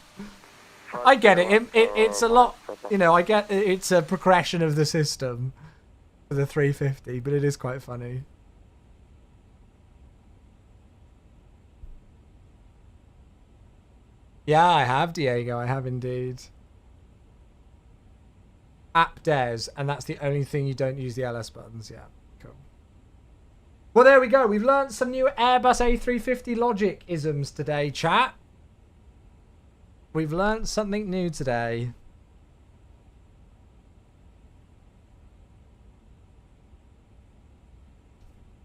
I get it. It's a lot, I get it's a progression of the system for the 350, but it is quite funny. Yeah, I have, Diego. I have indeed. App des, and that's the only thing you don't use the LS buttons. Yeah, cool. Well, there we go. We've learned some new Airbus A350 logic isms today, chat. We've learned something new today.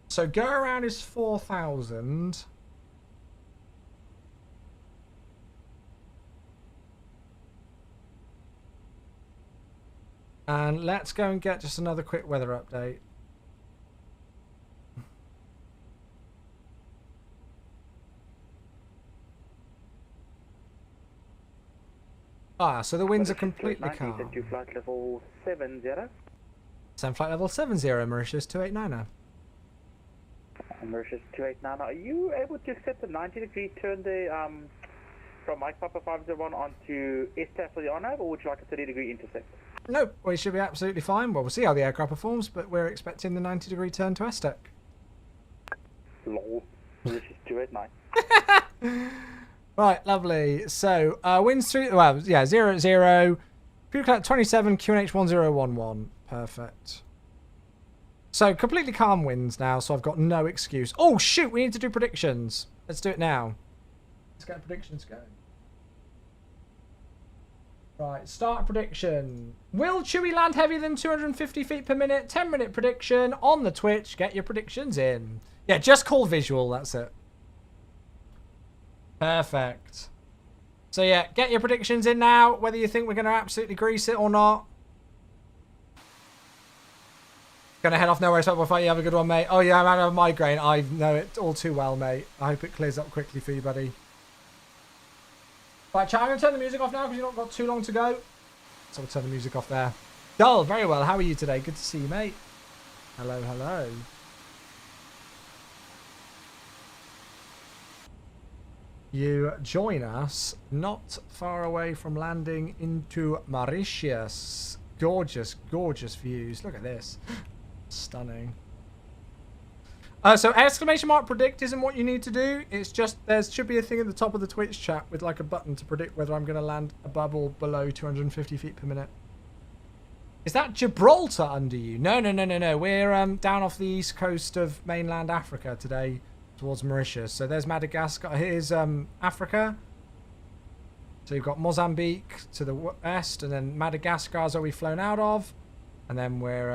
So go around is 4,000. And let's go and get just another quick weather update. Ah, so the winds are completely calm. Flight level 70. Send flight level 70, Mauritius 289er. Mauritius 289. Are you able to set the 90-degree turn there from Mike Papa 501 onto STAF for the on-nav, or would you like a 30-degree intercept? Nope, we should be absolutely fine. Well, we'll see how the aircraft performs, but we're expecting the 90-degree turn to STEC. Lol. Mauritius 289. Right, lovely. So, winds through, well, yeah, 0 0. Pushback 27, QNH 1011. Perfect. So, completely calm winds now, so I've got no excuse. Oh, shoot, we need to do predictions. Let's do it now. Let's get predictions going. Right, start prediction. Will Chewie land heavier than 250 feet per minute? 10-minute prediction on the Twitch. Get your predictions in. Yeah, just call visual. That's it. Perfect. So yeah, get your predictions in now, whether you think we're going to absolutely grease it or not. Gonna head off nowhere, so before you have a good one, mate. Oh yeah, I'm out of a migraine. I know it all too well, mate. I hope it clears up quickly for you, buddy. Right, chat, I'm going to turn the music off now because you've not got too long to go. So we'll turn the music off there. Dull, very well. How are you today? Good to see you, mate. Hello, hello. You join us not far away from landing into Mauritius. Gorgeous, gorgeous views. Look at this. Stunning. So exclamation mark predict isn't what you need to do. It's just there should be a thing at the top of the Twitch chat with like a button to predict whether I'm going to land above or below 250 feet per minute. Is that Gibraltar under you? No, no, no, no, no. We're down off the east coast of mainland Africa today towards Mauritius. So there's Madagascar. Here's Africa. So you've got Mozambique to the west, and then Madagascar's where we've flown out of, and then we're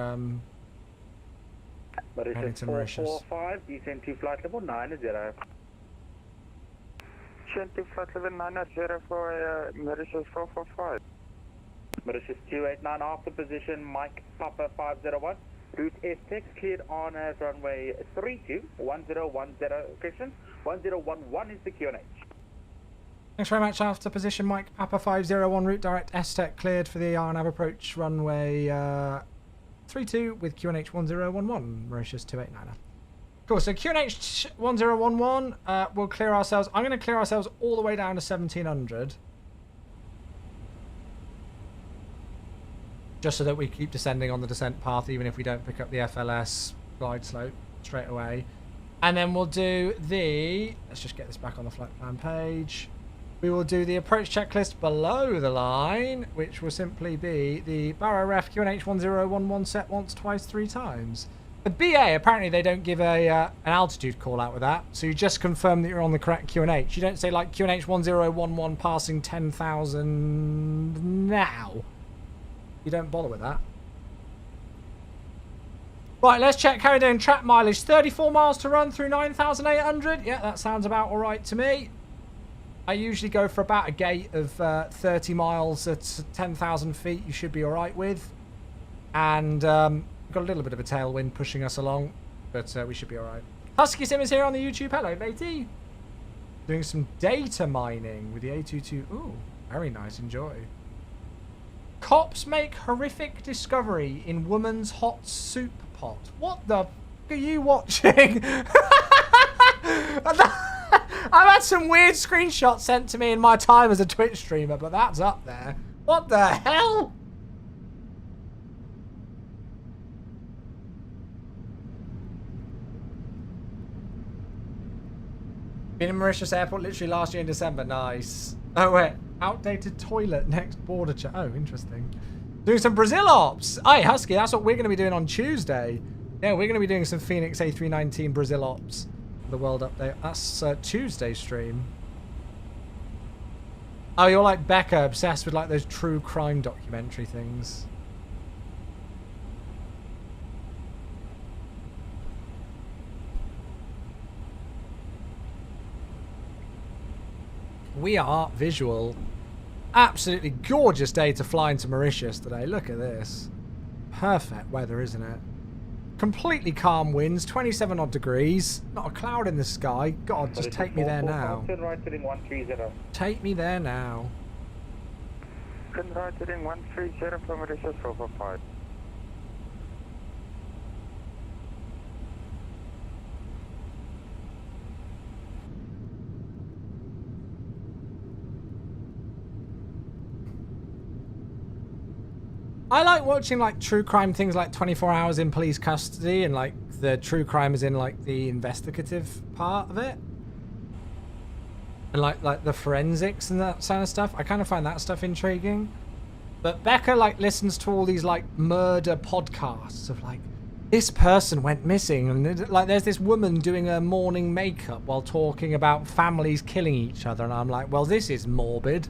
heading to Mauritius. 445, descend to flight level 90. Descend to flight level 90 for Mauritius 445. Mauritius 289 after position, Mike Papa 501. Route S6 cleared on runway 32, 1010, question 1011 is the QNH. Thanks very much. After position, Mike Papa 501, route direct S-Tech cleared for the RNAV approach runway 32 with QNH 1011, Mauritius 289. Cool, so QNH 1011, we'll clear ourselves. I'm going to clear ourselves all the way down to 1700. Just so that we keep descending on the descent path, even if we don't pick up the FLS glide slope straight away. And then we'll do the... Let's just get this back on the flight plan page. We will do the approach checklist below the line, which will simply be the Barrow Ref QNH 1011 set once, twice, 3 times. The BA, apparently they don't give an altitude call out with that, so you just confirm that you're on the correct QNH. You don't say like QNH 1011 passing 10,000 now. You don't bother with that. Right, let's check how we're doing. Track mileage, 34 miles to run through 9,800. Yeah, that sounds about all right to me. I usually go for about a gate of 30 miles at 10,000 feet. You should be all right with. And we've got a little bit of a tailwind pushing us along, but we should be all right. Husky Sim is here on the YouTube. Hello, matey. Doing some data mining with the A22. Ooh, very nice. Enjoy. Cops make horrific discovery in woman's hot soup pot. What the f*** are you watching? I've had some weird screenshots sent to me in my time as a Twitch streamer, but that's up there. What the hell? Been in Mauritius airport literally last year in December. Nice. Oh, wait. Outdated toilet next border chat. Oh, interesting. Doing some Brazil ops. Aye, Husky, that's what we're going to be doing on Tuesday. Yeah, we're going to be doing some Phoenix A319 Brazil ops. The world update. That's Tuesday stream. Oh, you're like Becca, obsessed with like those true crime documentary things. We are visual. Absolutely gorgeous day to fly into Mauritius today. Look at this. Perfect weather, isn't it? Completely calm winds, 27 odd degrees. Not a cloud in the sky. God, just take me there now. Take me there now. Turn right heading 130 from Mauritius 445. I like watching like true crime things like 24 Hours in Police Custody, and like the true crime is in like the investigative part of it. And like the forensics and that kind of stuff. I kind of find that stuff intriguing. But Becca like listens to all these like murder podcasts of like This person went missing, and like there's this woman doing her morning makeup while talking about families killing each other, and I'm like, well, this is morbid.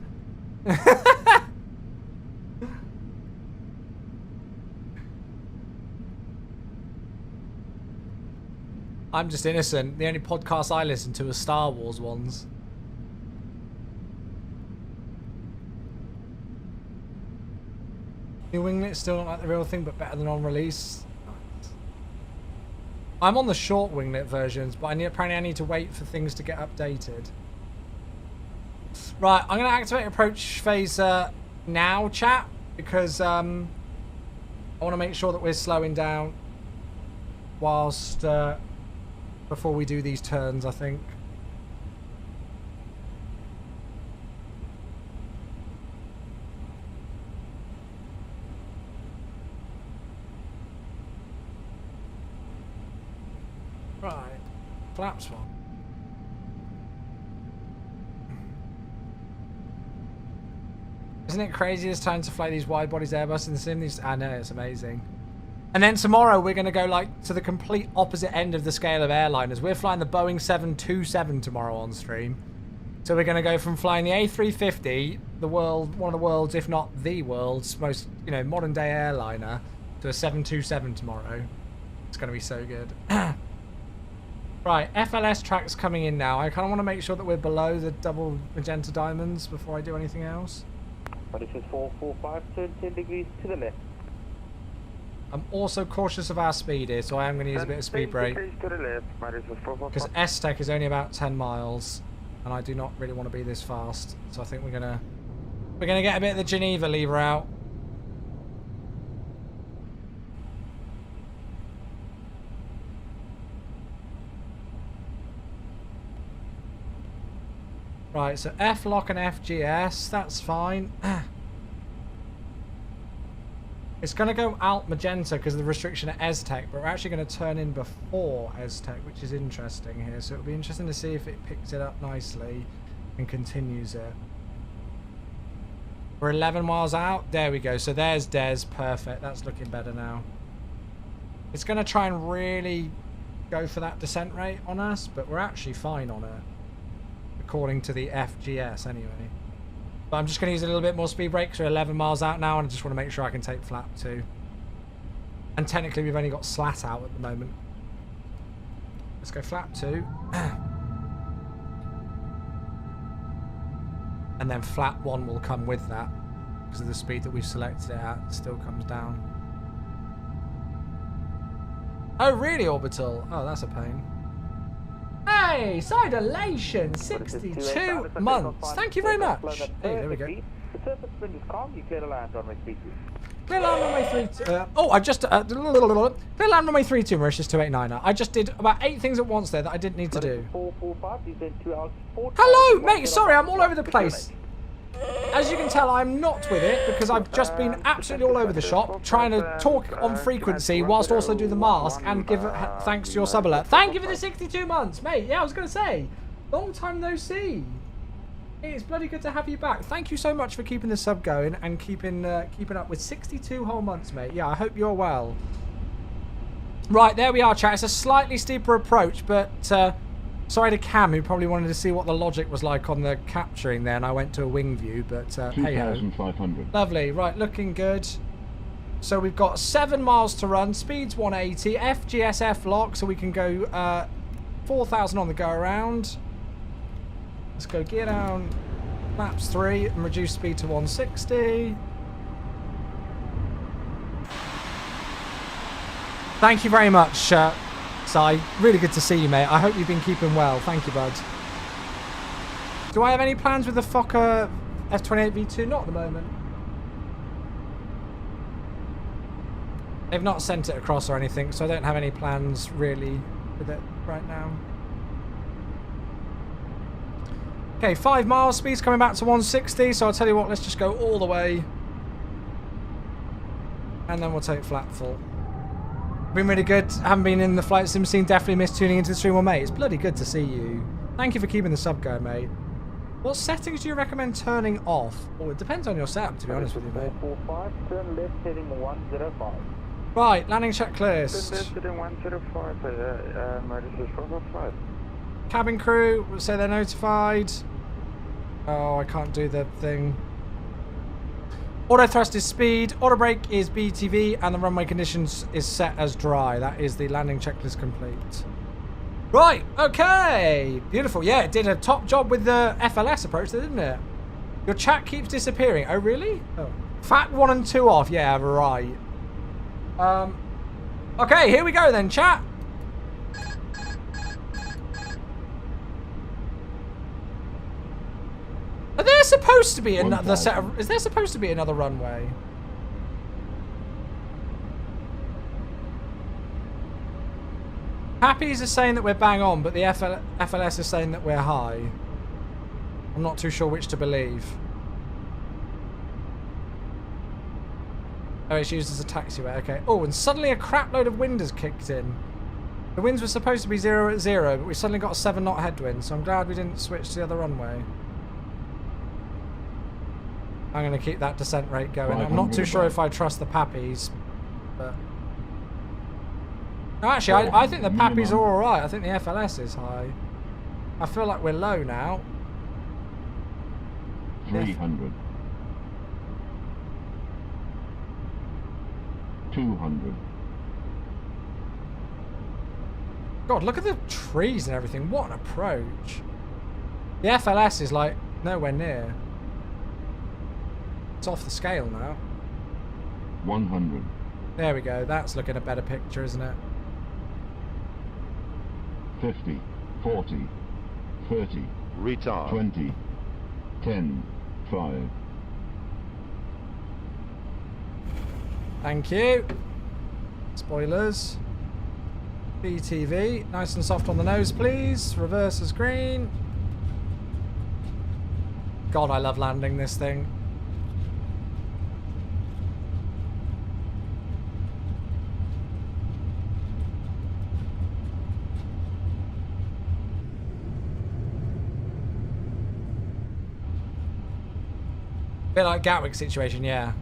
I'm just innocent. The only podcasts I listen to are Star Wars ones. New winglet still not like the real thing, but better than on release. I'm on the short winglet versions, but apparently I need to wait for things to get updated. Right, I'm going to activate approach phase now, chat, because I want to make sure that we're slowing down whilst before we do these turns, I think. Right, flaps one. Isn't it crazy this time to fly these wide bodies Airbus in the sim? I know, it's amazing. And then tomorrow we're going to go like to the complete opposite end of the scale of airliners. We're flying the Boeing 727 tomorrow on stream. So we're going to go from flying the A350, one of the world's, if not the world's most, modern day airliner, to a 727 tomorrow. It's going to be so good. Right, FLS track's coming in now. I kind of want to make sure that we're below the double magenta diamonds before I do anything else. But it's just 445, turn 10 degrees to the left. I'm also cautious of our speed here, so I am going to use a bit of speed brake. Because S-Tech is only about 10 miles, and I do not really want to be this fast. So I think we're gonna get a bit of the Geneva lever out. Right, so F-Lock and FGS, that's fine. It's going to go out magenta because of the restriction at Aztec, but we're actually going to turn in before Aztec, which is interesting here. So it'll be interesting to see if it picks it up nicely and continues it. We're 11 miles out. There we go. So there's Des. Perfect. That's looking better now. It's going to try and really go for that descent rate on us, but we're actually fine on it. According to the FGS anyway. But I'm just going to use a little bit more speed brake because we're 11 miles out now and I just want to make sure I can take flap 2. And technically we've only got slat out at the moment. Let's go flap 2. And then flap 1 will come with that because of the speed that we've selected it at. It still comes down. Oh really, Orbital? Oh, that's a pain. Hey, Sidulation, 62 months. Thank you very much. Hey, there we go. The surface wind is calm. You clear the land runway 32. Clear land runway 32. I just clear land runway 32, Mauritius 289er. I just did about 8 things at once there that I didn't need to do. 445. You said 2 hours. Hello, mate. Sorry, I'm all over the place. As you can tell, I'm not with it because I've just been absolutely all over the shop trying to talk on frequency whilst also do the mask and give thanks to your sub alert. Thank you for the 62 months, mate. Yeah, I was going to say, long time no see. It's bloody good to have you back. Thank you so much for keeping the sub going and keeping up with 62 whole months, mate. Yeah, I hope you're well. Right, there we are, chat. It's a slightly steeper approach, but sorry to Cam, who probably wanted to see what the logic was like on the capturing there, and I went to a wing view, but hey ho. 2,500. Lovely, right, looking good. So we've got 7 miles to run, speed's 180, FGSF lock, so we can go 4,000 on the go around. Let's go gear down, flaps 3, and reduce speed to 160. Thank you very much, Si. Really good to see you, mate. I hope you've been keeping well. Thank you, bud. Do I have any plans with the Fokker F28 V2? Not at the moment. They've not sent it across or anything, so I don't have any plans really with it right now. Okay, 5 miles. Speed's coming back to 160, so I'll tell you what, let's just go all the way. And then we'll take flat full. Been really good. Haven't been in the flight sim scene. Definitely missed tuning into the stream. Well, mate, it's bloody good to see you. Thank you for keeping the sub going, mate. What settings do you recommend turning off? Oh, it depends on your setup, to be honest with you, mate. 445, turn left heading 105. Right, landing checklist. Listed in 105, Mauritius 445. Cabin crew will say they're notified. Oh, I can't do the thing. Auto thrust is speed, auto brake is BTV, and the runway conditions is set as dry. That is the landing checklist complete. Right, okay. Beautiful. Yeah, it did a top job with the FLS approach, didn't it? Your chat keeps disappearing. Oh, really? Oh. Fact 1 and 2 off. Yeah, right. Okay, here we go then, chat. Are there supposed to be another set of... Is there supposed to be another runway? Happy's is saying that we're bang on, but the FLS is saying that we're high. I'm not too sure which to believe. Oh, it's used as a taxiway. Okay. Oh, and suddenly a crap load of wind has kicked in. The winds were supposed to be 0 at 0, but we suddenly got a 7-knot headwind, so I'm glad we didn't switch to the other runway. I'm going to keep that descent rate going. I'm not too sure if I trust the Pappies, but... No, actually, I think the Pappies are alright. I think the FLS is high. I feel like we're low now. 300. 200. God, look at the trees and everything. What an approach. The FLS is like nowhere near. It's off the scale now. 100. There we go. That's looking a better picture, isn't it? 50. 40. 30. Retard. 20. 10. 5. Thank you. Spoilers. BTV. Nice and soft on the nose, please. Reverse is green. God, I love landing this thing. Bit like Gatwick situation, yeah.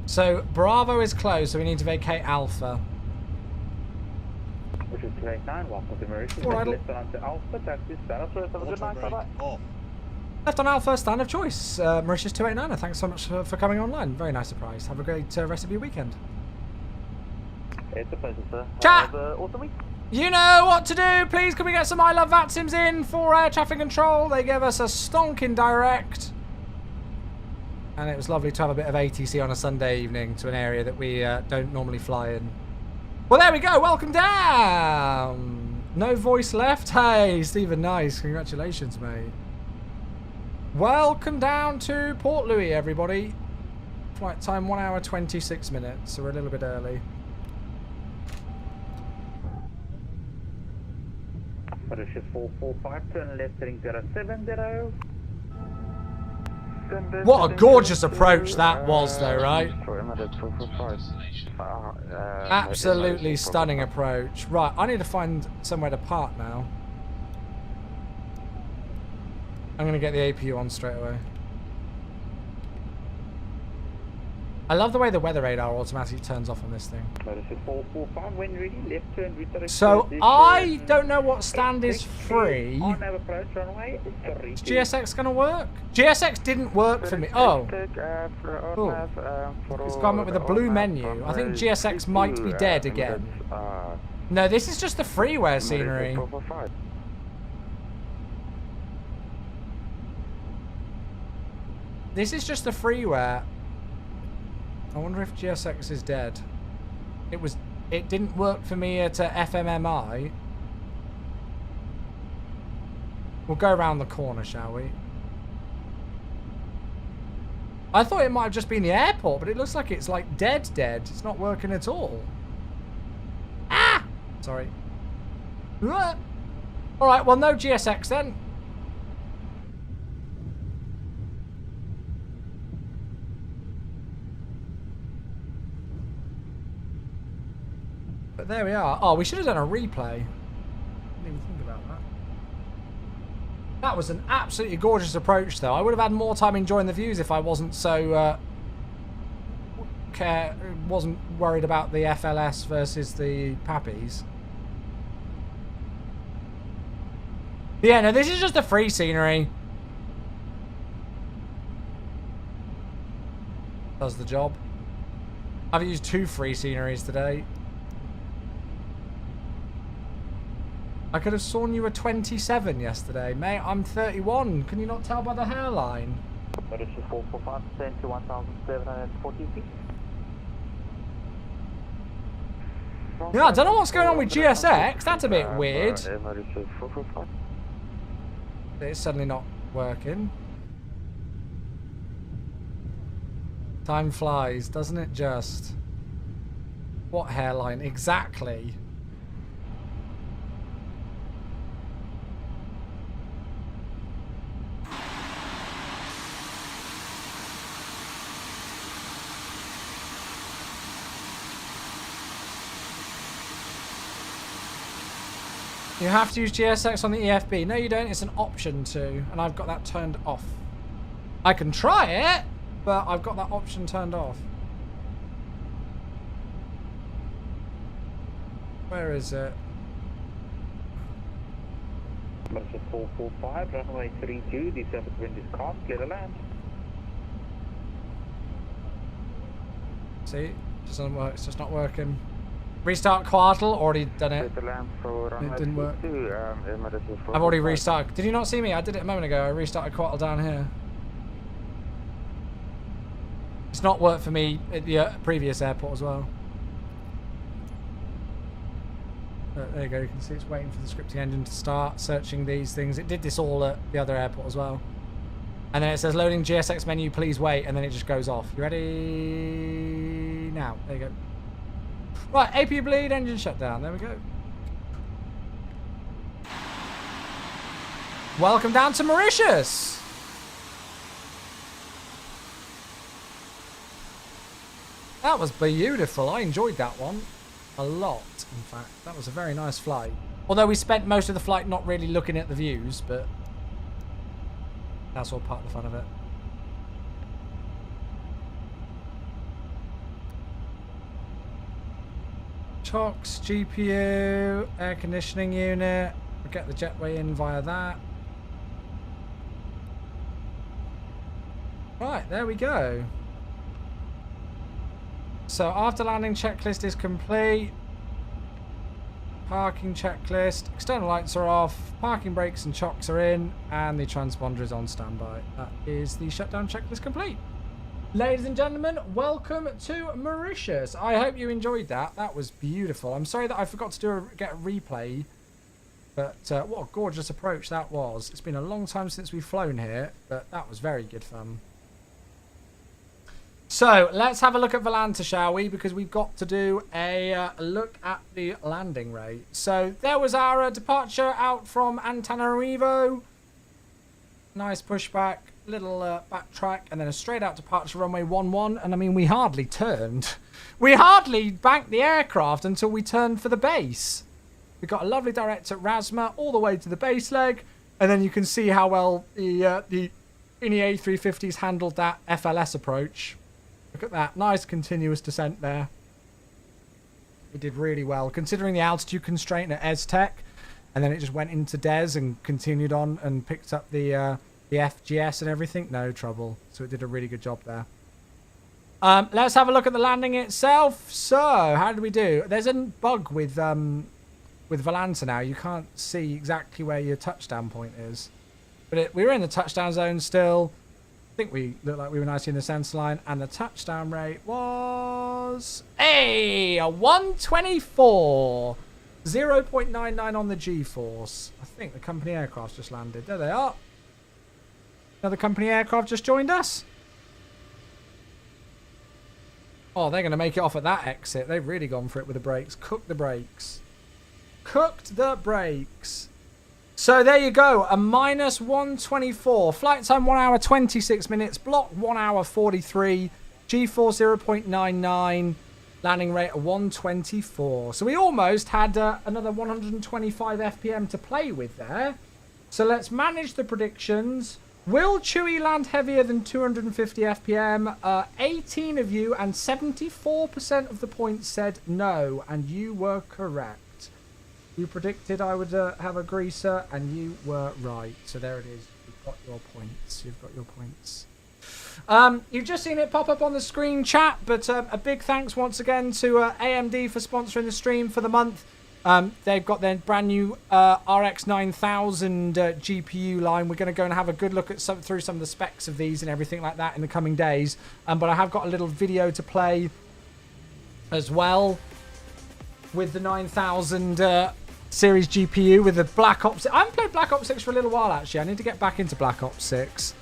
So Bravo is closed, so we need to vacate Alpha. Which is 289, welcome to Mauritius. Alright. Left on to Alpha, taxi, stand up, have a good night, bye-bye. Left on Alpha, stand of choice. Mauritius 289, thanks so much for coming online. Very nice surprise. Have a great rest of your weekend. It's a pleasure, sir. Chat! Have an awesome week. You know what to do. Please, can we get some I Love VATSIMs in for air traffic control? They gave us a stonking direct. And it was lovely to have a bit of ATC on a Sunday evening to an area that we don't normally fly in. Well, there we go. Welcome down. No voice left. Hey, Stephen, nice. Congratulations, mate. Welcome down to Port Louis, everybody. Flight time 1 hour 26 minutes, so we're a little bit early. Mauritius 445, turn left heading 070. What a gorgeous approach that was, though, right? Absolutely stunning approach. Right, I need to find somewhere to park now. I'm going to get the APU on straight away. I love the way the weather radar automatically turns off on this thing. Mauritius 445, when ready, left turn, redirect. So, I don't know what stand is free. On our approach runway, Is GSX going to work? GSX didn't work for me. Oh. It's gone up with a blue menu. I think GSX might be dead again. No, this is just the freeware scenery. This is just the freeware. I wonder if GSX is dead. It didn't work for me at FMMI. We'll go around the corner, shall we? I thought it might have just been the airport, but it looks like it's like dead. It's not working at all. Ah! Sorry. Alright, well no GSX then. But there we are. Oh, we should have done a replay. Didn't even think about that. That was an absolutely gorgeous approach, though. I would have had more time enjoying the views if I wasn't so wasn't worried about the FLS versus the Pappies. Yeah, no, this is just a free scenery. Does the job. I've used 2 free sceneries today. I could have sworn you were 27 yesterday, mate. I'm 31. Can you not tell by the hairline? Mauritius 445, descend to 1,740 feet. Yeah, I don't know what's going on with GSX. That's a bit weird. Mauritius 445. It's suddenly not working. Time flies, doesn't it just? What hairline? Exactly. You have to use GSX on the EFB. No, you don't. It's an option to, and I've got that turned off. I can try it, but I've got that option turned off. Where is it? Mauritius 445, runway 32, the surface wind is calm, clear to land. See, it just doesn't work. It's just not working. Restart Quartal, already done it. It didn't work. I've already restarted. Did you not see me? I did it a moment ago. I restarted Quartal down here. It's not worked for me at the previous airport as well. But there you go. You can see it's waiting for the scripting engine to start searching these things. It did this all at the other airport as well. And then it says loading GSX menu, please wait, and then it just goes off. You ready? Now. There you go. Right, AP bleed, engine shutdown. There we go. Welcome down to Mauritius. That was beautiful. I enjoyed that one a lot, in fact. That was a very nice flight. Although we spent most of the flight not really looking at the views, but that's all part of the fun of it. Chocks, GPU, air conditioning unit. We'll get the jetway in via that. Right, there we go. So after landing checklist is complete. Parking checklist. External lights are off. Parking brakes and chocks are in. And the transponder is on standby. That is the shutdown checklist complete. Ladies and gentlemen, welcome to Mauritius. I hope you enjoyed that. That was beautiful. I'm sorry that I forgot to get a replay. But what a gorgeous approach that was. It's been a long time since we've flown here. But that was very good fun. So, let's have a look at Volanta, shall we? Because we've got to do a look at the landing rate. So, there was our departure out from Antananarivo. Nice pushback, little backtrack, and then a straight out departure runway 11. And I mean, we hardly turned. We hardly banked the aircraft until we turned for the base. We got a lovely direct at Rasma all the way to the base leg. And then you can see how well the A350s handled that FLS approach. Look at that. Nice continuous descent there. It did really well, considering the altitude constraint at Aztec. And then it just went into Des and continued on and picked up the FGS and everything. No trouble. So it did a really good job there. Let's have a look at the landing itself. So, how did we do? There's a bug with Volanta now. You can't see exactly where your touchdown point is. But we were in the touchdown zone still. I think we looked like we were nicely in the centre line, and the touchdown rate was a 124, 0.99 on the G-force. I think the company aircraft just landed. There they are. Another company aircraft just joined us. Oh, they're going to make it off at that exit. They've really gone for it with the brakes. Cooked the brakes. Cooked the brakes. So there you go, a minus 124. Flight time 1 hour 26 minutes. Block 1 hour 43. G-force 0.99. Landing rate of 124. So we almost had another 125 FPM to play with there. So let's manage the predictions. Will Chewie land heavier than 250 FPM? 18 of you and 74% of the points said no, and you were correct. You predicted I would have a greaser, and you were right. So there it is. You've got your points. You've got your points. You've just seen it pop up on the screen, chat, but a big thanks once again to AMD for sponsoring the stream for the month. They've got their brand new RX 9000 GPU line. We're going to go and have a good look at through some of the specs of these and everything like that in the coming days. But I have got a little video to play as well with the 9000 series GPU with the Black Ops. I haven't played Black Ops 6 for a little while, actually. I need to get back into Black Ops 6.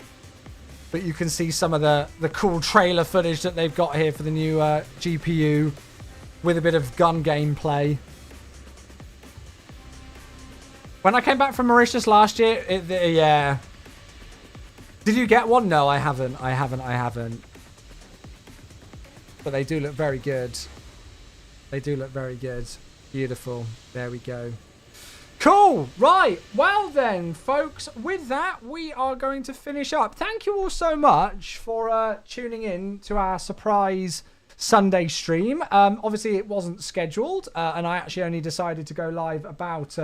But you can see some of the cool trailer footage that they've got here for the new GPU with a bit of gun gameplay. When I came back from Mauritius last year, yeah. Did you get one? No, I haven't. I haven't. But they do look very good. They do look very good. Beautiful. There we go. Cool. Right. Well then, folks, with that, we are going to finish up. Thank you all so much for tuning in to our surprise Sunday stream. Obviously, it wasn't scheduled, and I actually only decided to go live about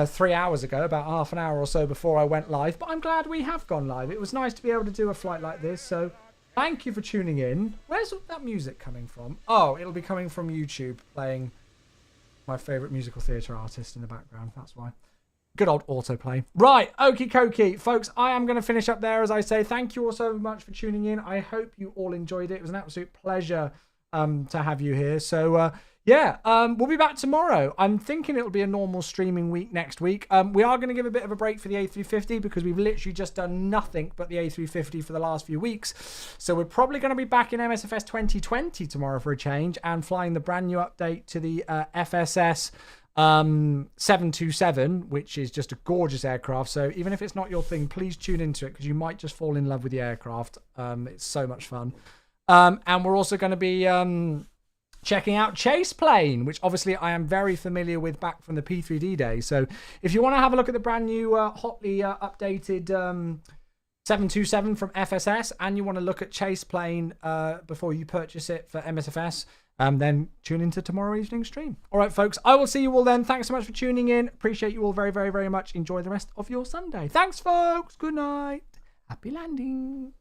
3 hours ago, about half an hour or so before I went live. But I'm glad we have gone live. It was nice to be able to do a flight like this. So thank you for tuning in. Where's that music coming from? Oh, it'll be coming from YouTube, playing my favourite musical theatre artist in the background. That's why. Good old autoplay. Right, okie dokie. Folks, I am going to finish up there, as I say. Thank you all so much for tuning in. I hope you all enjoyed it. It was an absolute pleasure to have you here. So, yeah, we'll be back tomorrow. I'm thinking it'll be a normal streaming week next week. We are going to give a bit of a break for the A350 because we've literally just done nothing but the A350 for the last few weeks. So we're probably going to be back in MSFS 2020 tomorrow for a change and flying the brand new update to the FSS 727, which is just a gorgeous aircraft. So even if it's not your thing, please tune into it because you might just fall in love with the aircraft. It's so much fun. And we're also going to be checking out Chase Plane, which obviously I am very familiar with back from the P3D days. So if you want to have a look at the brand new hotly updated 727 from FSS and you want to look at Chase Plane before you purchase it for MSFS, then tune into tomorrow evening stream. All right, folks, I will see you all then. Thanks so much for tuning in. Appreciate you all very, very, very much. Enjoy the rest of your Sunday. Thanks, folks. Good night. Happy landing.